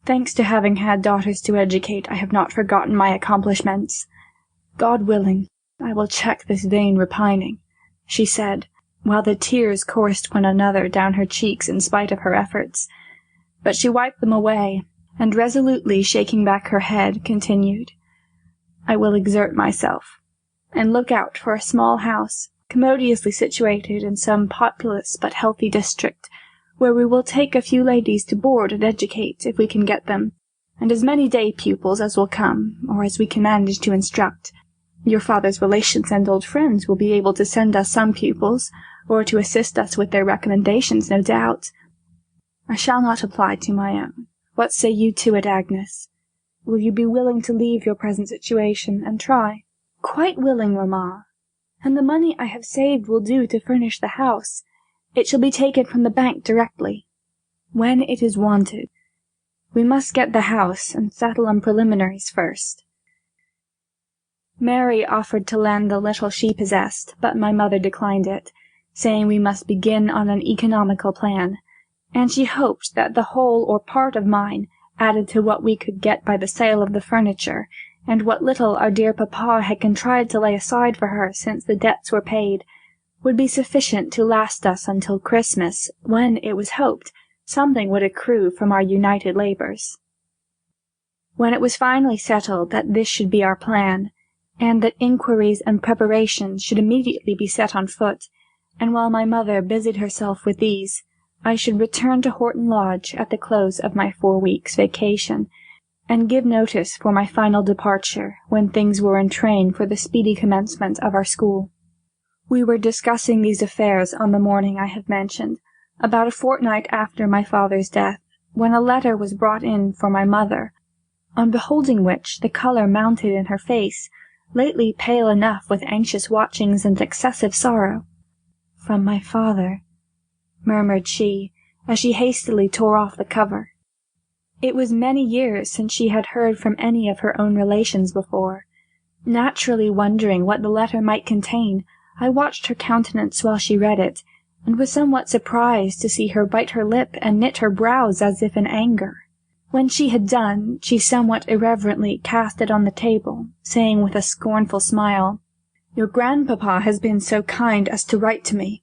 Thanks to having had daughters to educate, I have not forgotten my accomplishments. God willing, I will check this vain repining," she said, while the tears coursed one another down her cheeks in spite of her efforts. But she wiped them away, and resolutely shaking back her head, continued, "I will exert myself, and look out for a small house, commodiously situated in some populous but healthy district, where we will take a few ladies to board and educate, if we can get them, and as many day pupils as will come, or as we can manage to instruct. Your father's relations and old friends will be able to send us some pupils, or to assist us with their recommendations, no doubt. I shall not apply to my own. What say you to it, Agnes? Will you be willing to leave your present situation, and try? Quite willing, mamma. And the money I have saved will do to furnish the house. It shall be taken from the bank directly, when it is wanted. We must get the house, and settle on preliminaries first. Mary offered to lend the little she possessed, but my mother declined it, saying we must begin on an economical plan, and she hoped that the whole or part of mine, added to what we could get by the sale of the furniture, and what little our dear papa had contrived to lay aside for her since the debts were paid, would be sufficient to last us until Christmas, when, it was hoped, something would accrue from our united labours. When it was finally settled that this should be our plan, and that inquiries and preparations should immediately be set on foot, and while my mother busied herself with these, I should return to Horton Lodge at the close of my 4 weeks' vacation, and give notice for my final departure when things were in train for the speedy commencement of our school. We were discussing these affairs on the morning I have mentioned, about a fortnight after my father's death, when a letter was brought in for my mother, on beholding which the colour mounted in her face, lately pale enough with anxious watchings and excessive sorrow. "From my father," murmured she, as she hastily tore off the cover. It was many years since she had heard from any of her own relations before. Naturally wondering what the letter might contain, I watched her countenance while she read it, and was somewhat surprised to see her bite her lip and knit her brows as if in anger. When she had done, she somewhat irreverently cast it on the table, saying with a scornful smile, "Your grandpapa has been so kind as to write to me.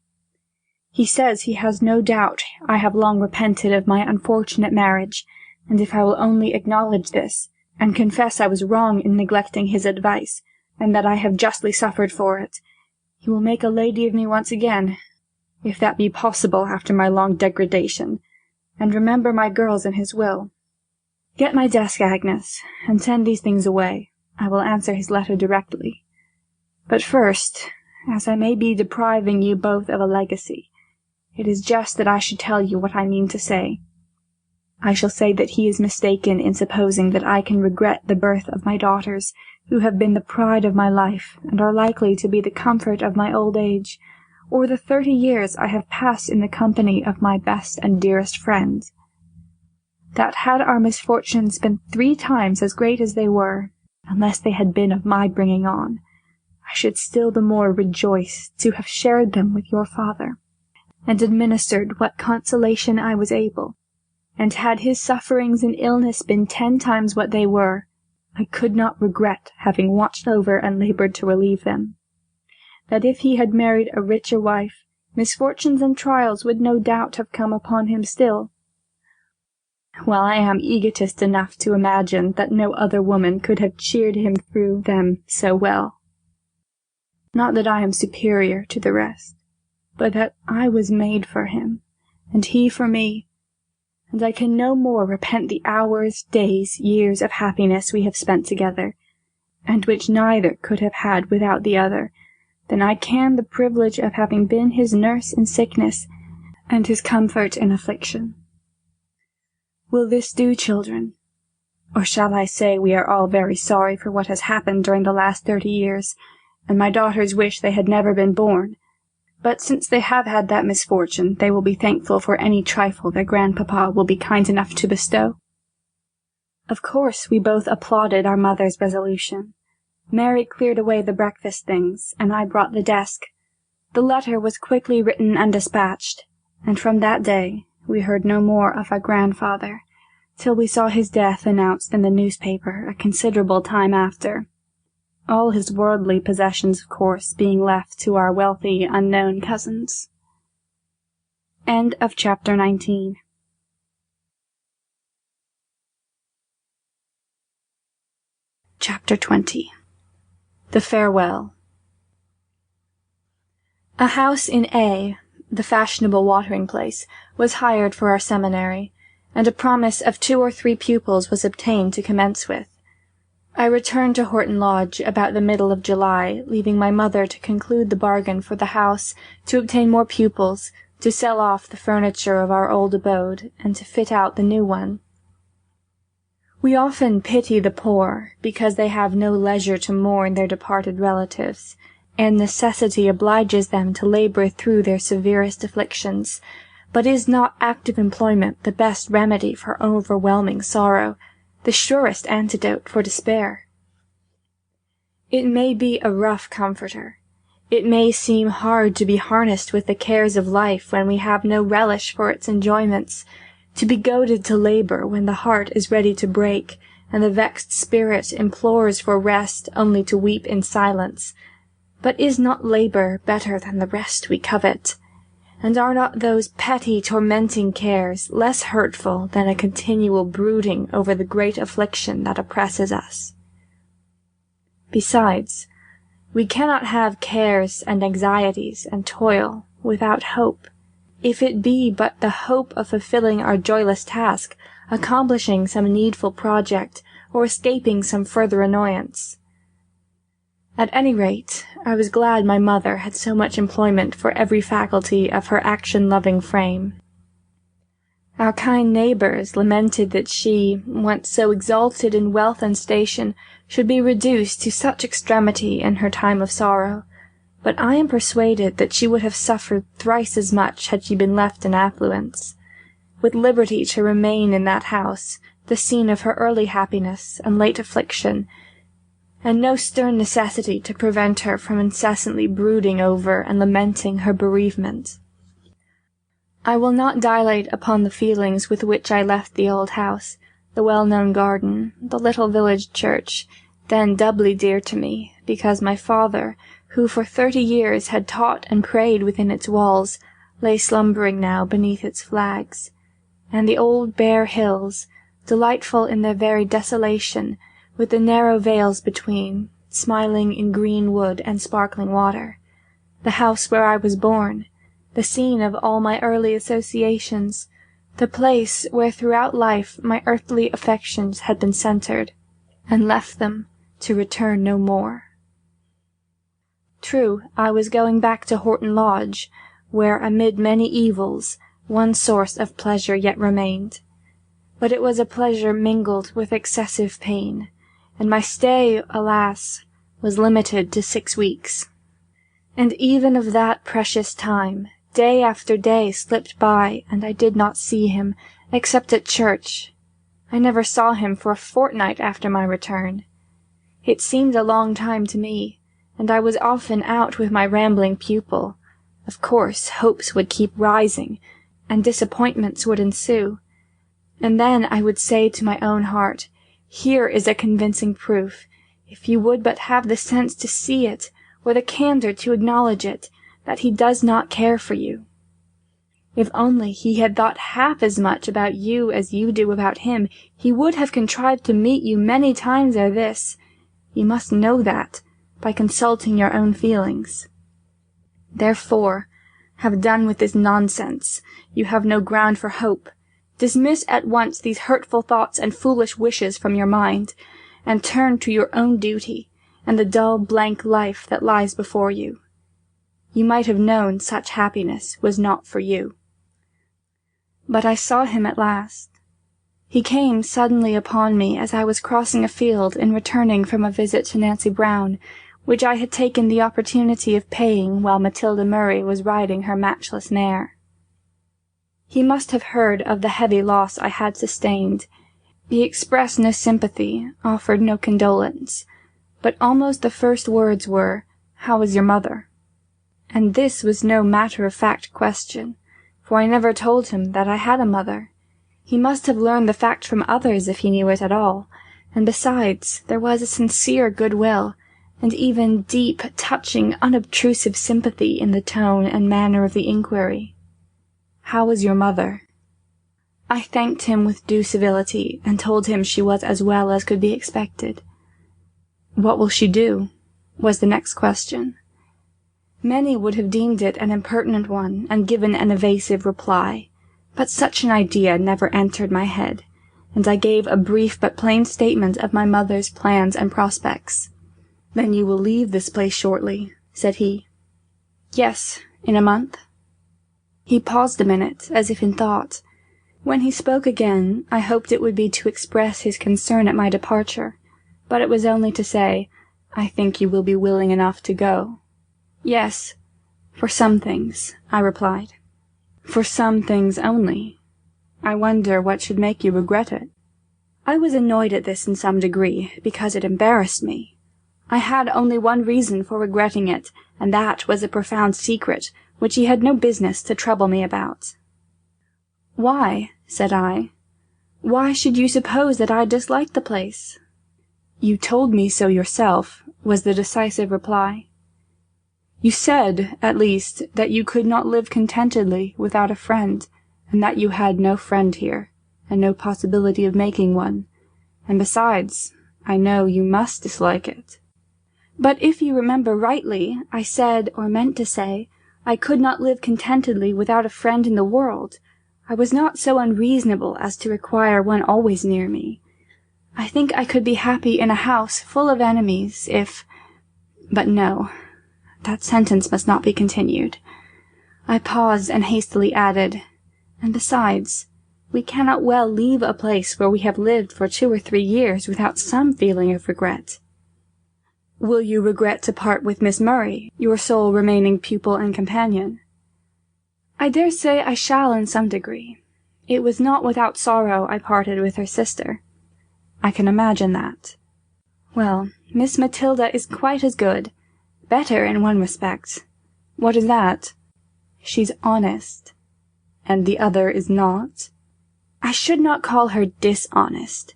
He says he has no doubt I have long repented of my unfortunate marriage, and if I will only acknowledge this, and confess I was wrong in neglecting his advice, and that I have justly suffered for it, he will make a lady of me once again, if that be possible after my long degradation, and remember my girls in his will. Get my desk, Agnes, and send these things away. I will answer his letter directly. But first, as I may be depriving you both of a legacy, it is just that I should tell you what I mean to say. I shall say that he is mistaken in supposing that I can regret the birth of my daughters, who have been the pride of my life, and are likely to be the comfort of my old age, or the 30 years I have passed in the company of my best and dearest friends. That had our misfortunes been 3 times as great as they were, unless they had been of my bringing on, I should still the more rejoice to have shared them with your father, and administered what consolation I was able, and had his sufferings and illness been 10 times what they were, I could not regret having watched over and laboured to relieve them. That if he had married a richer wife, misfortunes and trials would no doubt have come upon him still, while I am egotist enough to imagine that no other woman could have cheered him through them so well. Not that I am superior to the rest, but that I was made for him, and he for me, and I can no more repent the hours, days, years of happiness we have spent together, and which neither could have had without the other, than I can the privilege of having been his nurse in sickness, and his comfort in affliction. Will this do, children? Or shall I say we are all very sorry for what has happened during the last 30 years, and my daughters wish they had never been born, but since they have had that misfortune, they will be thankful for any trifle their grandpapa will be kind enough to bestow? Of course we both applauded our mother's resolution. Mary cleared away the breakfast things, and I brought the desk. The letter was quickly written and dispatched, and from that day we heard no more of our grandfather, till we saw his death announced in the newspaper a considerable time after. All his worldly possessions, of course, being left to our wealthy, unknown cousins. End of chapter 19. Chapter 20. The Farewell. A house in A, the fashionable watering place, was hired for our seminary, and a promise of 2 or 3 pupils was obtained to commence with. I returned to Horton Lodge about the middle of July, leaving my mother to conclude the bargain for the house, to obtain more pupils, to sell off the furniture of our old abode, and to fit out the new one. We often pity the poor, because they have no leisure to mourn their departed relatives, and necessity obliges them to labour through their severest afflictions. But is not active employment the best remedy for overwhelming sorrow, the surest antidote for despair? It may be a rough comforter. It may seem hard to be harnessed with the cares of life when we have no relish for its enjoyments, to be goaded to labour when the heart is ready to break, and the vexed spirit implores for rest only to weep in silence. But is not labour better than the rest we covet? And are not those petty tormenting cares less hurtful than a continual brooding over the great affliction that oppresses us? Besides, we cannot have cares and anxieties and toil without hope, if it be but the hope of fulfilling our joyless task, accomplishing some needful project, or escaping some further annoyance. At any rate, I was glad my mother had so much employment for every faculty of her action-loving frame. Our kind neighbours lamented that she, once so exalted in wealth and station, should be reduced to such extremity in her time of sorrow, but I am persuaded that she would have suffered thrice as much had she been left in affluence, with liberty to remain in that house, the scene of her early happiness and late affliction, and no stern necessity to prevent her from incessantly brooding over and lamenting her bereavement. I will not dilate upon the feelings with which I left the old house, the well-known garden, the little village church, then doubly dear to me, because my father, who for 30 years had taught and prayed within its walls, lay slumbering now beneath its flags, and the old bare hills, delightful in their very desolation, with the narrow vales between, smiling in green wood and sparkling water, the house where I was born, the scene of all my early associations, the place where throughout life my earthly affections had been centred, and left them to return no more. True, I was going back to Horton Lodge, where amid many evils one source of pleasure yet remained, but it was a pleasure mingled with excessive pain, and my stay, alas, was limited to 6 weeks. And even of that precious time, day after day slipped by, and I did not see him, except at church. I never saw him for a fortnight after my return. It seemed a long time to me, and I was often out with my rambling pupil. Of course, hopes would keep rising, and disappointments would ensue. And then I would say to my own heart, here is a convincing proof, if you would but have the sense to see it, or the candour to acknowledge it, that he does not care for you. If only he had thought half as much about you as you do about him, he would have contrived to meet you many times ere this. You must know that, by consulting your own feelings. Therefore, have done with this nonsense. You have no ground for hope. Dismiss at once these hurtful thoughts and foolish wishes from your mind, and turn to your own duty, and the dull blank life that lies before you. You might have known such happiness was not for you. But I saw him at last. He came suddenly upon me as I was crossing a field in returning from a visit to Nancy Brown, which I had taken the opportunity of paying while Matilda Murray was riding her matchless mare. He must have heard of the heavy loss I had sustained. He expressed no sympathy, offered no condolence, but almost the first words were, "How is your mother?" And this was no matter-of-fact question, for I never told him that I had a mother. He must have learned the fact from others if he knew it at all, and besides, there was a sincere good-will, and even deep, touching, unobtrusive sympathy in the tone and manner of the inquiry. "How is your mother?" I thanked him with due civility, and told him she was as well as could be expected. "What will she do?" was the next question. Many would have deemed it an impertinent one, and given an evasive reply, But such an idea never entered my head, and I gave a brief but plain statement of my mother's plans and prospects. "Then you will leave this place shortly," said he. "Yes, in a month." He paused a minute, as if in thought. When he spoke again, I hoped it would be to express his concern at my departure, but it was only to say, "I think you will be willing enough to go." "Yes, for some things," I replied. "For some things only? I wonder what should make you regret it." I was annoyed at this in some degree, because it embarrassed me. I had only one reason for regretting it, and that was a profound secret, which he had no business to trouble me about. "Why?" said I. "Why should you suppose that I disliked the place?" "You told me so yourself," was the decisive reply. "You said, at least, that you could not live contentedly without a friend, and that you had no friend here, and no possibility of making one, and besides, I know you must dislike it." "But if you remember rightly, I said, or meant to say, I could not live contentedly without a friend in the world. I was not so unreasonable as to require one always near me. I think I could be happy in a house full of enemies, but no, that sentence must not be continued." I paused and hastily added, "And besides, we cannot well leave a place where we have lived for 2 or 3 years without some feeling of regret." "Will you regret to part with Miss Murray, your sole remaining pupil and companion?" "I dare say I shall in some degree. It was not without sorrow I parted with her sister." "I can imagine that." "Well, Miss Matilda is quite as good, better in one respect." "What is that?" "She's honest." "And the other is not?" "I should not call her dishonest,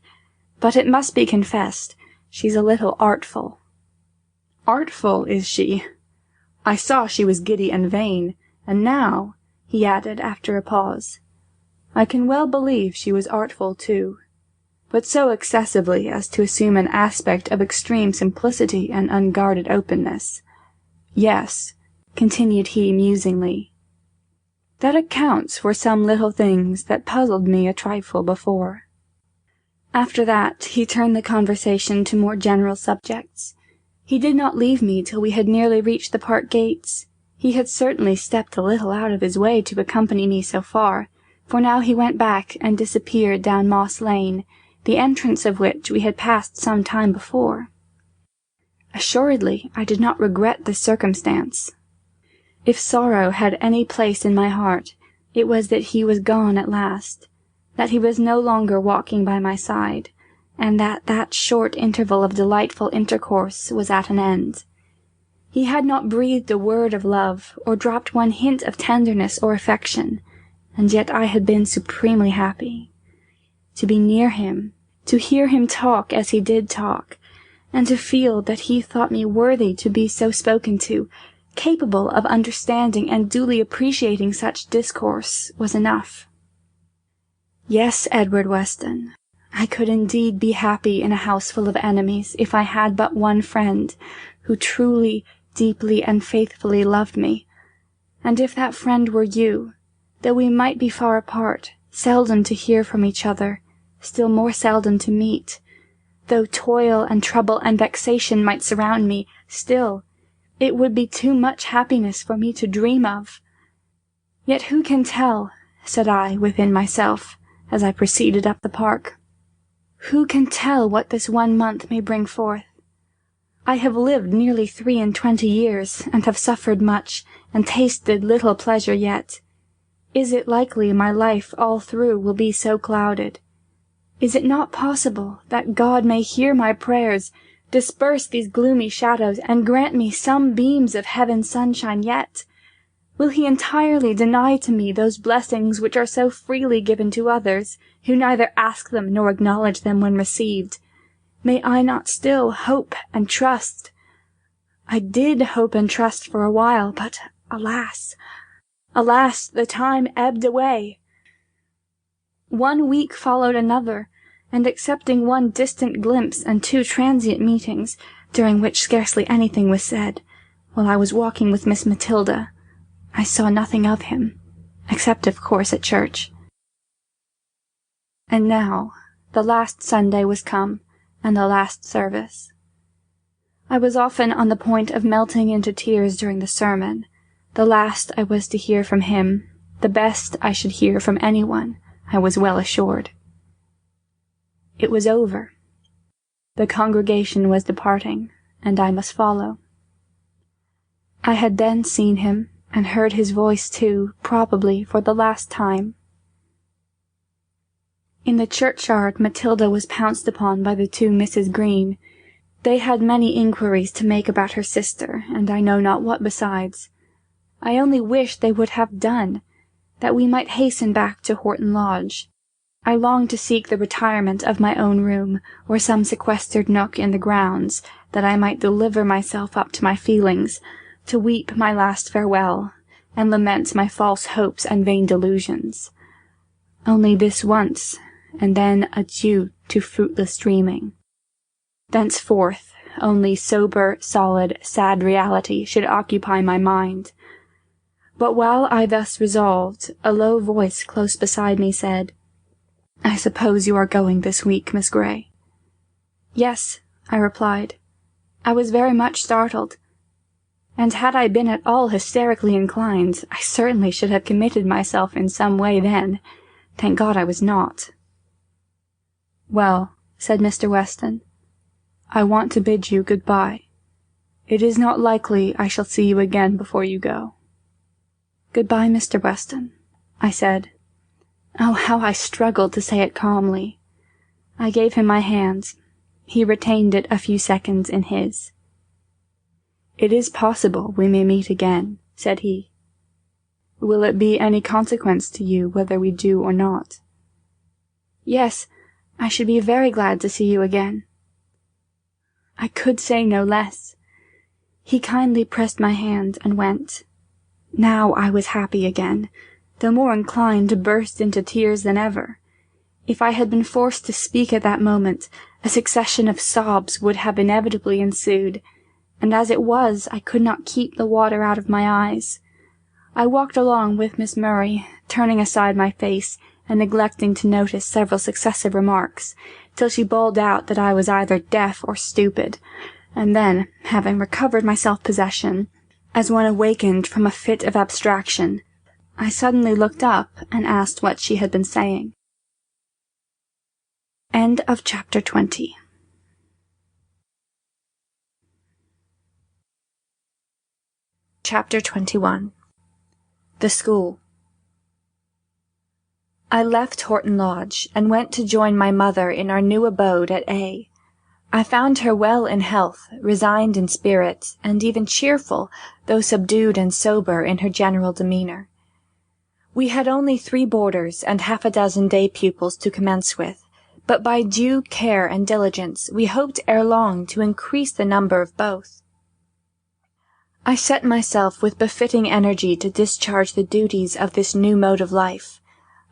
but it must be confessed she's a little artful." "Artful, is she? I saw she was giddy and vain, and now," he added after a pause, "I can well believe she was artful too, but so excessively as to assume an aspect of extreme simplicity and unguarded openness. Yes," continued he musingly, "that accounts for some little things that puzzled me a trifle before." After that he turned the conversation to more general subjects. He did not leave me till we had nearly reached the park gates. He had certainly stepped a little out of his way to accompany me so far, for now he went back and disappeared down Moss Lane, the entrance of which we had passed some time before. Assuredly I did not regret this circumstance. If sorrow had any place in my heart, it was that he was gone at last, that he was no longer walking by my side, and that short interval of delightful intercourse was at an end. He had not breathed a word of love, or dropped one hint of tenderness or affection, and yet I had been supremely happy. To be near him, to hear him talk as he did talk, and to feel that he thought me worthy to be so spoken to, capable of understanding and duly appreciating such discourse, was enough. Yes, Edward Weston, I could indeed be happy in a house full of enemies if I had but one friend who truly, deeply, and faithfully loved me, and if that friend were you, though we might be far apart, seldom to hear from each other, still more seldom to meet, though toil and trouble and vexation might surround me, still it would be too much happiness for me to dream of. Yet who can tell, said I within myself, as I proceeded up the park, who can tell what this 1 month may bring forth? I have lived nearly 23 years, and have suffered much, and tasted little pleasure yet. Is it likely my life all through will be so clouded? Is it not possible that God may hear my prayers, disperse these gloomy shadows, and grant me some beams of heaven's sunshine yet? Will he entirely deny to me those blessings which are so freely given to others, who neither ask them nor acknowledge them when received? May I not still hope and trust? I did hope and trust for a while, but alas, alas, the time ebbed away. 1 week followed another, and excepting one distant glimpse and 2 transient meetings, during which scarcely anything was said, while I was walking with Miss Matilda, I saw nothing of him, except of course at church, And now the last Sunday was come, and the last service. I was often on the point of melting into tears during the sermon. The last I was to hear from him, the best I should hear from anyone, I was well assured. It was over. The congregation was departing, and I must follow. I had then seen him, and heard his voice too, probably for the last time. In the churchyard Matilda was pounced upon by the two Misses Green. They had many inquiries to make about her sister, and I know not what besides. I only wish they would have done, that we might hasten back to Horton Lodge. I longed to seek the retirement of my own room, or some sequestered nook in the grounds, that I might deliver myself up to my feelings, to weep my last farewell, and lament my false hopes and vain delusions. Only this once, and then adieu to fruitless dreaming. Thenceforth, only sober, solid, sad reality should occupy my mind. But while I thus resolved, a low voice close beside me said, "I suppose you are going this week, Miss Grey?" "Yes," I replied. I was very much startled, and had I been at all hysterically inclined, I certainly should have committed myself in some way then. Thank God I was not. "Well," said Mr. Weston, "I want to bid you good-bye. It is not likely I shall see you again before you go." "Good-bye, Mr. Weston," I said. Oh, how I struggled to say it calmly. I gave him my hand. He retained it a few seconds in his. "It is possible we may meet again," said he. "Will it be any consequence to you whether we do or not?" "Yes, I should be very glad to see you again." I could say no less. He kindly pressed my hand and went. Now I was happy again, though more inclined to burst into tears than ever. If I had been forced to speak at that moment, a succession of sobs would have inevitably ensued, and as it was, I could not keep the water out of my eyes. I walked along with Miss Murray, turning aside my face, and neglecting to notice several successive remarks, till she bawled out that I was either deaf or stupid, and then, having recovered my self-possession, as one awakened from a fit of abstraction, I suddenly looked up and asked what she had been saying. End of chapter 20. Chapter 21. The School. I left Horton Lodge, and went to join my mother in our new abode at A. I found her well in health, resigned in spirit, and even cheerful, though subdued and sober in her general demeanour. We had only 3 boarders and half a dozen day pupils to commence with, but by due care and diligence we hoped ere long to increase the number of both. I set myself with befitting energy to discharge the duties of this new mode of life.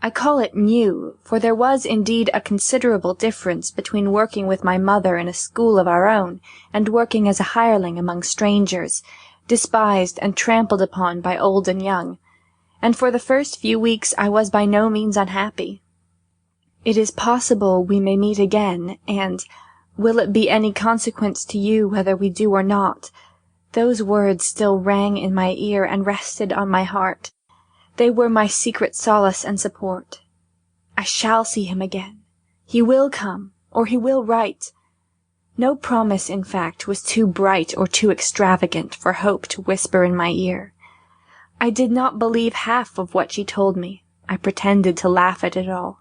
I call it new, for there was indeed a considerable difference between working with my mother in a school of our own, and working as a hireling among strangers, despised and trampled upon by old and young, and for the first few weeks I was by no means unhappy. It is possible we may meet again, and will it be any consequence to you whether we do or not? Those words still rang in my ear and rested on my heart. They were my secret solace and support. I shall see him again. He will come, or he will write. No promise, in fact, was too bright or too extravagant for hope to whisper in my ear. I did not believe half of what she told me. I pretended to laugh at it all.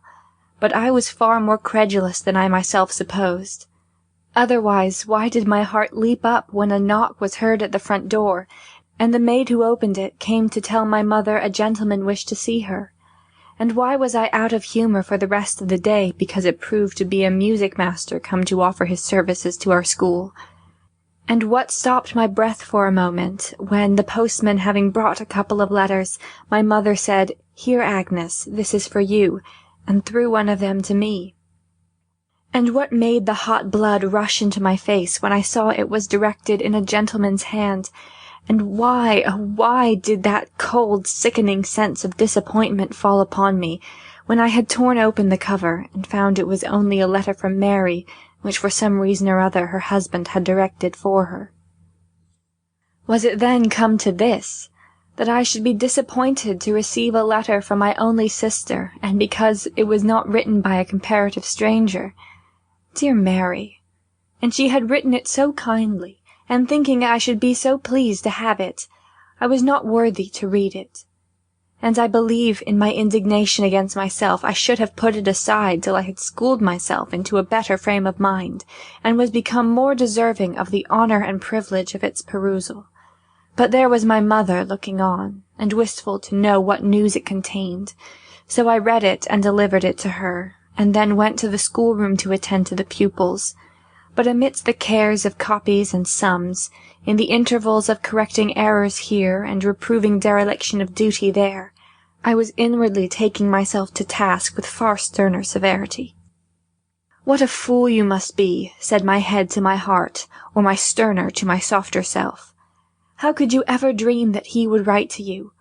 But I was far more credulous than I myself supposed. Otherwise, why did my heart leap up when a knock was heard at the front door, and the maid who opened it came to tell my mother a gentleman wished to see her? And why was I out of humour for the rest of the day because it proved to be a music-master come to offer his services to our school? And what stopped my breath for a moment, when, the postman having brought a couple of letters, my mother said, "Here, Agnes, this is for you," and threw one of them to me? And what made the hot blood rush into my face when I saw it was directed in a gentleman's hand? And why, oh, why did that cold, sickening sense of disappointment fall upon me, when I had torn open the cover and found it was only a letter from Mary, which for some reason or other her husband had directed for her. Was it then come to this, that I should be disappointed to receive a letter from my only sister, and because it was not written by a comparative stranger? Dear Mary! And she had written it so kindly, and thinking I should be so pleased to have it, I was not worthy to read it. And I believe in my indignation against myself I should have put it aside till I had schooled myself into a better frame of mind, and was become more deserving of the honour and privilege of its perusal. But there was my mother looking on, and wistful to know what news it contained, so I read it and delivered it to her, and then went to the schoolroom to attend to the pupils. But amidst the cares of copies and sums, in the intervals of correcting errors here and reproving dereliction of duty there, I was inwardly taking myself to task with far sterner severity. "What a fool you must be," said my head to my heart, or my sterner to my softer self. "How could you ever dream that he would write to you?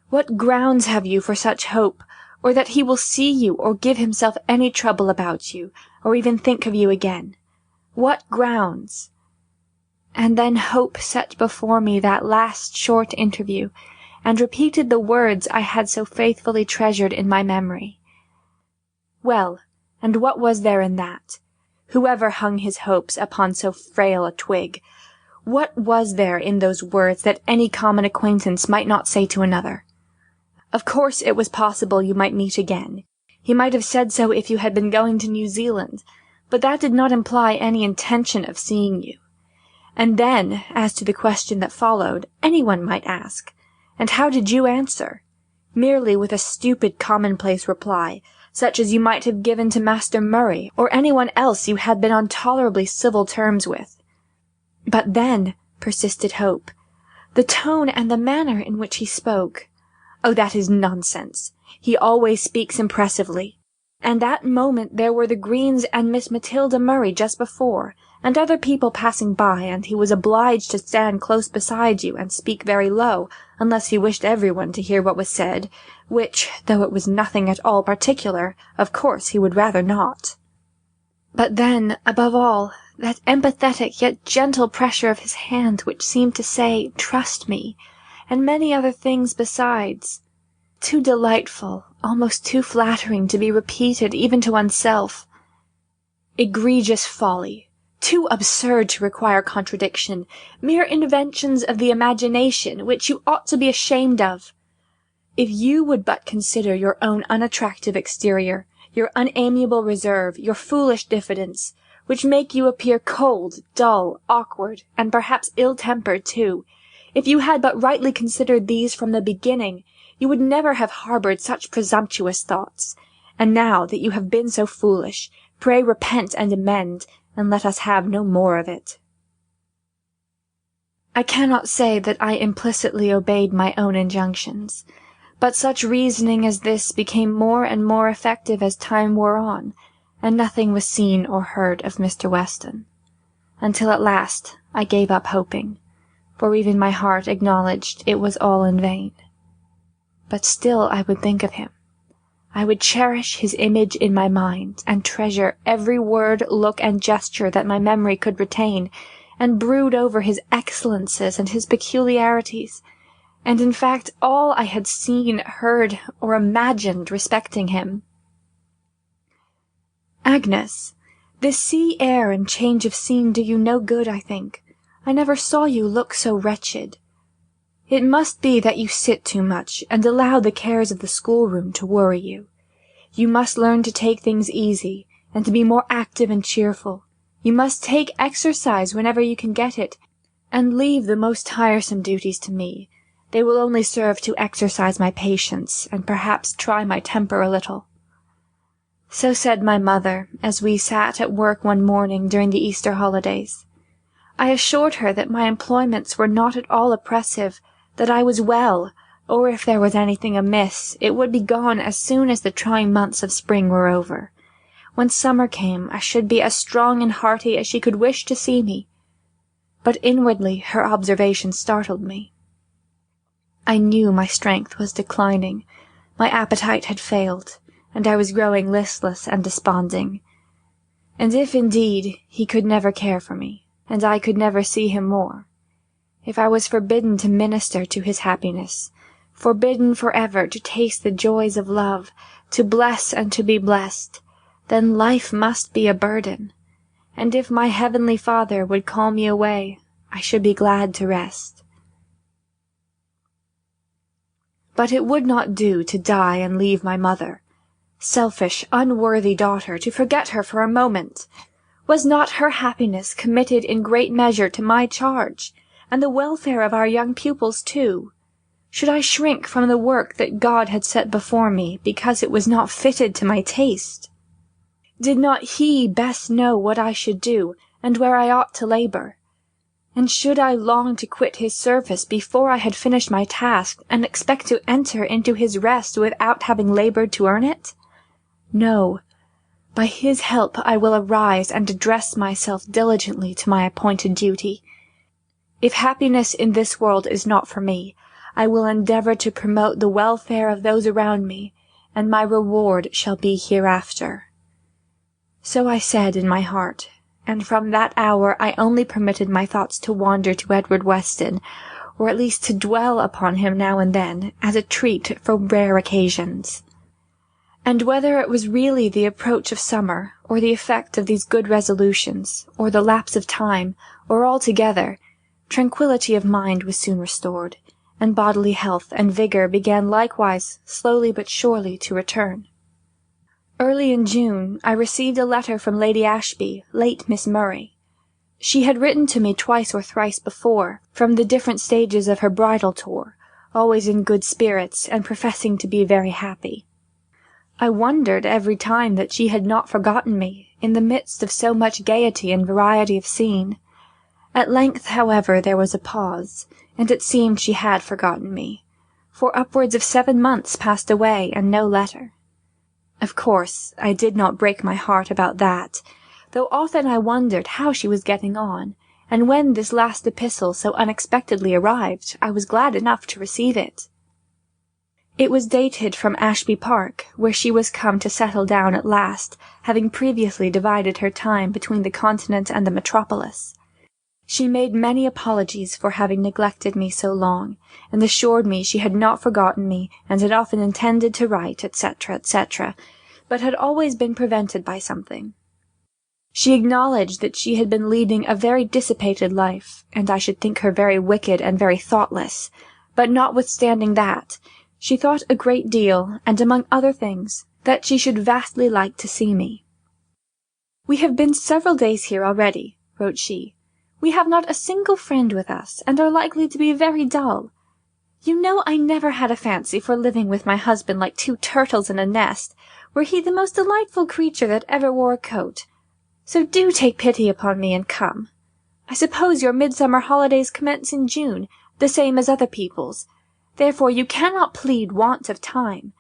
What grounds have you for such hope, or that he will see you or give himself any trouble about you, or even think of you again? What grounds?" And then Hope set before me that last short interview, and repeated the words I had so faithfully treasured in my memory. Well, and what was there in that? Whoever hung his hopes upon so frail a twig? What was there in those words that any common acquaintance might not say to another? Of course it was possible you might meet again. He might have said so if you had been going to New Zealand, but that did not imply any intention of seeing you. And then, as to the question that followed, anyone might ask, and how did you answer? Merely with a stupid commonplace reply, such as you might have given to Master Murray, or anyone else you had been on tolerably civil terms with. But then, persisted Hope, the tone and the manner in which he spoke. Oh, that is nonsense. He always speaks impressively. And that moment there were the Greens and Miss Matilda Murray just before, and other people passing by, and he was obliged to stand close beside you and speak very low, unless he wished everyone to hear what was said, which, though it was nothing at all particular, of course he would rather not. But then, above all, that empathetic yet gentle pressure of his hand which seemed to say, "Trust me," and many other things besides, too delightful, almost too flattering to be repeated even to oneself. Egregious folly, too absurd to require contradiction, mere inventions of the imagination, which you ought to be ashamed of. If you would but consider your own unattractive exterior, your unamiable reserve, your foolish diffidence, which make you appear cold, dull, awkward, and perhaps ill-tempered too, if you had but rightly considered these from the beginning, you would never have harboured such presumptuous thoughts. And now that you have been so foolish, pray repent and amend, and let us have no more of it. I cannot say that I implicitly obeyed my own injunctions, but such reasoning as this became more and more effective as time wore on, and nothing was seen or heard of Mr. Weston, until at last I gave up hoping, for even my heart acknowledged it was all in vain. But still I would think of him. I would cherish his image in my mind, and treasure every word, look, and gesture that my memory could retain, and brood over his excellences and his peculiarities, and in fact all I had seen, heard, or imagined respecting him. Agnes, this sea air and change of scene do you no good, I think. I never saw you look so wretched. It must be that you sit too much, and allow the cares of the schoolroom to worry you. You must learn to take things easy, and to be more active and cheerful. You must take exercise whenever you can get it, and leave the most tiresome duties to me. They will only serve to exercise my patience, and perhaps try my temper a little. So said my mother, as we sat at work one morning during the Easter holidays. I assured her that my employments were not at all oppressive, that I was well, or if there was anything amiss, it would be gone as soon as the trying months of spring were over. When summer came, I should be as strong and hearty as she could wish to see me. But inwardly her observation startled me. I knew my strength was declining, my appetite had failed, and I was growing listless and desponding. And if indeed he could never care for me, and I could never see him more, if I was forbidden to minister to his happiness, forbidden for ever to taste the joys of love, to bless and to be blessed, then life must be a burden, and if my heavenly Father would call me away, I should be glad to rest. But it would not do to die and leave my mother. Selfish, unworthy daughter, to forget her for a moment! Was not her happiness committed in great measure to my charge, and the welfare of our young pupils too? Should I shrink from the work that God had set before me, because it was not fitted to my taste? Did not He best know what I should do, and where I ought to labour? And should I long to quit His service before I had finished my task, and expect to enter into His rest without having laboured to earn it? No. By His help I will arise and address myself diligently to my appointed duty. If happiness in this world is not for me, I will endeavour to promote the welfare of those around me, and my reward shall be hereafter. So I said in my heart, and from that hour I only permitted my thoughts to wander to Edward Weston, or at least to dwell upon him now and then, as a treat for rare occasions. And whether it was really the approach of summer, or the effect of these good resolutions, or the lapse of time, or altogether, tranquillity of mind was soon restored, and bodily health and vigour began likewise slowly but surely to return. Early in June I received a letter from Lady Ashby, late Miss Murray. She had written to me twice or thrice before, from the different stages of her bridal tour, always in good spirits, and professing to be very happy. I wondered every time that she had not forgotten me, in the midst of so much gaiety and variety of scene. At length, however, there was a pause, and it seemed she had forgotten me, for upwards of 7 months passed away, and no letter. Of course, I did not break my heart about that, though often I wondered how she was getting on, and when this last epistle so unexpectedly arrived, I was glad enough to receive it. It was dated from Ashby Park, where she was come to settle down at last, having previously divided her time between the Continent and the metropolis. She made many apologies for having neglected me so long, and assured me she had not forgotten me, and had often intended to write, etc., etc., but had always been prevented by something. She acknowledged that she had been leading a very dissipated life, and I should think her very wicked and very thoughtless, but notwithstanding that, she thought a great deal, and among other things, that she should vastly like to see me. "We have been several days here already," wrote she. "We have not a single friend with us, and are likely to be very dull. You know I never had a fancy for living with my husband like 2 turtles in a nest, were he the most delightful creature that ever wore a coat. So do take pity upon me and come. I suppose your midsummer holidays commence in June, the same as other people's. Therefore you cannot plead want of time.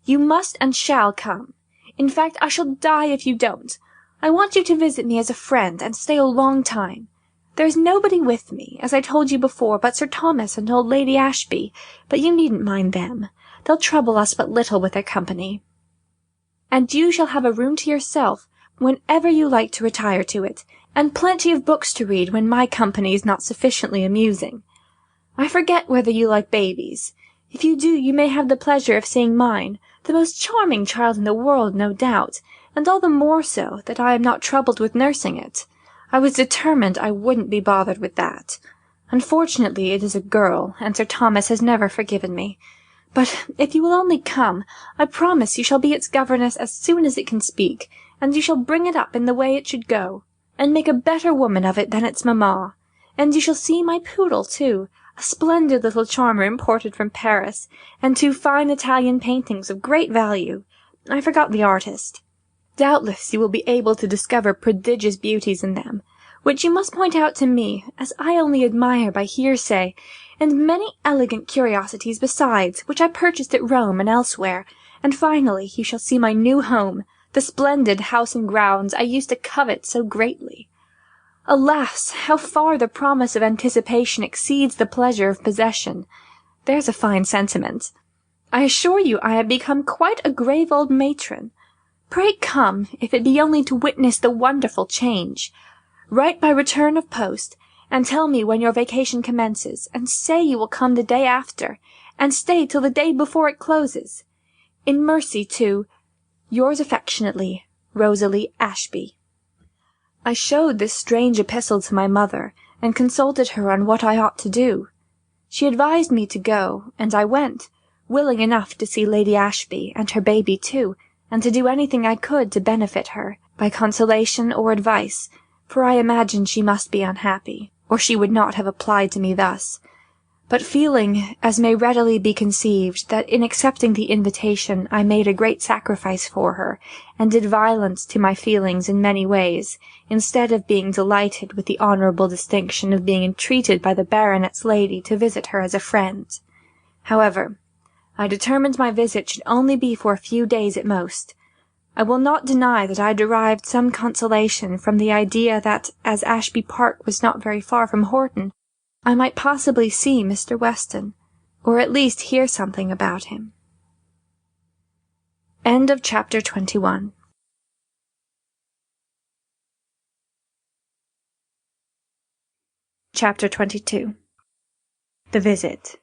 You must and shall come. In fact, I shall die if you don't. I want you to visit me as a friend, and stay a long time. There is nobody with me, as I told you before, but Sir Thomas and old Lady Ashby, but you needn't mind them. They'll trouble us but little with their company. And you shall have a room to yourself, whenever you like to retire to it, and plenty of books to read when my company is not sufficiently amusing. I forget whether you like babies. If you do, you may have the pleasure of seeing mine, the most charming child in the world, no doubt, and all the more so that I am not troubled with nursing it. I was determined I wouldn't be bothered with that. Unfortunately, it is a girl, and Sir Thomas has never forgiven me. But if you will only come, I promise you shall be its governess as soon as it can speak, and you shall bring it up in the way it should go, and make a better woman of it than its mamma. And you shall see my poodle, too, a splendid little charmer imported from Paris, and 2 fine Italian paintings of great value. I forgot the artist. Doubtless you will be able to discover prodigious beauties in them, which you must point out to me, as I only admire by hearsay, and many elegant curiosities besides, which I purchased at Rome and elsewhere, and finally you shall see my new home, the splendid house and grounds I used to covet so greatly. Alas, how far the promise of anticipation exceeds the pleasure of possession! There's a fine sentiment. I assure you I have become quite a grave old matron. Pray come, if it be only to witness the wonderful change. Write by return of post, and tell me when your vacation commences, and say you will come the day after, and stay till the day before it closes. In mercy to yours affectionately, Rosalie Ashby. I showed this strange epistle to my mother, and consulted her on what I ought to do. She advised me to go, and I went, willing enough to see Lady Ashby, and her baby too, and to do anything I could to benefit her, by consolation or advice, for I imagined she must be unhappy, or she would not have applied to me thus. But feeling, as may readily be conceived, that in accepting the invitation I made a great sacrifice for her, and did violence to my feelings in many ways, instead of being delighted with the honourable distinction of being entreated by the baronet's lady to visit her as a friend. However, I determined my visit should only be for a few days at most. I will not deny that I derived some consolation from the idea that, as Ashby Park was not very far from Horton, I might possibly see Mr. Weston, or at least hear something about him. End of chapter 21. Chapter 22. The Visit.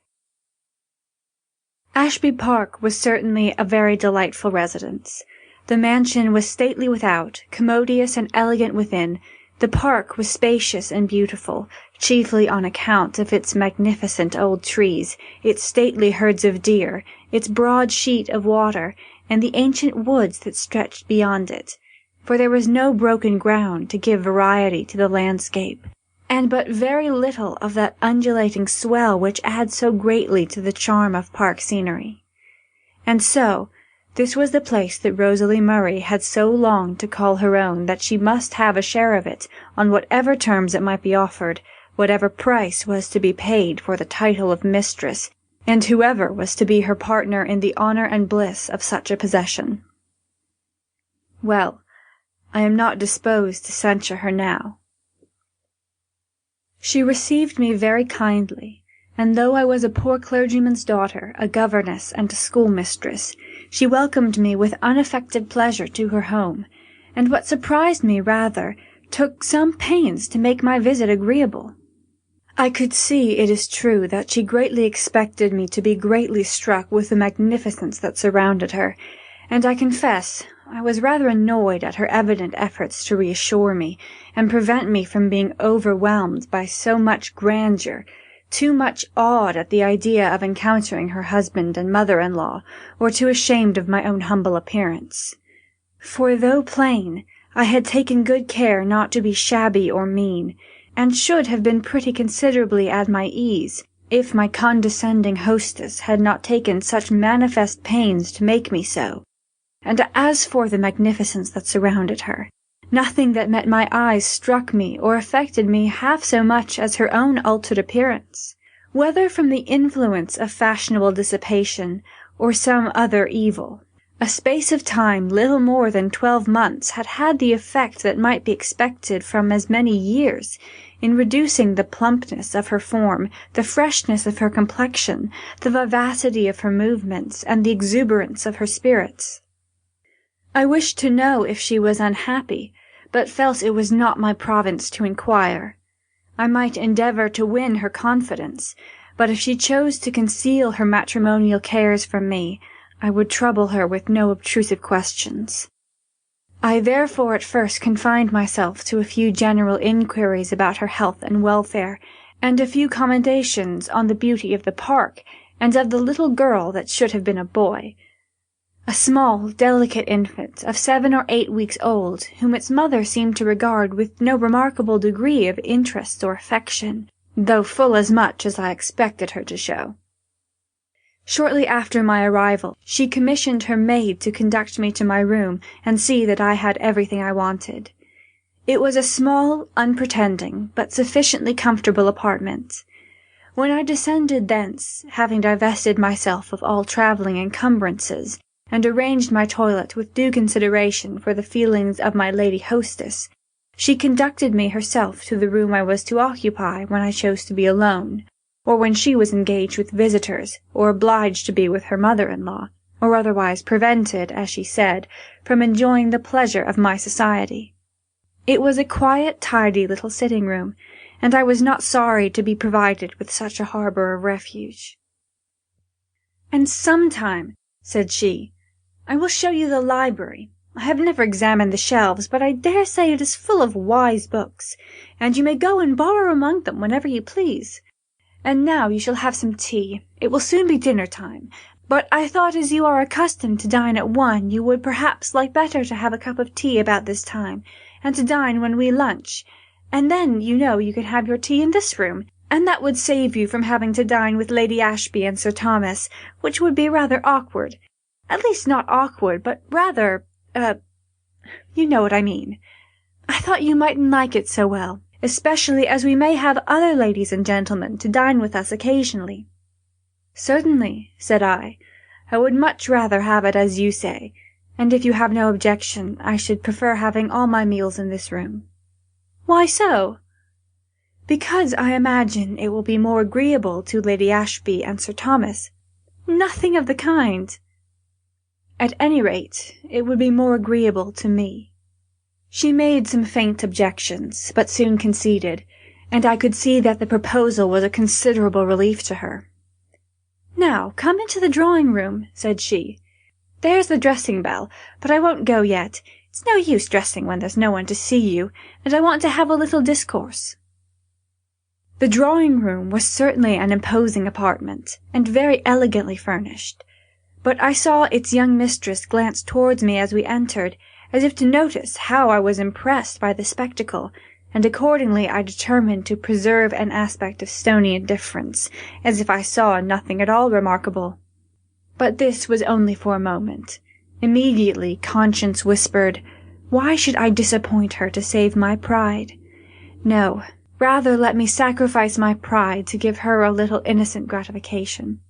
Ashby Park was certainly a very delightful residence. The mansion was stately without, commodious and elegant within. The park was spacious and beautiful, chiefly on account of its magnificent old trees, its stately herds of deer, its broad sheet of water, and the ancient woods that stretched beyond it, for there was no broken ground to give variety to the landscape, and but very little of that undulating swell which adds so greatly to the charm of park scenery. And so, this was the place that Rosalie Murray had so longed to call her own, that she must have a share of it, on whatever terms it might be offered, whatever price was to be paid for the title of mistress, and whoever was to be her partner in the honour and bliss of such a possession. Well, I am not disposed to censure her now. She received me very kindly, and though I was a poor clergyman's daughter, a governess, and a schoolmistress, she welcomed me with unaffected pleasure to her home, and what surprised me rather, took some pains to make my visit agreeable. I could see, it is true, that she greatly expected me to be greatly struck with the magnificence that surrounded her, and I confess I was rather annoyed at her evident efforts to reassure me, and prevent me from being overwhelmed by so much grandeur, too much awed at the idea of encountering her husband and mother-in-law, or too ashamed of my own humble appearance. For though plain, I had taken good care not to be shabby or mean, and should have been pretty considerably at my ease, if my condescending hostess had not taken such manifest pains to make me so. And as for the magnificence that surrounded her, nothing that met my eyes struck me or affected me half so much as her own altered appearance. Whether from the influence of fashionable dissipation, or some other evil, a space of time little more than 12 months had had the effect that might be expected from as many years, in reducing the plumpness of her form, the freshness of her complexion, the vivacity of her movements, and the exuberance of her spirits. I wished to know if she was unhappy, but felt it was not my province to inquire. I might endeavour to win her confidence, but if she chose to conceal her matrimonial cares from me, I would trouble her with no obtrusive questions. I therefore at first confined myself to a few general inquiries about her health and welfare, and a few commendations on the beauty of the park, and of the little girl that should have been a boy, a small, delicate infant of 7 or 8 weeks old, whom its mother seemed to regard with no remarkable degree of interest or affection, though full as much as I expected her to show. Shortly after my arrival, she commissioned her maid to conduct me to my room and see that I had everything I wanted. It was a small, unpretending, but sufficiently comfortable apartment. When I descended thence, having divested myself of all travelling encumbrances, and arranged my toilet with due consideration for the feelings of my lady hostess, she conducted me herself to the room I was to occupy when I chose to be alone, or when she was engaged with visitors, or obliged to be with her mother-in-law, or otherwise prevented, as she said, from enjoying the pleasure of my society. It was a quiet, tidy little sitting-room, and I was not sorry to be provided with such a harbour of refuge. "And sometime," said she, "I will show you the library. I have never examined the shelves, but I dare say it is full of wise books, and you may go and borrow among them whenever you please. And now you shall have some tea. It will soon be dinner-time, but I thought as you are accustomed to dine at 1, you would perhaps like better to have a cup of tea about this time, and to dine when we lunch, and then, you know, you could have your tea in this room, and that would save you from having to dine with Lady Ashby and Sir Thomas, which would be rather awkward. At least not awkward, but rather, you know what I mean. I thought you mightn't like it so well, especially as we may have other ladies and gentlemen to dine with us occasionally." "Certainly," said I would much rather have it as you say, and if you have no objection, I should prefer having all my meals in this room." "Why so?" "Because I imagine it will be more agreeable to Lady Ashby and Sir Thomas." "Nothing of the kind." "At any rate, it would be more agreeable to me." She made some faint objections, but soon conceded, and I could see that the proposal was a considerable relief to her. "Now, come into the drawing-room," said she. "There's the dressing-bell, but I won't go yet. It's no use dressing when there's no one to see you, and I want to have a little discourse." The drawing-room was certainly an imposing apartment, and very elegantly furnished, but I saw its young mistress glance towards me as we entered, as if to notice how I was impressed by the spectacle, and accordingly I determined to preserve an aspect of stony indifference, as if I saw nothing at all remarkable. But this was only for a moment. Immediately conscience whispered, why should I disappoint her to save my pride? No, rather let me sacrifice my pride to give her a little innocent gratification.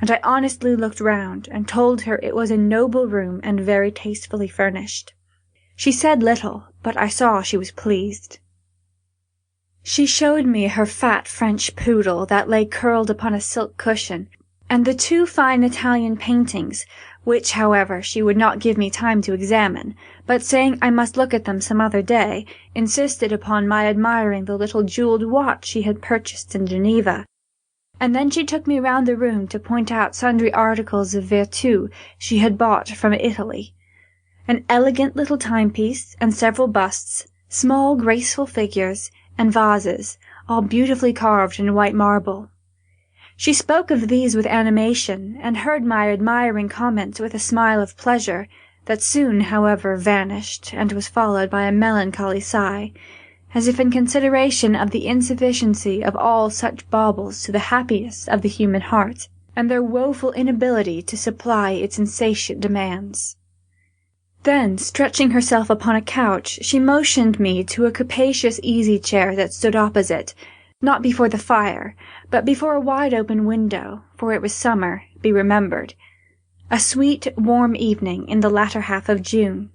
And I honestly looked round, and told her it was a noble room and very tastefully furnished. She said little, but I saw she was pleased. She showed me her fat French poodle that lay curled upon a silk cushion, and the 2 fine Italian paintings, which, however, she would not give me time to examine, but saying I must look at them some other day, insisted upon my admiring the little jewelled watch she had purchased in Geneva. And then she took me round the room to point out sundry articles of virtu she had bought from Italy. An elegant little timepiece, and several busts, small graceful figures, and vases, all beautifully carved in white marble. She spoke of these with animation, and heard my admiring comments with a smile of pleasure, that soon, however, vanished, and was followed by a melancholy sigh, as if in consideration of the insufficiency of all such baubles to the happiness of the human heart, and their woeful inability to supply its insatiate demands. Then, stretching herself upon a couch, she motioned me to a capacious easy-chair that stood opposite, not before the fire, but before a wide-open window, for it was summer, be remembered, a sweet, warm evening in the latter half of June.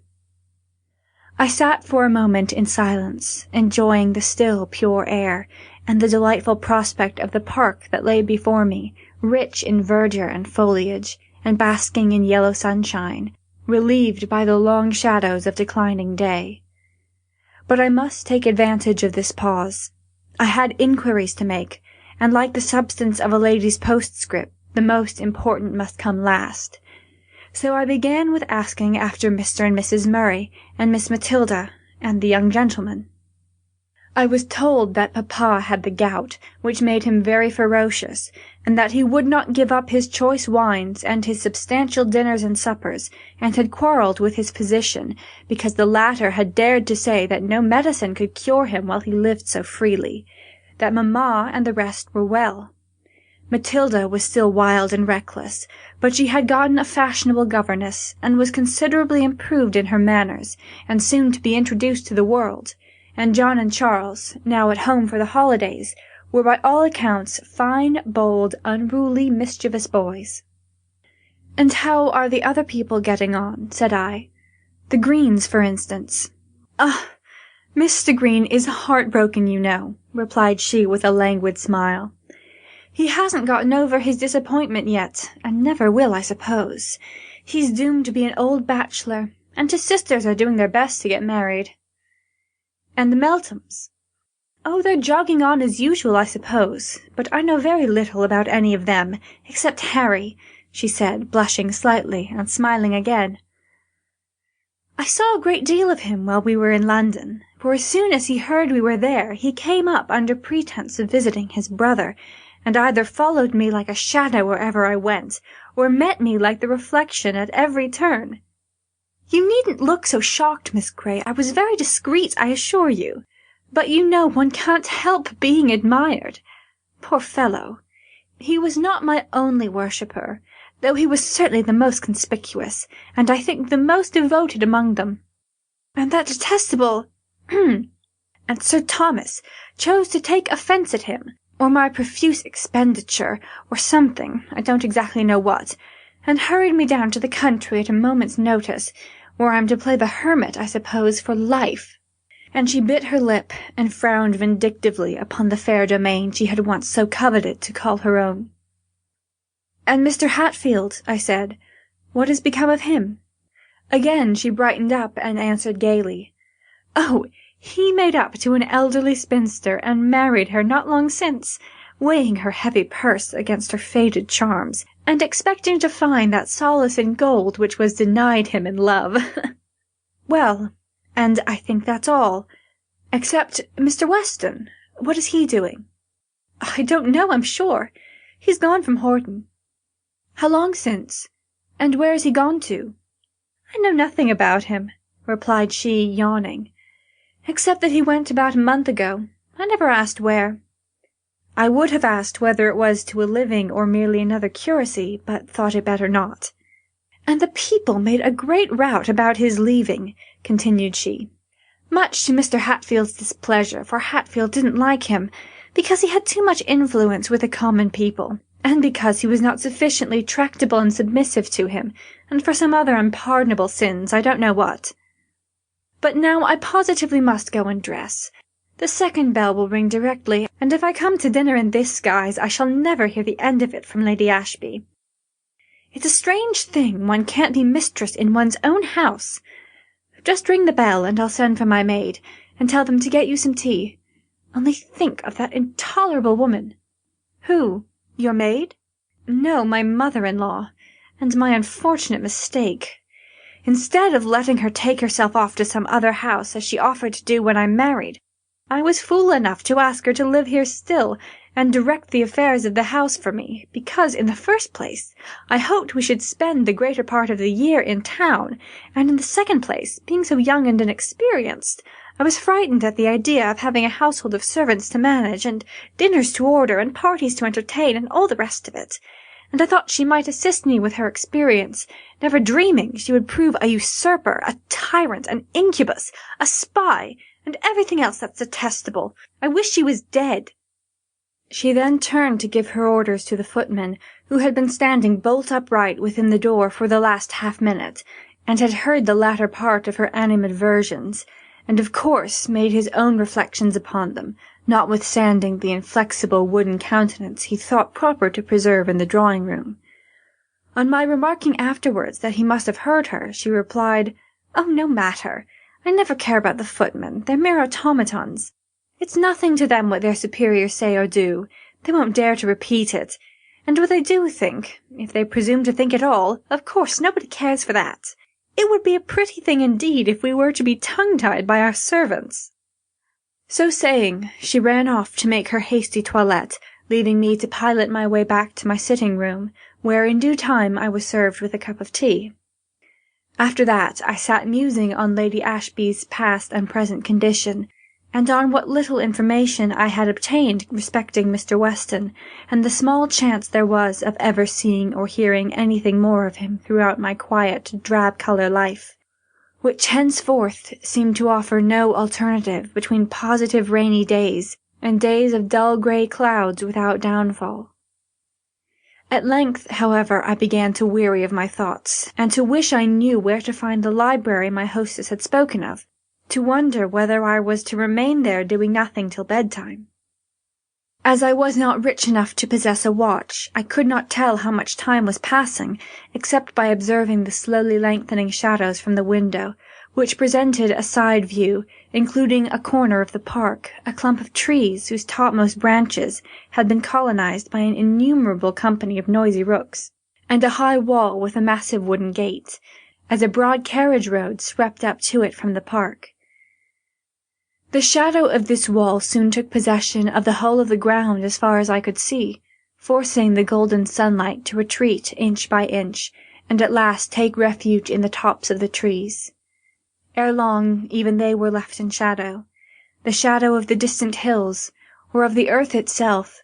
I sat for a moment in silence, enjoying the still, pure air, and the delightful prospect of the park that lay before me, rich in verdure and foliage, and basking in yellow sunshine, relieved by the long shadows of declining day. But I must take advantage of this pause. I had inquiries to make, and like the substance of a lady's postscript, the most important must come last. So I began with asking after Mr. and Mrs. Murray, and Miss Matilda, and the young gentleman. I was told that papa had the gout, which made him very ferocious, and that he would not give up his choice wines and his substantial dinners and suppers, and had quarrelled with his physician, because the latter had dared to say that no medicine could cure him while he lived so freely, that mamma and the rest were well. Matilda was still wild and reckless, but she had gotten a fashionable governess, and was considerably improved in her manners, and soon to be introduced to the world, and John and Charles, now at home for the holidays, were by all accounts fine, bold, unruly, mischievous boys. "And how are the other people getting on?" said I. "The Greens, for instance." "Ah, Mr. Green is heartbroken, you know," replied she with a languid smile. He hasn't gotten over his disappointment yet, and never will, I suppose. He's doomed to be an old bachelor, and his sisters are doing their best to get married." "And the Meltons?" "Oh, they're jogging on as usual, I suppose, but I know very little about any of them, except Harry," she said, blushing slightly and smiling again. "I saw a great deal of him while we were in London, for as soon as he heard we were there he came up under pretence of visiting his brother, and either followed me like a shadow wherever I went, or met me like the reflection at every turn. You needn't look so shocked, Miss Grey. I was very discreet, I assure you. But you know one can't help being admired. Poor fellow! He was not my only worshipper, though he was certainly the most conspicuous, and I think the most devoted among them. And that detestable and Sir Thomas chose to take offence at him, or my profuse expenditure, or something, I don't exactly know what, and hurried me down to the country at a moment's notice, where I'm to play the hermit, I suppose, for life." And she bit her lip and frowned vindictively upon the fair domain she had once so coveted to call her own. "And Mr. Hatfield," I said, "what has become of him?" Again she brightened up and answered gaily, "Oh, he made up to an elderly spinster and married her not long since, weighing her heavy purse against her faded charms, and expecting to find that solace in gold which was denied him in love." "Well, and I think that's all. Except Mr. Weston. What is he doing?" "I don't know, I'm sure. He's gone from Horton." "How long since? And where has he gone to?" "I know nothing about him," replied she, yawning, "except that he went about a month ago. I never asked where." I would have asked whether it was to a living or merely another curacy, but thought it better not. "And the people made a great rout about his leaving," continued she, "much to Mr. Hatfield's displeasure, for Hatfield didn't like him, because he had too much influence with the common people, and because he was not sufficiently tractable and submissive to him, and for some other unpardonable sins, I don't know what. But now I positively must go and dress. The second bell will ring directly, and if I come to dinner in this guise, I shall never hear the end of it from Lady Ashby. It's a strange thing one can't be mistress in one's own house. Just ring the bell, and I'll send for my maid, and tell them to get you some tea. Only think of that intolerable woman." "Who? Your maid?" "No, my mother-in-law, and my unfortunate mistake. Instead of letting her take herself off to some other house, as she offered to do when I married, I was fool enough to ask her to live here still, and direct the affairs of the house for me, because, in the first place, I hoped we should spend the greater part of the year in town, and in the second place, being so young and inexperienced, I was frightened at the idea of having a household of servants to manage, and dinners to order, and parties to entertain, and all the rest of it, and I thought she might assist me with her experience, never dreaming she would prove a usurper, a tyrant, an incubus, a spy, and everything else that's detestable. I wish she was dead." She then turned to give her orders to the footman, who had been standing bolt upright within the door for the last half-minute, and had heard the latter part of her animadversions, and of course made his own reflections upon them, notwithstanding the inflexible wooden countenance he thought proper to preserve in the drawing-room. On my remarking afterwards that he must have heard her, she replied, "Oh, no matter. I never care about the footmen. They're mere automatons. It's nothing to them what their superiors say or do. They won't dare to repeat it. And what they do think, if they presume to think at all, of course nobody cares for that. It would be a pretty thing indeed if we were to be tongue-tied by our servants." So saying, she ran off to make her hasty toilette, leaving me to pilot my way back to my sitting-room, where in due time I was served with a cup of tea. After that I sat musing on Lady Ashby's past and present condition, and on what little information I had obtained respecting Mr. Weston, and the small chance there was of ever seeing or hearing anything more of him throughout my quiet, drab-colour life, which henceforth seemed to offer no alternative between positive rainy days and days of dull grey clouds without downfall. At length, however, I began to weary of my thoughts, and to wish I knew where to find the library my hostess had spoken of, to wonder whether I was to remain there doing nothing till bedtime. As I was not rich enough to possess a watch, I could not tell how much time was passing, except by observing the slowly lengthening shadows from the window, which presented a side view, including a corner of the park, a clump of trees whose topmost branches had been colonized by an innumerable company of noisy rooks, and a high wall with a massive wooden gate, as a broad carriage road swept up to it from the park. The shadow of this wall soon took possession of the whole of the ground as far as I could see, forcing the golden sunlight to retreat inch by inch, and at last take refuge in the tops of the trees. Ere long, even they were left in shadow, the shadow of the distant hills, or of the earth itself,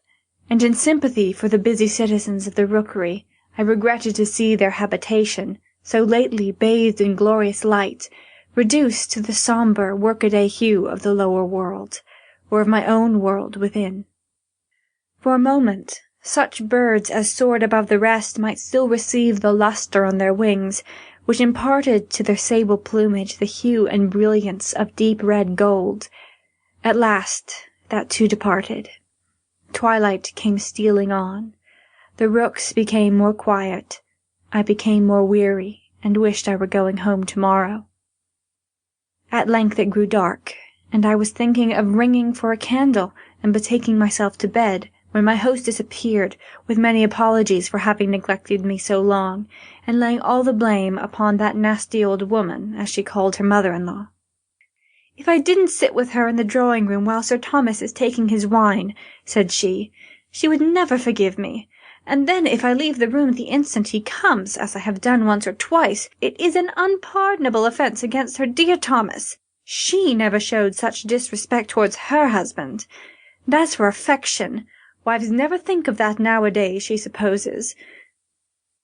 and in sympathy for the busy citizens of the rookery, I regretted to see their habitation, so lately bathed in glorious light, reduced to the sombre workaday hue of the lower world, or of my own world within. For a moment, such birds as soared above the rest might still receive the lustre on their wings, which imparted to their sable plumage the hue and brilliance of deep red gold. At last, that too departed. Twilight came stealing on. The rooks became more quiet. I became more weary, and wished I were going home tomorrow. At length it grew dark, and I was thinking of ringing for a candle and betaking myself to bed, when my hostess appeared, with many apologies for having neglected me so long, and laying all the blame upon that nasty old woman, as she called her mother-in-law. "If I didn't sit with her in the drawing-room while Sir Thomas is taking his wine," said she would never forgive me. And then if I leave the room the instant he comes, as I have done once or twice, it is an unpardonable offence against her dear Thomas. She never showed such disrespect towards her husband. And as for affection, wives never think of that nowadays, she supposes.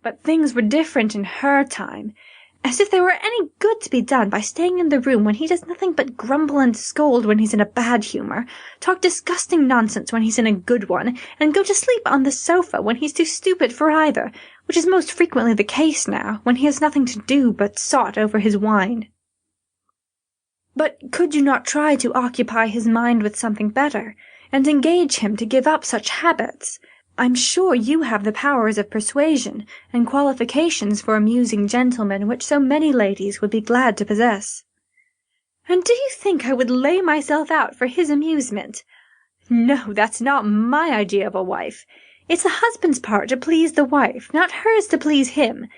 But things were different in her time. As if there were any good to be done by staying in the room when he does nothing but grumble and scold when he's in a bad humour, talk disgusting nonsense when he's in a good one, and go to sleep on the sofa when he's too stupid for either, which is most frequently the case now, when he has nothing to do but sot over his wine. But could you not try to occupy his mind with something better, and engage him to give up such habits? I'm sure you have the powers of persuasion and qualifications for amusing gentlemen which so many ladies would be glad to possess. And do you think I would lay myself out for his amusement? No, that's not my idea of a wife. It's the husband's part to please the wife, not hers to please him.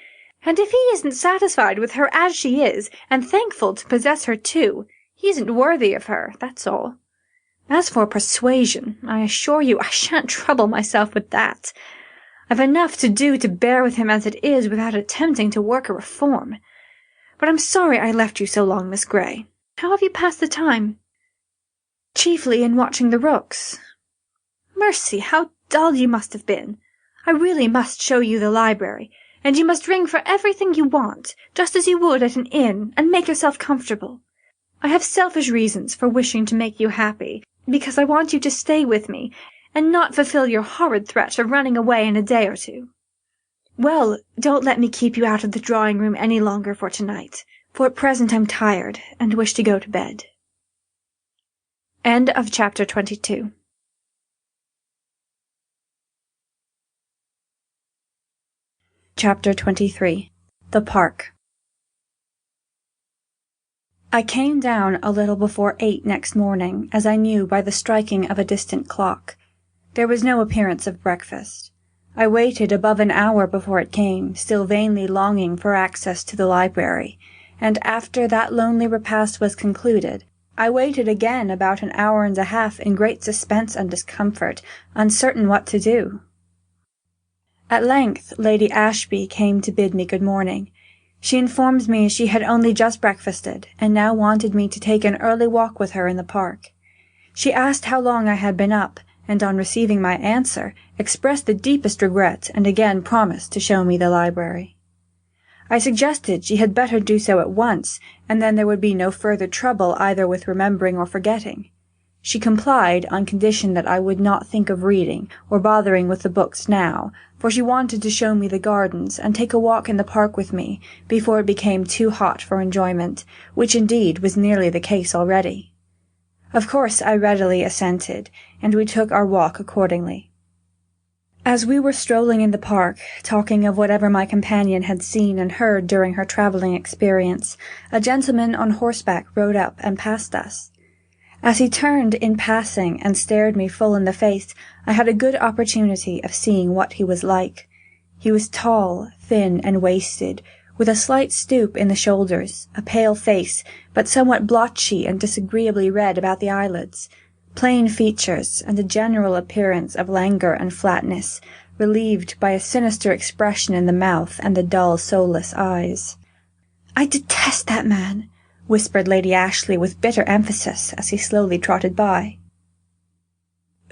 And if he isn't satisfied with her as she is, and thankful to possess her too, he isn't worthy of her, that's all. As for persuasion, I assure you I shan't trouble myself with that. I've enough to do to bear with him as it is without attempting to work a reform. But I'm sorry I left you so long, Miss Grey. How have you passed the time? Chiefly in watching the rooks. Mercy, how dull you must have been. I really must show you the library, and you must ring for everything you want, just as you would at an inn, and make yourself comfortable. I have selfish reasons for wishing to make you happy, because I want you to stay with me, and not fulfill your horrid threat of running away in a day or two. Well, don't let me keep you out of the drawing-room any longer for tonight, for at present I'm tired, and wish to go to bed. End of chapter 22. Chapter 23. The Park. I came down a little before 8 next morning, as I knew by the striking of a distant clock. There was no appearance of breakfast. I waited above an hour before it came, still vainly longing for access to the library, and after that lonely repast was concluded, I waited again about an hour and a half in great suspense and discomfort, uncertain what to do. At length Lady Ashby came to bid me good morning. She informed me she had only just breakfasted, and now wanted me to take an early walk with her in the park. She asked how long I had been up, and on receiving my answer, expressed the deepest regret, and again promised to show me the library. I suggested she had better do so at once, and then there would be no further trouble either with remembering or forgetting. She complied on condition that I would not think of reading or bothering with the books now, for she wanted to show me the gardens and take a walk in the park with me before it became too hot for enjoyment, which indeed was nearly the case already. Of course I readily assented, and we took our walk accordingly. As we were strolling in the park, talking of whatever my companion had seen and heard during her travelling experience, a gentleman on horseback rode up and passed us. As he turned in passing and stared me full in the face, I had a good opportunity of seeing what he was like. He was tall, thin, and wasted, with a slight stoop in the shoulders, a pale face, but somewhat blotchy and disagreeably red about the eyelids, plain features, and a general appearance of languor and flatness, relieved by a sinister expression in the mouth and the dull, soulless eyes. "I detest that man," whispered Lady Ashley with bitter emphasis as he slowly trotted by.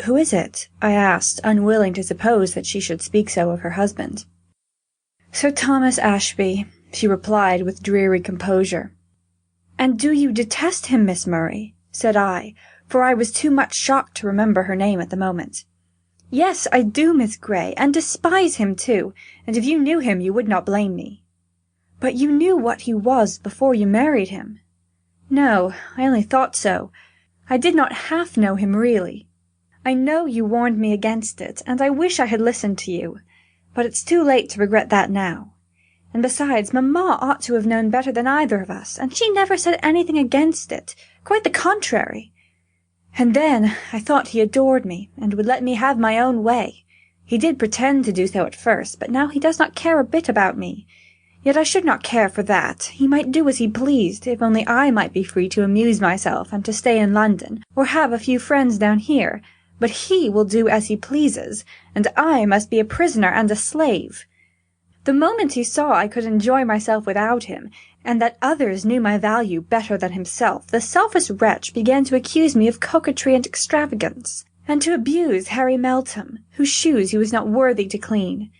"Who is it?" I asked, unwilling to suppose that she should speak so of her husband. "Sir Thomas Ashby," she replied with dreary composure. "And do you detest him, Miss Murray?" said I, for I was too much shocked to remember her name at the moment. "Yes, I do, Miss Grey, and despise him too, and if you knew him you would not blame me." "But you knew what he was before you married him." "No, I only thought so. I did not half know him really. I know you warned me against it, and I wish I had listened to you. But it's too late to regret that now. And besides, mamma ought to have known better than either of us, and she never said anything against it, quite the contrary. And then I thought he adored me, and would let me have my own way. He did pretend to do so at first, but now he does not care a bit about me. Yet I should not care for that. He might do as he pleased, if only I might be free to amuse myself and to stay in London, or have a few friends down here. But he will do as he pleases, and I must be a prisoner and a slave. The moment he saw I could enjoy myself without him, and that others knew my value better than himself, the selfish wretch began to accuse me of coquetry and extravagance, and to abuse Harry Meltham, whose shoes he was not worthy to clean.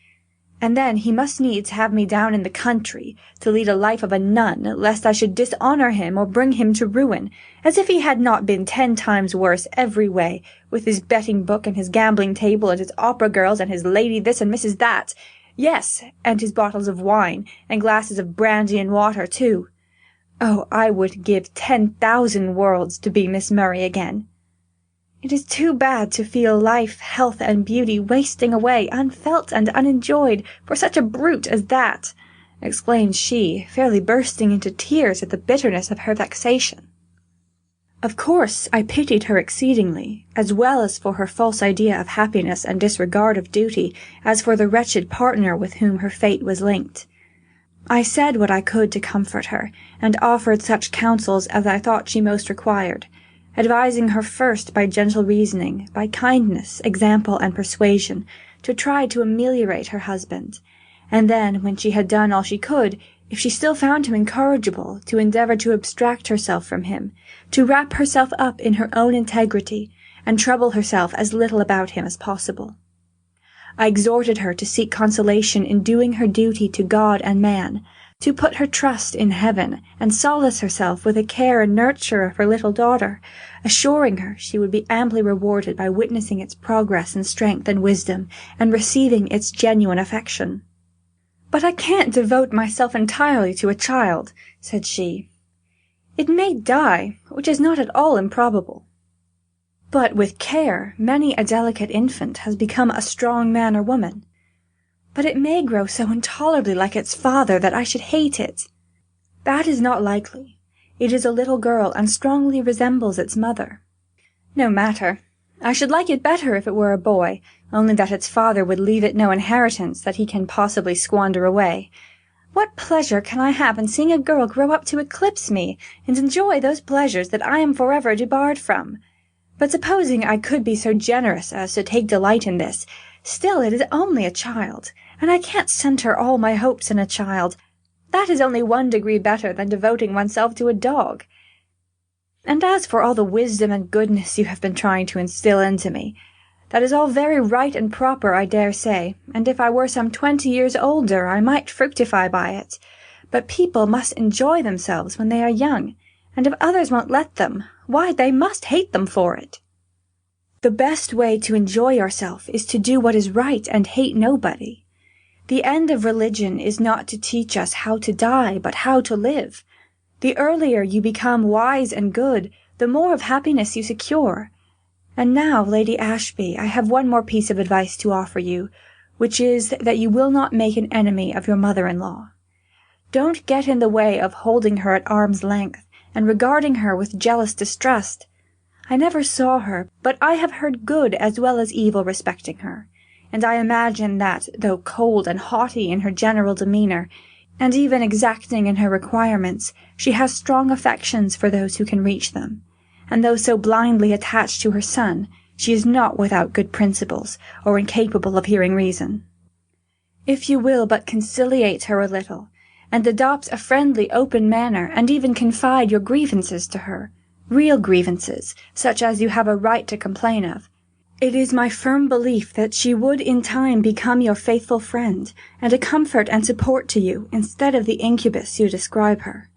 And then he must needs have me down in the country, to lead a life of a nun, lest I should dishonour him or bring him to ruin, as if he had not been 10 times worse every way, with his betting book and his gambling table and his opera girls and his lady this and Mrs. that. Yes, and his bottles of wine, and glasses of brandy and water too. Oh, I would give 10,000 worlds to be Miss Murray again. It is too bad to feel life, health, and beauty wasting away unfelt and unenjoyed for such a brute as that," exclaimed she, fairly bursting into tears at the bitterness of her vexation. Of course I pitied her exceedingly, as well as for her false idea of happiness and disregard of duty, as for the wretched partner with whom her fate was linked. I said what I could to comfort her, and offered such counsels as I thought she most required, advising her first by gentle reasoning, by kindness, example, and persuasion, to try to ameliorate her husband, and then, when she had done all she could, if she still found him incorrigible, to endeavour to abstract herself from him, to wrap herself up in her own integrity, and trouble herself as little about him as possible. I exhorted her to seek consolation in doing her duty to God and man, to put her trust in heaven, and solace herself with the care and nurture of her little daughter, assuring her she would be amply rewarded by witnessing its progress in strength and wisdom, and receiving its genuine affection. "But I can't devote myself entirely to a child," said she. "It may die, which is not at all improbable. But with care many a delicate infant has become a strong man or woman. But it may grow so intolerably like its father that I should hate it. That is not likely. It is a little girl, and strongly resembles its mother. No matter. I should like it better if it were a boy, only that its father would leave it no inheritance that he can possibly squander away. What pleasure can I have in seeing a girl grow up to eclipse me, and enjoy those pleasures that I am forever debarred from? But supposing I could be so generous as to take delight in this, still it is only a child, and I can't centre all my hopes in a child. That is only 1 degree better than devoting oneself to a dog. And as for all the wisdom and goodness you have been trying to instil into me, that is all very right and proper, I dare say, and if I were some 20 years older I might fructify by it. But people must enjoy themselves when they are young, and if others won't let them, why, they must hate them for it. The best way to enjoy yourself is to do what is right and hate nobody. The end of religion is not to teach us how to die, but how to live. The earlier you become wise and good, the more of happiness you secure. And now, Lady Ashby, I have one more piece of advice to offer you, which is that you will not make an enemy of your mother-in-law. Don't get in the way of holding her at arm's length, and regarding her with jealous distrust. I never saw her, but I have heard good as well as evil respecting her, and I imagine that, though cold and haughty in her general demeanour, and even exacting in her requirements, she has strong affections for those who can reach them, and though so blindly attached to her son, she is not without good principles, or incapable of hearing reason. If you will but conciliate her a little, and adopt a friendly, open manner, and even confide your grievances to her, real grievances, such as you have a right to complain of, it is my firm belief that she would in time become your faithful friend, and a comfort and support to you, instead of the incubus you describe her.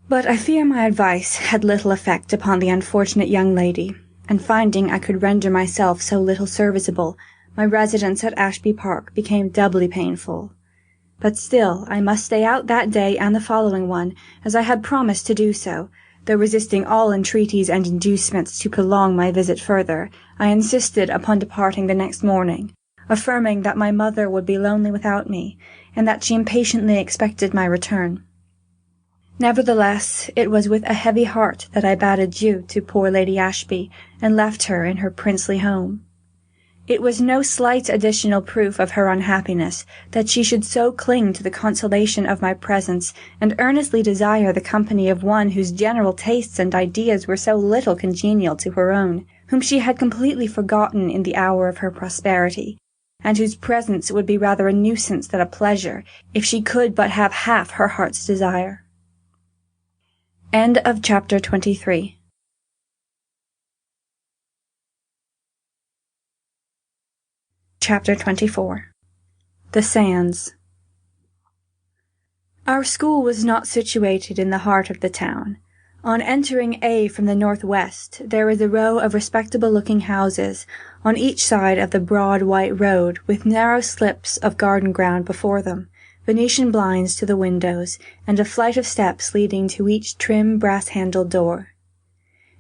But I fear my advice had little effect upon the unfortunate young lady, and finding I could render myself so little serviceable, my residence at Ashby Park became doubly painful. But still I must stay out that day and the following one, as I had promised to do so. Though resisting all entreaties and inducements to prolong my visit further, I insisted upon departing the next morning, affirming that my mother would be lonely without me, and that she impatiently expected my return. Nevertheless, it was with a heavy heart that I bade adieu to poor Lady Ashby, and left her in her princely home. It was no slight additional proof of her unhappiness that she should so cling to the consolation of my presence, and earnestly desire the company of one whose general tastes and ideas were so little congenial to her own, whom she had completely forgotten in the hour of her prosperity, and whose presence would be rather a nuisance than a pleasure, if she could but have half her heart's desire. End of chapter 23. Chapter 24. The Sands. Our school was not situated in the heart of the town. On entering A from the northwest, there is a row of respectable-looking houses on each side of the broad white road, with narrow slips of garden ground before them, Venetian blinds to the windows, and a flight of steps leading to each trim brass-handled door.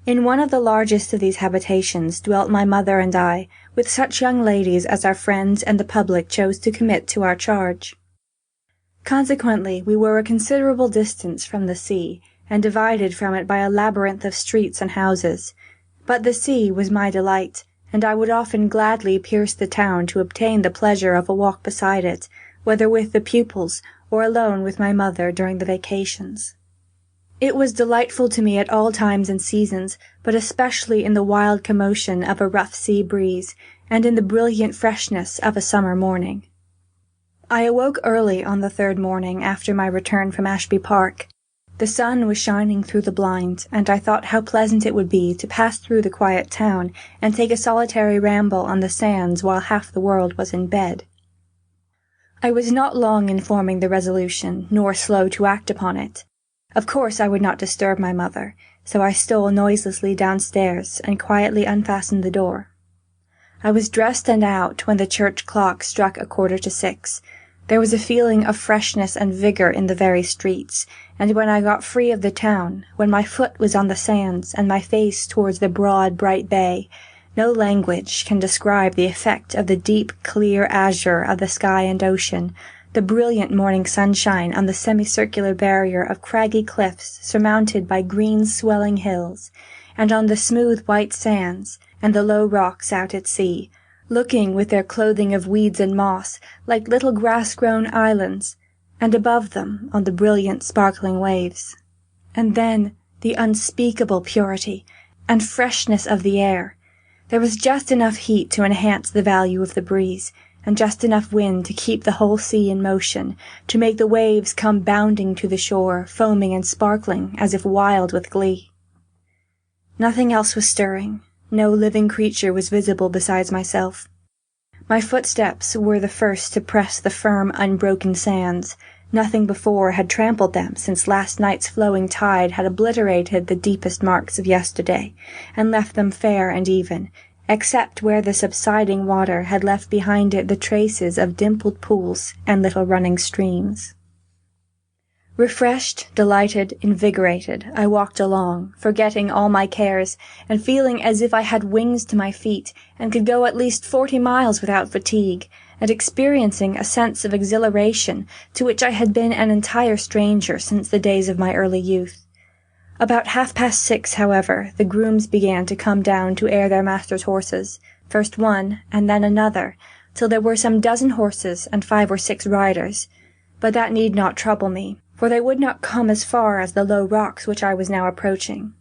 In one of the largest of these habitations dwelt my mother and I, with such young ladies as our friends and the public chose to commit to our charge. Consequently, we were a considerable distance from the sea, and divided from it by a labyrinth of streets and houses. But the sea was my delight, and I would often gladly pierce the town to obtain the pleasure of a walk beside it, whether with the pupils or alone with my mother during the vacations. It was delightful to me at all times and seasons, but especially in the wild commotion of a rough sea breeze, and in the brilliant freshness of a summer morning. I awoke early on the third morning after my return from Ashby Park. The sun was shining through the blind, and I thought how pleasant it would be to pass through the quiet town and take a solitary ramble on the sands while half the world was in bed. I was not long in forming the resolution, nor slow to act upon it. Of course I would not disturb my mother, so I stole noiselessly downstairs and quietly unfastened the door. I was dressed and out when the church clock struck 6:15. There was a feeling of freshness and vigour in the very streets, and when I got free of the town, when my foot was on the sands and my face towards the broad, bright bay, no language can describe the effect of the deep, clear azure of the sky and ocean, the brilliant morning sunshine on the semicircular barrier of craggy cliffs surmounted by green swelling hills, and on the smooth white sands, and the low rocks out at sea, looking with their clothing of weeds and moss like little grass-grown islands, and above them on the brilliant sparkling waves. And then the unspeakable purity and freshness of the air. There was just enough heat to enhance the value of the breeze, and just enough wind to keep the whole sea in motion, to make the waves come bounding to the shore, foaming and sparkling, as if wild with glee. Nothing else was stirring. No living creature was visible besides myself. My footsteps were the first to press the firm, unbroken sands. Nothing before had trampled them, since last night's flowing tide had obliterated the deepest marks of yesterday, and left them fair and even, except where the subsiding water had left behind it the traces of dimpled pools and little running streams. Refreshed, delighted, invigorated, I walked along, forgetting all my cares, and feeling as if I had wings to my feet, and could go at least 40 miles without fatigue, and experiencing a sense of exhilaration to which I had been an entire stranger since the days of my early youth. About 6:30, however, the grooms began to come down to air their masters' horses, first one, and then another, till there were some dozen horses and 5 or 6 riders. But that need not trouble me, for they would not come as far as the low rocks which I was now approaching.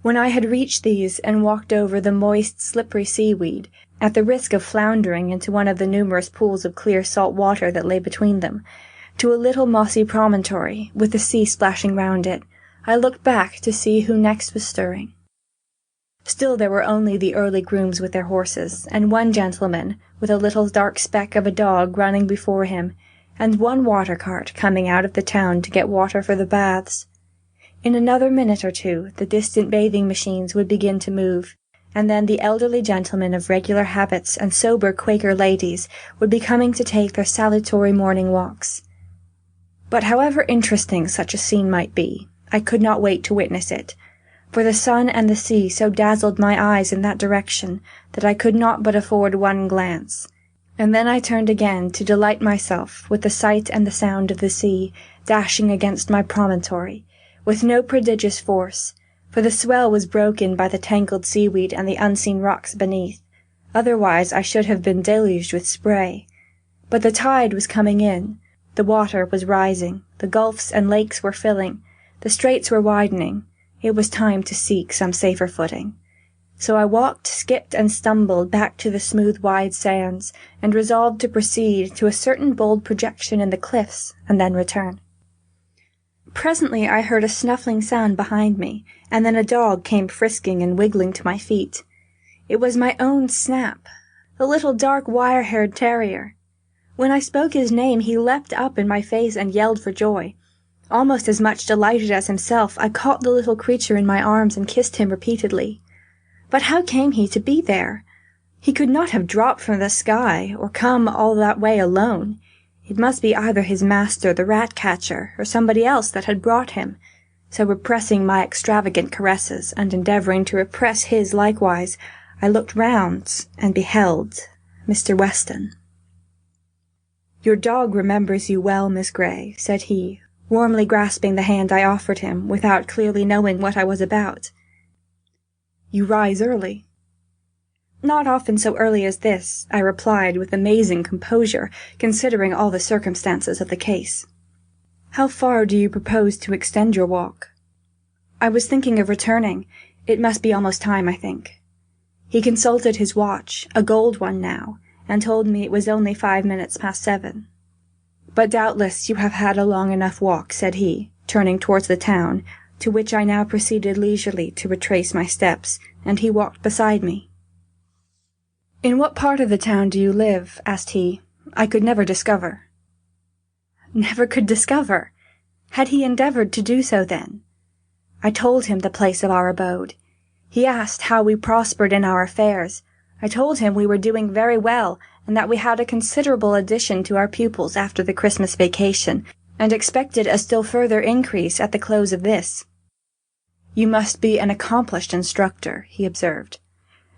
When I had reached these and walked over the moist, slippery seaweed, at the risk of floundering into one of the numerous pools of clear salt water that lay between them, to a little mossy promontory, with the sea splashing round it, I looked back to see who next was stirring. Still there were only the early grooms with their horses, and one gentleman, with a little dark speck of a dog running before him, and one water-cart coming out of the town to get water for the baths. In another minute or two the distant bathing machines would begin to move, and then the elderly gentlemen of regular habits and sober Quaker ladies would be coming to take their salutary morning walks. But however interesting such a scene might be, I could not wait to witness it, for the sun and the sea so dazzled my eyes in that direction that I could not but afford one glance. And then I turned again to delight myself with the sight and the sound of the sea dashing against my promontory, with no prodigious force, for the swell was broken by the tangled seaweed and the unseen rocks beneath. Otherwise I should have been deluged with spray. But the tide was coming in, the water was rising, the gulfs and lakes were filling, the straits were widening. It was time to seek some safer footing. So I walked, skipped, and stumbled back to the smooth, wide sands, and resolved to proceed to a certain bold projection in the cliffs, and then return. Presently I heard a snuffling sound behind me, and then a dog came frisking and wiggling to my feet. It was my own Snap, the little dark wire-haired terrier. When I spoke his name he leapt up in my face and yelled for joy. Almost as much delighted as himself, I caught the little creature in my arms and kissed him repeatedly. But how came he to be there? He could not have dropped from the sky, or come all that way alone. It must be either his master, the rat-catcher, or somebody else that had brought him. So repressing my extravagant caresses, and endeavouring to repress his likewise, I looked round, and beheld Mr. Weston. "Your dog remembers you well, Miss Grey," said he, warmly grasping the hand I offered him, without clearly knowing what I was about. "You rise early." "Not often so early as this," I replied with amazing composure, considering all the circumstances of the case. "How far do you propose to extend your walk?" "I was thinking of returning. It must be almost time, I think." He consulted his watch, a gold one now, and told me it was only 5 minutes past 7. "But doubtless you have had a long enough walk," said he, turning towards the town, to which I now proceeded leisurely to retrace my steps, and he walked beside me. "In what part of the town do you live?" asked he. "I could never discover." Never could discover! Had he endeavoured to do so then? I told him the place of our abode. He asked how we prospered in our affairs. I told him we were doing very well, and that we had a considerable addition to our pupils after the Christmas vacation, and expected a still further increase at the close of this. "You must be an accomplished instructor," he observed.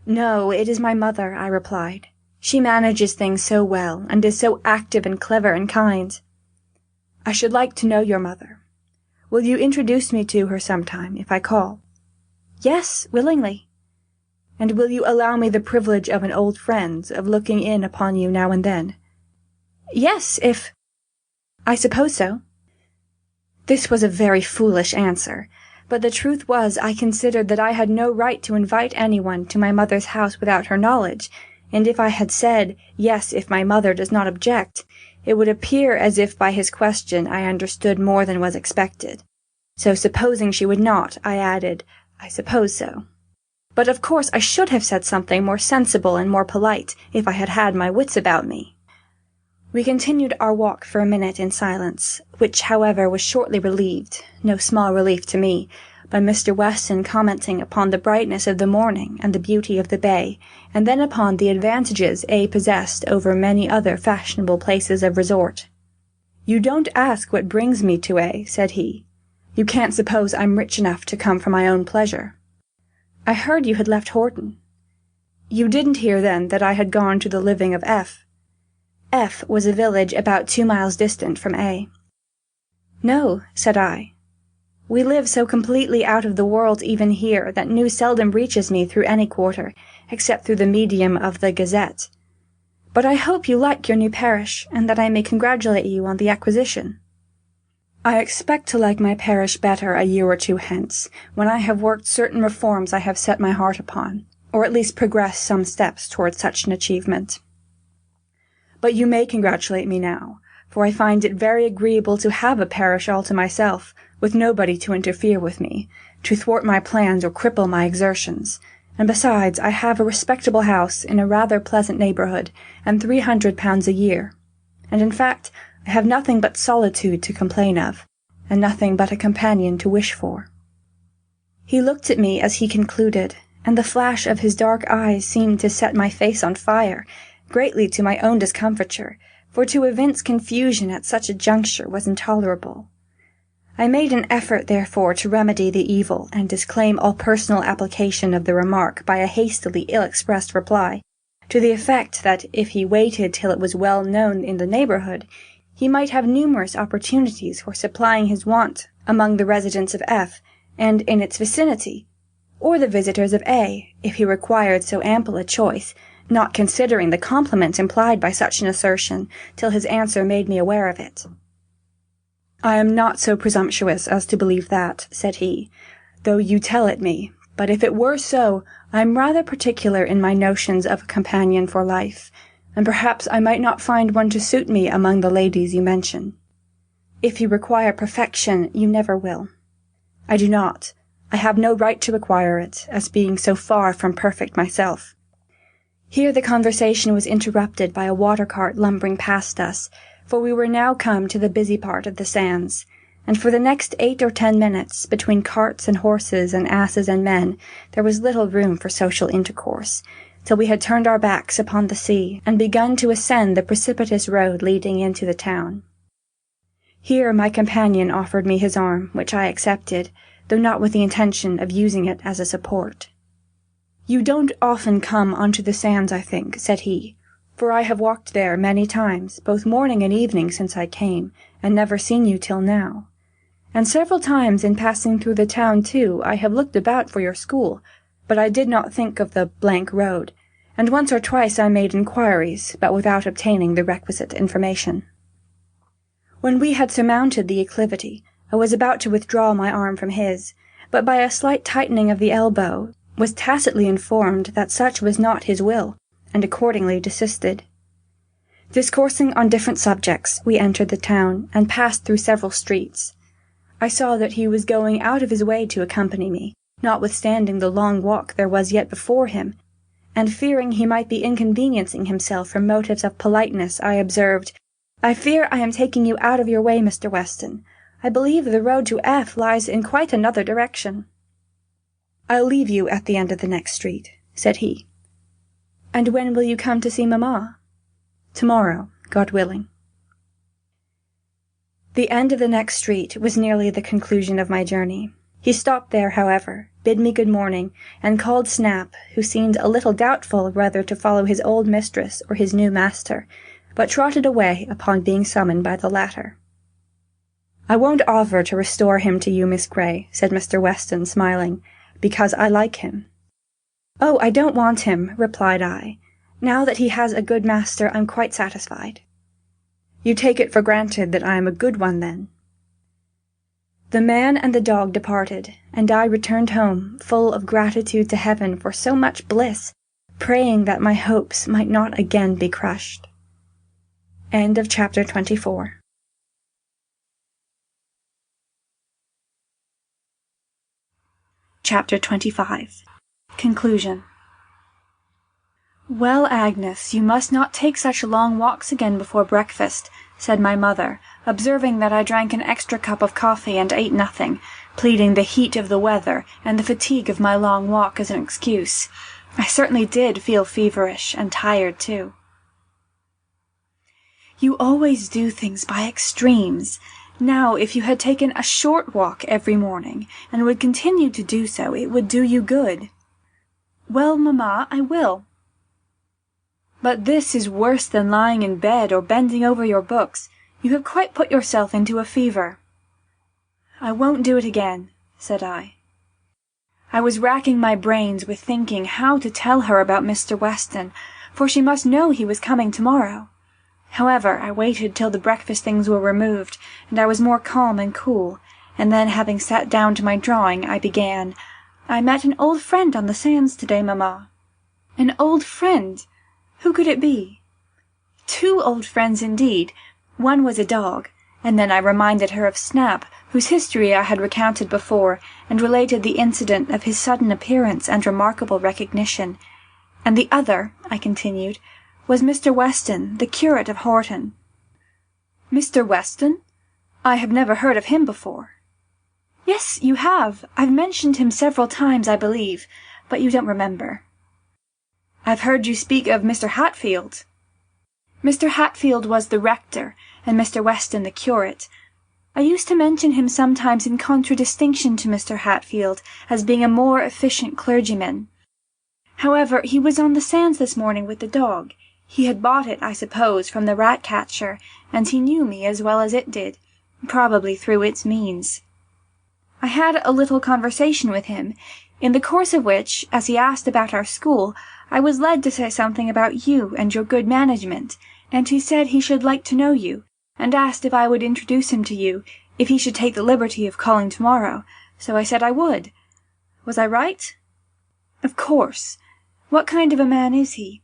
"No, it is my mother," I replied. "She manages things so well, and is so active and clever and kind." "I should like to know your mother. Will you introduce me to her sometime, if I call?" "Yes, willingly." "And will you allow me the privilege of an old friend, of looking in upon you now and then?" "Yes, if—" "I suppose so." This was a very foolish answer, but the truth was I considered that I had no right to invite anyone to my mother's house without her knowledge, and if I had said, "Yes, if my mother does not object," it would appear as if by his question I understood more than was expected. So supposing she would not, I added, "I suppose so." But of course I should have said something more sensible and more polite, if I had had my wits about me. We continued our walk for a minute in silence, which, however, was shortly relieved, no small relief to me, by Mr. Weston commenting upon the brightness of the morning and the beauty of the bay, and then upon the advantages A possessed over many other fashionable places of resort. "You don't ask what brings me to A," said he. "You can't suppose I'm rich enough to come for my own pleasure." "I heard you had left Horton." "You didn't hear, then, that I had gone to the living of F." F was a village about 2 miles distant from A. "No," said I. "We live so completely out of the world even here that news seldom reaches me through any quarter, except through the medium of the Gazette. But I hope you like your new parish, and that I may congratulate you on the acquisition." "I expect to like my parish better a year or two hence, when I have worked certain reforms I have set my heart upon, or at least progressed some steps towards such an achievement. But you may congratulate me now, for I find it very agreeable to have a parish all to myself, with nobody to interfere with me, to thwart my plans or cripple my exertions, and besides I have a respectable house in a rather pleasant neighbourhood, and £300 a year, and in fact I have nothing but solitude to complain of, and nothing but a companion to wish for." He looked at me as he concluded, and the flash of his dark eyes seemed to set my face on fire, greatly to my own discomfiture, for to evince confusion at such a juncture was intolerable. I made an effort, therefore, to remedy the evil, and disclaim all personal application of the remark by a hastily ill-expressed reply, to the effect that if he waited till it was well known in the neighbourhood, he might have numerous opportunities for supplying his want among the residents of F, and in its vicinity, or the visitors of A, if he required so ample a choice, not considering the compliment implied by such an assertion, till his answer made me aware of it. "I am not so presumptuous as to believe that," said he, "though you tell it me, but if it were so, I am rather particular in my notions of a companion for life, and perhaps I might not find one to suit me among the ladies you mention. If you require perfection, you never will." "I do not. I have no right to require it, as being so far from perfect myself." Here the conversation was interrupted by a water-cart lumbering past us, for we were now come to the busy part of the sands, and for the next 8 or 10 minutes, between carts and horses and asses and men, there was little room for social intercourse, till we had turned our backs upon the sea, and begun to ascend the precipitous road leading into the town. Here my companion offered me his arm, which I accepted, though not with the intention of using it as a support. "You don't often come onto the sands, I think," said he, "for I have walked there many times, both morning and evening since I came, and never seen you till now. And several times in passing through the town, too, I have looked about for your school, but I did not think of the road, and once or twice I made inquiries, but without obtaining the requisite information." When we had surmounted the acclivity, I was about to withdraw my arm from his, but by a slight tightening of the elbow was tacitly informed that such was not his will, and accordingly desisted. Discoursing on different subjects, we entered the town, and passed through several streets. I saw that he was going out of his way to accompany me, notwithstanding the long walk there was yet before him, and fearing he might be inconveniencing himself from motives of politeness, I observed, "I fear I am taking you out of your way, Mr. Weston. I believe the road to F lies in quite another direction." "I'll leave you at the end of the next street," said he. "And when will you come to see mamma?" "Tomorrow, God willing." The end of the next street was nearly the conclusion of my journey. He stopped there, however, bid me good morning, and called Snap, who seemed a little doubtful whether to follow his old mistress or his new master, but trotted away upon being summoned by the latter. "I won't offer to restore him to you, Miss Grey," said Mr. Weston, smiling, "because I like him." "Oh, I don't want him," replied I. "Now that he has a good master, I'm quite satisfied." "You take it for granted that I am a good one, then?" The man and the dog departed, and I returned home, full of gratitude to heaven for so much bliss, praying that my hopes might not again be crushed. End of chapter 24. Chapter 25. Conclusion. "Well, Agnes, you must not take such long walks again before breakfast," said my mother, observing that I drank an extra cup of coffee and ate nothing, pleading the heat of the weather and the fatigue of my long walk as an excuse. I certainly did feel feverish and tired too. You always do things by extremes. Now, if you had taken a short walk every morning, and would continue to do so, it would do you good." "Well, mamma, I will." "But this is worse than lying in bed or bending over your books. You have quite put yourself into a fever." "I won't do it again," said I. I was racking my brains with thinking how to tell her about Mr. Weston, for she must know he was coming tomorrow. However, I waited till the breakfast things were removed, and I was more calm and cool, and then, having sat down to my drawing, I began, "I met an old friend on the sands today, mamma." "An old friend? Who could it be?" "Two old friends indeed. One was a dog," and then I reminded her of Snap, whose history I had recounted before, and related the incident of his sudden appearance and remarkable recognition. "And the other," I continued, "was Mr. Weston, the curate of Horton." "Mr. Weston? I have never heard of him before." "Yes, you have. I've mentioned him several times, I believe, but you don't remember." "I've heard you speak of Mr. Hatfield." "Mr. Hatfield was the rector, and Mr. Weston the curate. I used to mention him sometimes in contradistinction to Mr. Hatfield, as being a more efficient clergyman. However, he was on the sands this morning with the dog. He had bought it, I suppose, from the rat-catcher, and he knew me as well as it did, probably through its means. I had a little conversation with him, in the course of which, as he asked about our school, I was led to say something about you and your good management, and he said he should like to know you, and asked if I would introduce him to you, if he should take the liberty of calling tomorrow, so I said I would. Was I right?" "Of course. What kind of a man is he?"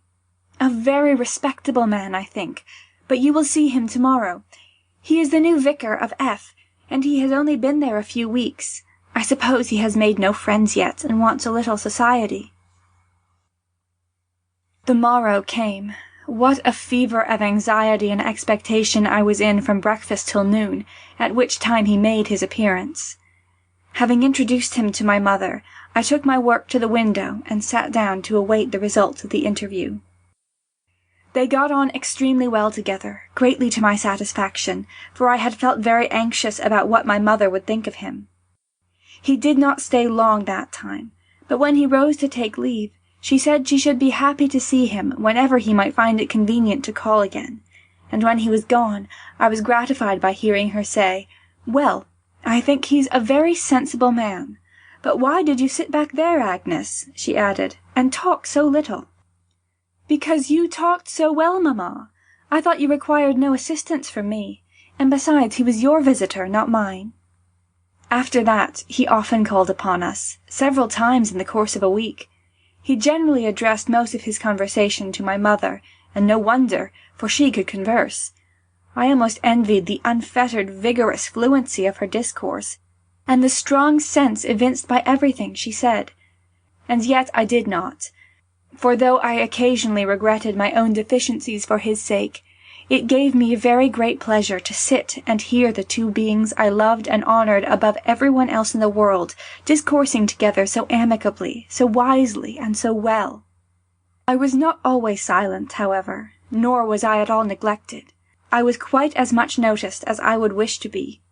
"A very respectable man, I think, but you will see him tomorrow. He is the new vicar of F, and he has only been there a few weeks. I suppose he has made no friends yet, and wants a little society." The morrow came. What a fever of anxiety and expectation I was in from breakfast till noon, at which time he made his appearance. Having introduced him to my mother, I took my work to the window and sat down to await the result of the interview. They got on extremely well together, greatly to my satisfaction, for I had felt very anxious about what my mother would think of him. He did not stay long that time, but when he rose to take leave, she said she should be happy to see him whenever he might find it convenient to call again, and when he was gone, I was gratified by hearing her say, "Well, I think he's a very sensible man. But why did you sit back there, Agnes," she added, "and talk so little?" "Because you talked so well, mamma. I thought you required no assistance from me, and besides he was your visitor, not mine." After that he often called upon us, several times in the course of a week. He generally addressed most of his conversation to my mother, and no wonder, for she could converse. I almost envied the unfettered, vigorous fluency of her discourse, and the strong sense evinced by everything she said. And yet I did not, for though I occasionally regretted my own deficiencies for his sake, it gave me very great pleasure to sit and hear the two beings I loved and honoured above everyone else in the world discoursing together so amicably, so wisely, and so well. I was not always silent, however, nor was I at all neglected. I was quite as much noticed as I would wish to be.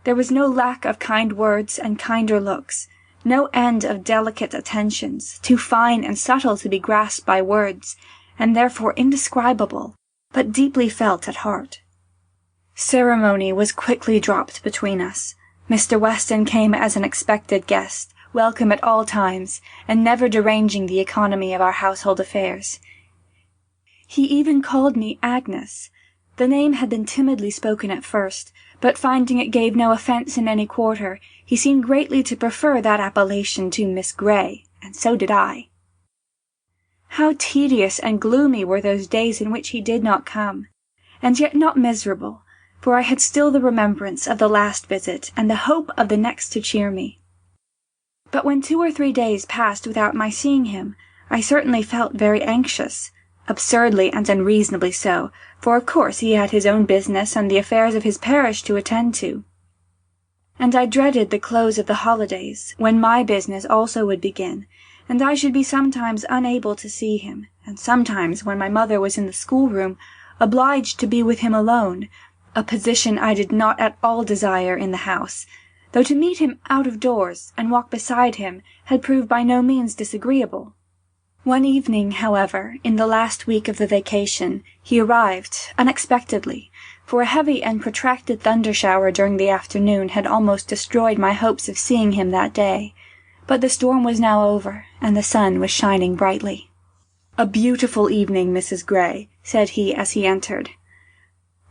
There was no lack of kind words and kinder looks, no end of delicate attentions, too fine and subtle to be grasped by words, and therefore indescribable, but deeply felt at heart. Ceremony was quickly dropped between us. Mr. Weston came as an expected guest, welcome at all times, and never deranging the economy of our household affairs. He even called me Agnes. The name had been timidly spoken at first, but finding it gave no offence in any quarter, he seemed greatly to prefer that appellation to Miss Grey, and so did I. How tedious and gloomy were those days in which he did not come, and yet not miserable, for I had still the remembrance of the last visit and the hope of the next to cheer me. But when 2 or 3 days passed without my seeing him, I certainly felt very anxious, absurdly and unreasonably so, for of course he had his own business and the affairs of his parish to attend to. And I dreaded the close of the holidays, when my business also would begin, and I should be sometimes unable to see him, and sometimes, when my mother was in the schoolroom, obliged to be with him alone, a position I did not at all desire in the house, though to meet him out of doors and walk beside him had proved by no means disagreeable. One evening, however, in the last week of the vacation, he arrived, unexpectedly, for a heavy and protracted thunder-shower during the afternoon had almost destroyed my hopes of seeing him that day. But the storm was now over, and the sun was shining brightly. "A beautiful evening, Mrs. Grey," said he as he entered.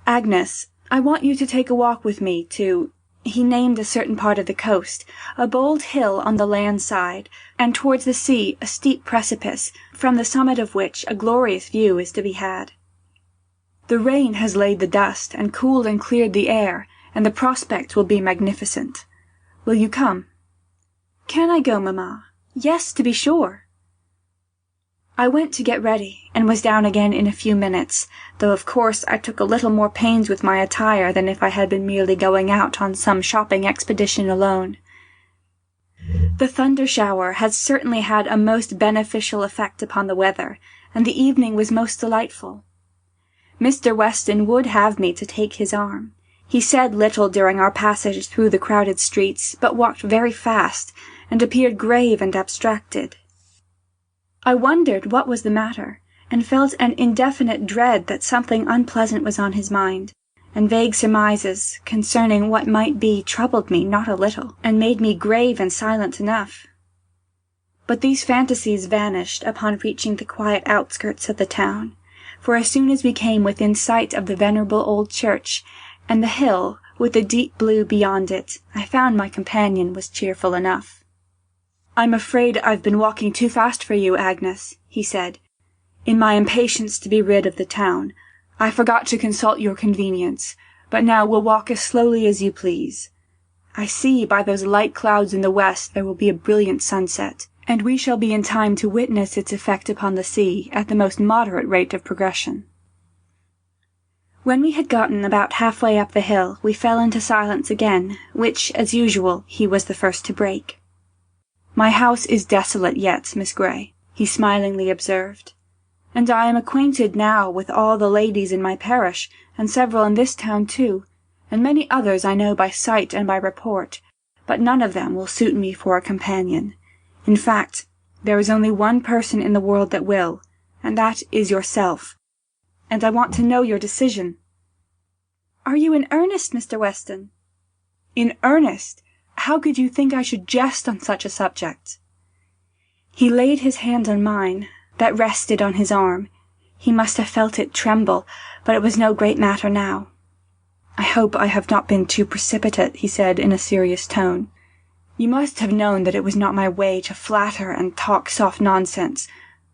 "Agnes, I want you to take a walk with me to—" he named a certain part of the coast, a bold hill on the land side, and towards the sea a steep precipice, from the summit of which a glorious view is to be had. "The rain has laid the dust, and cooled and cleared the air, and the prospect will be magnificent. Will you come?" "Can I go, mamma?" "Yes, to be sure." I went to get ready, and was down again in a few minutes, though of course I took a little more pains with my attire than if I had been merely going out on some shopping expedition alone. The thunder-shower had certainly had a most beneficial effect upon the weather, and the evening was most delightful. Mr. Weston would have me to take his arm. He said little during our passage through the crowded streets, but walked very fast, and appeared grave and abstracted. I wondered what was the matter, and felt an indefinite dread that something unpleasant was on his mind, and vague surmises concerning what might be troubled me not a little, and made me grave and silent enough. But these fantasies vanished upon reaching the quiet outskirts of the town, for as soon as we came within sight of the venerable old church, and the hill with the deep blue beyond it, I found my companion was cheerful enough. "I'm afraid I've been walking too fast for you, Agnes," he said. "In my impatience to be rid of the town, I forgot to consult your convenience, but now we'll walk as slowly as you please. I see by those light clouds in the west there will be a brilliant sunset, and we shall be in time to witness its effect upon the sea at the most moderate rate of progression." When we had gotten about halfway up the hill, we fell into silence again, which, as usual, he was the first to break. "My house is desolate yet, Miss Grey," he smilingly observed, "and I am acquainted now with all the ladies in my parish, and several in this town too, and many others I know by sight and by report, but none of them will suit me for a companion. In fact, there is only one person in the world that will, and that is yourself, and I want to know your decision." "Are you in earnest, Mr. Weston?" "In earnest? How could you think I should jest on such a subject?" He laid his hand on mine, that rested on his arm. He must have felt it tremble, but it was no great matter now. "I hope I have not been too precipitate," he said in a serious tone. "You must have known that it was not my way to flatter and talk soft nonsense,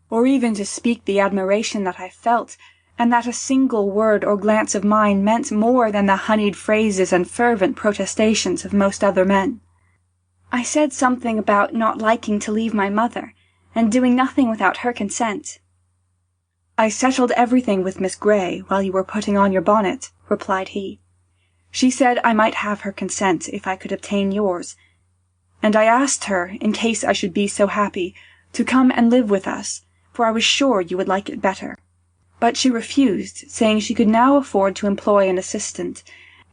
or even to speak the admiration that I felt, and that a single word or glance of mine meant more than the honeyed phrases and fervent protestations of most other men. I said something about not liking to leave my mother, and doing nothing without her consent." "I settled everything with Miss Grey while you were putting on your bonnet," replied he. "She said I might have her consent if I could obtain yours, and I asked her, in case I should be so happy, to come and live with us, for I was sure you would like it better. But she refused, saying she could now afford to employ an assistant,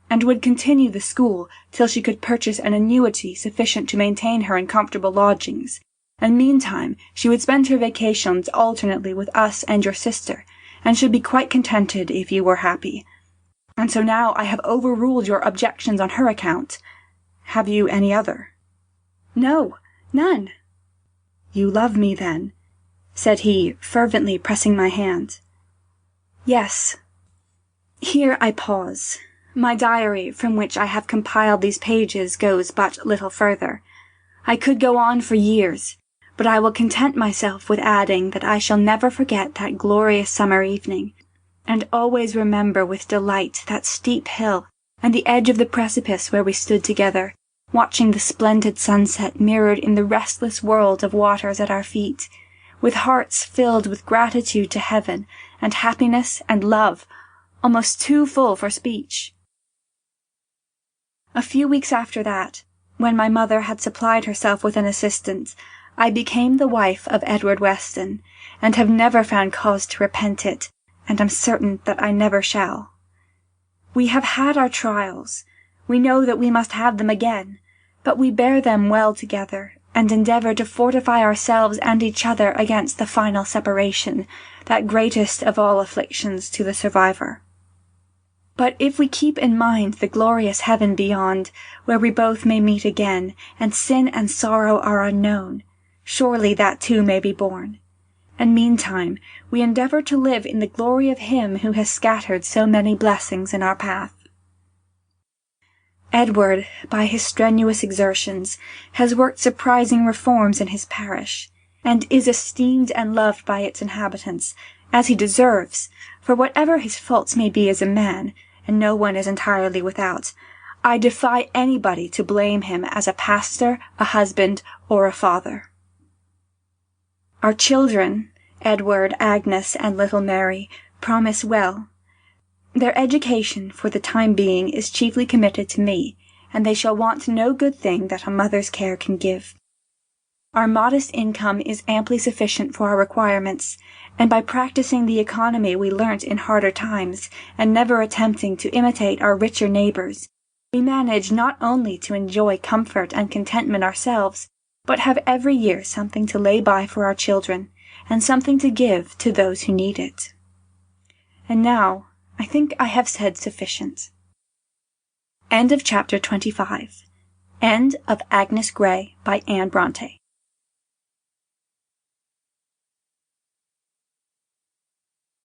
and would continue the school till she could purchase an annuity sufficient to maintain her in comfortable lodgings, and meantime she would spend her vacations alternately with us and your sister, and should be quite contented if you were happy. And so now I have overruled your objections on her account. Have you any other?" "No, none." "You love me, then?" said he, fervently pressing my hand. "Yes." Here I pause. My diary, from which I have compiled these pages, goes but little further. I could go on for years, but I will content myself with adding that I shall never forget that glorious summer evening, and always remember with delight that steep hill and the edge of the precipice where we stood together, watching the splendid sunset mirrored in the restless world of waters at our feet, with hearts filled with gratitude to heaven, and happiness and love, almost too full for speech. A few weeks after that, when my mother had supplied herself with an assistant, I became the wife of Edward Weston, and have never found cause to repent it, and am certain that I never shall. We have had our trials. We know that we must have them again, but we bear them well together, and endeavour to fortify ourselves and each other against the final separation, that greatest of all afflictions to the survivor. But if we keep in mind the glorious heaven beyond, where we both may meet again, and sin and sorrow are unknown, surely that too may be borne. And meantime we endeavour to live in the glory of Him who has scattered so many blessings in our path. Edward, by his strenuous exertions, has worked surprising reforms in his parish, and is esteemed and loved by its inhabitants, as he deserves, for whatever his faults may be as a man, and no one is entirely without, I defy anybody to blame him as a pastor, a husband, or a father. Our children, Edward, Agnes, and little Mary, promise well. Their education, for the time being, is chiefly committed to me, and they shall want no good thing that a mother's care can give. Our modest income is amply sufficient for our requirements, and by practising the economy we learnt in harder times, and never attempting to imitate our richer neighbours, we manage not only to enjoy comfort and contentment ourselves, but have every year something to lay by for our children, and something to give to those who need it. And now, I think I have said sufficient. End of chapter 25. End of Agnes Grey by Anne Bronte.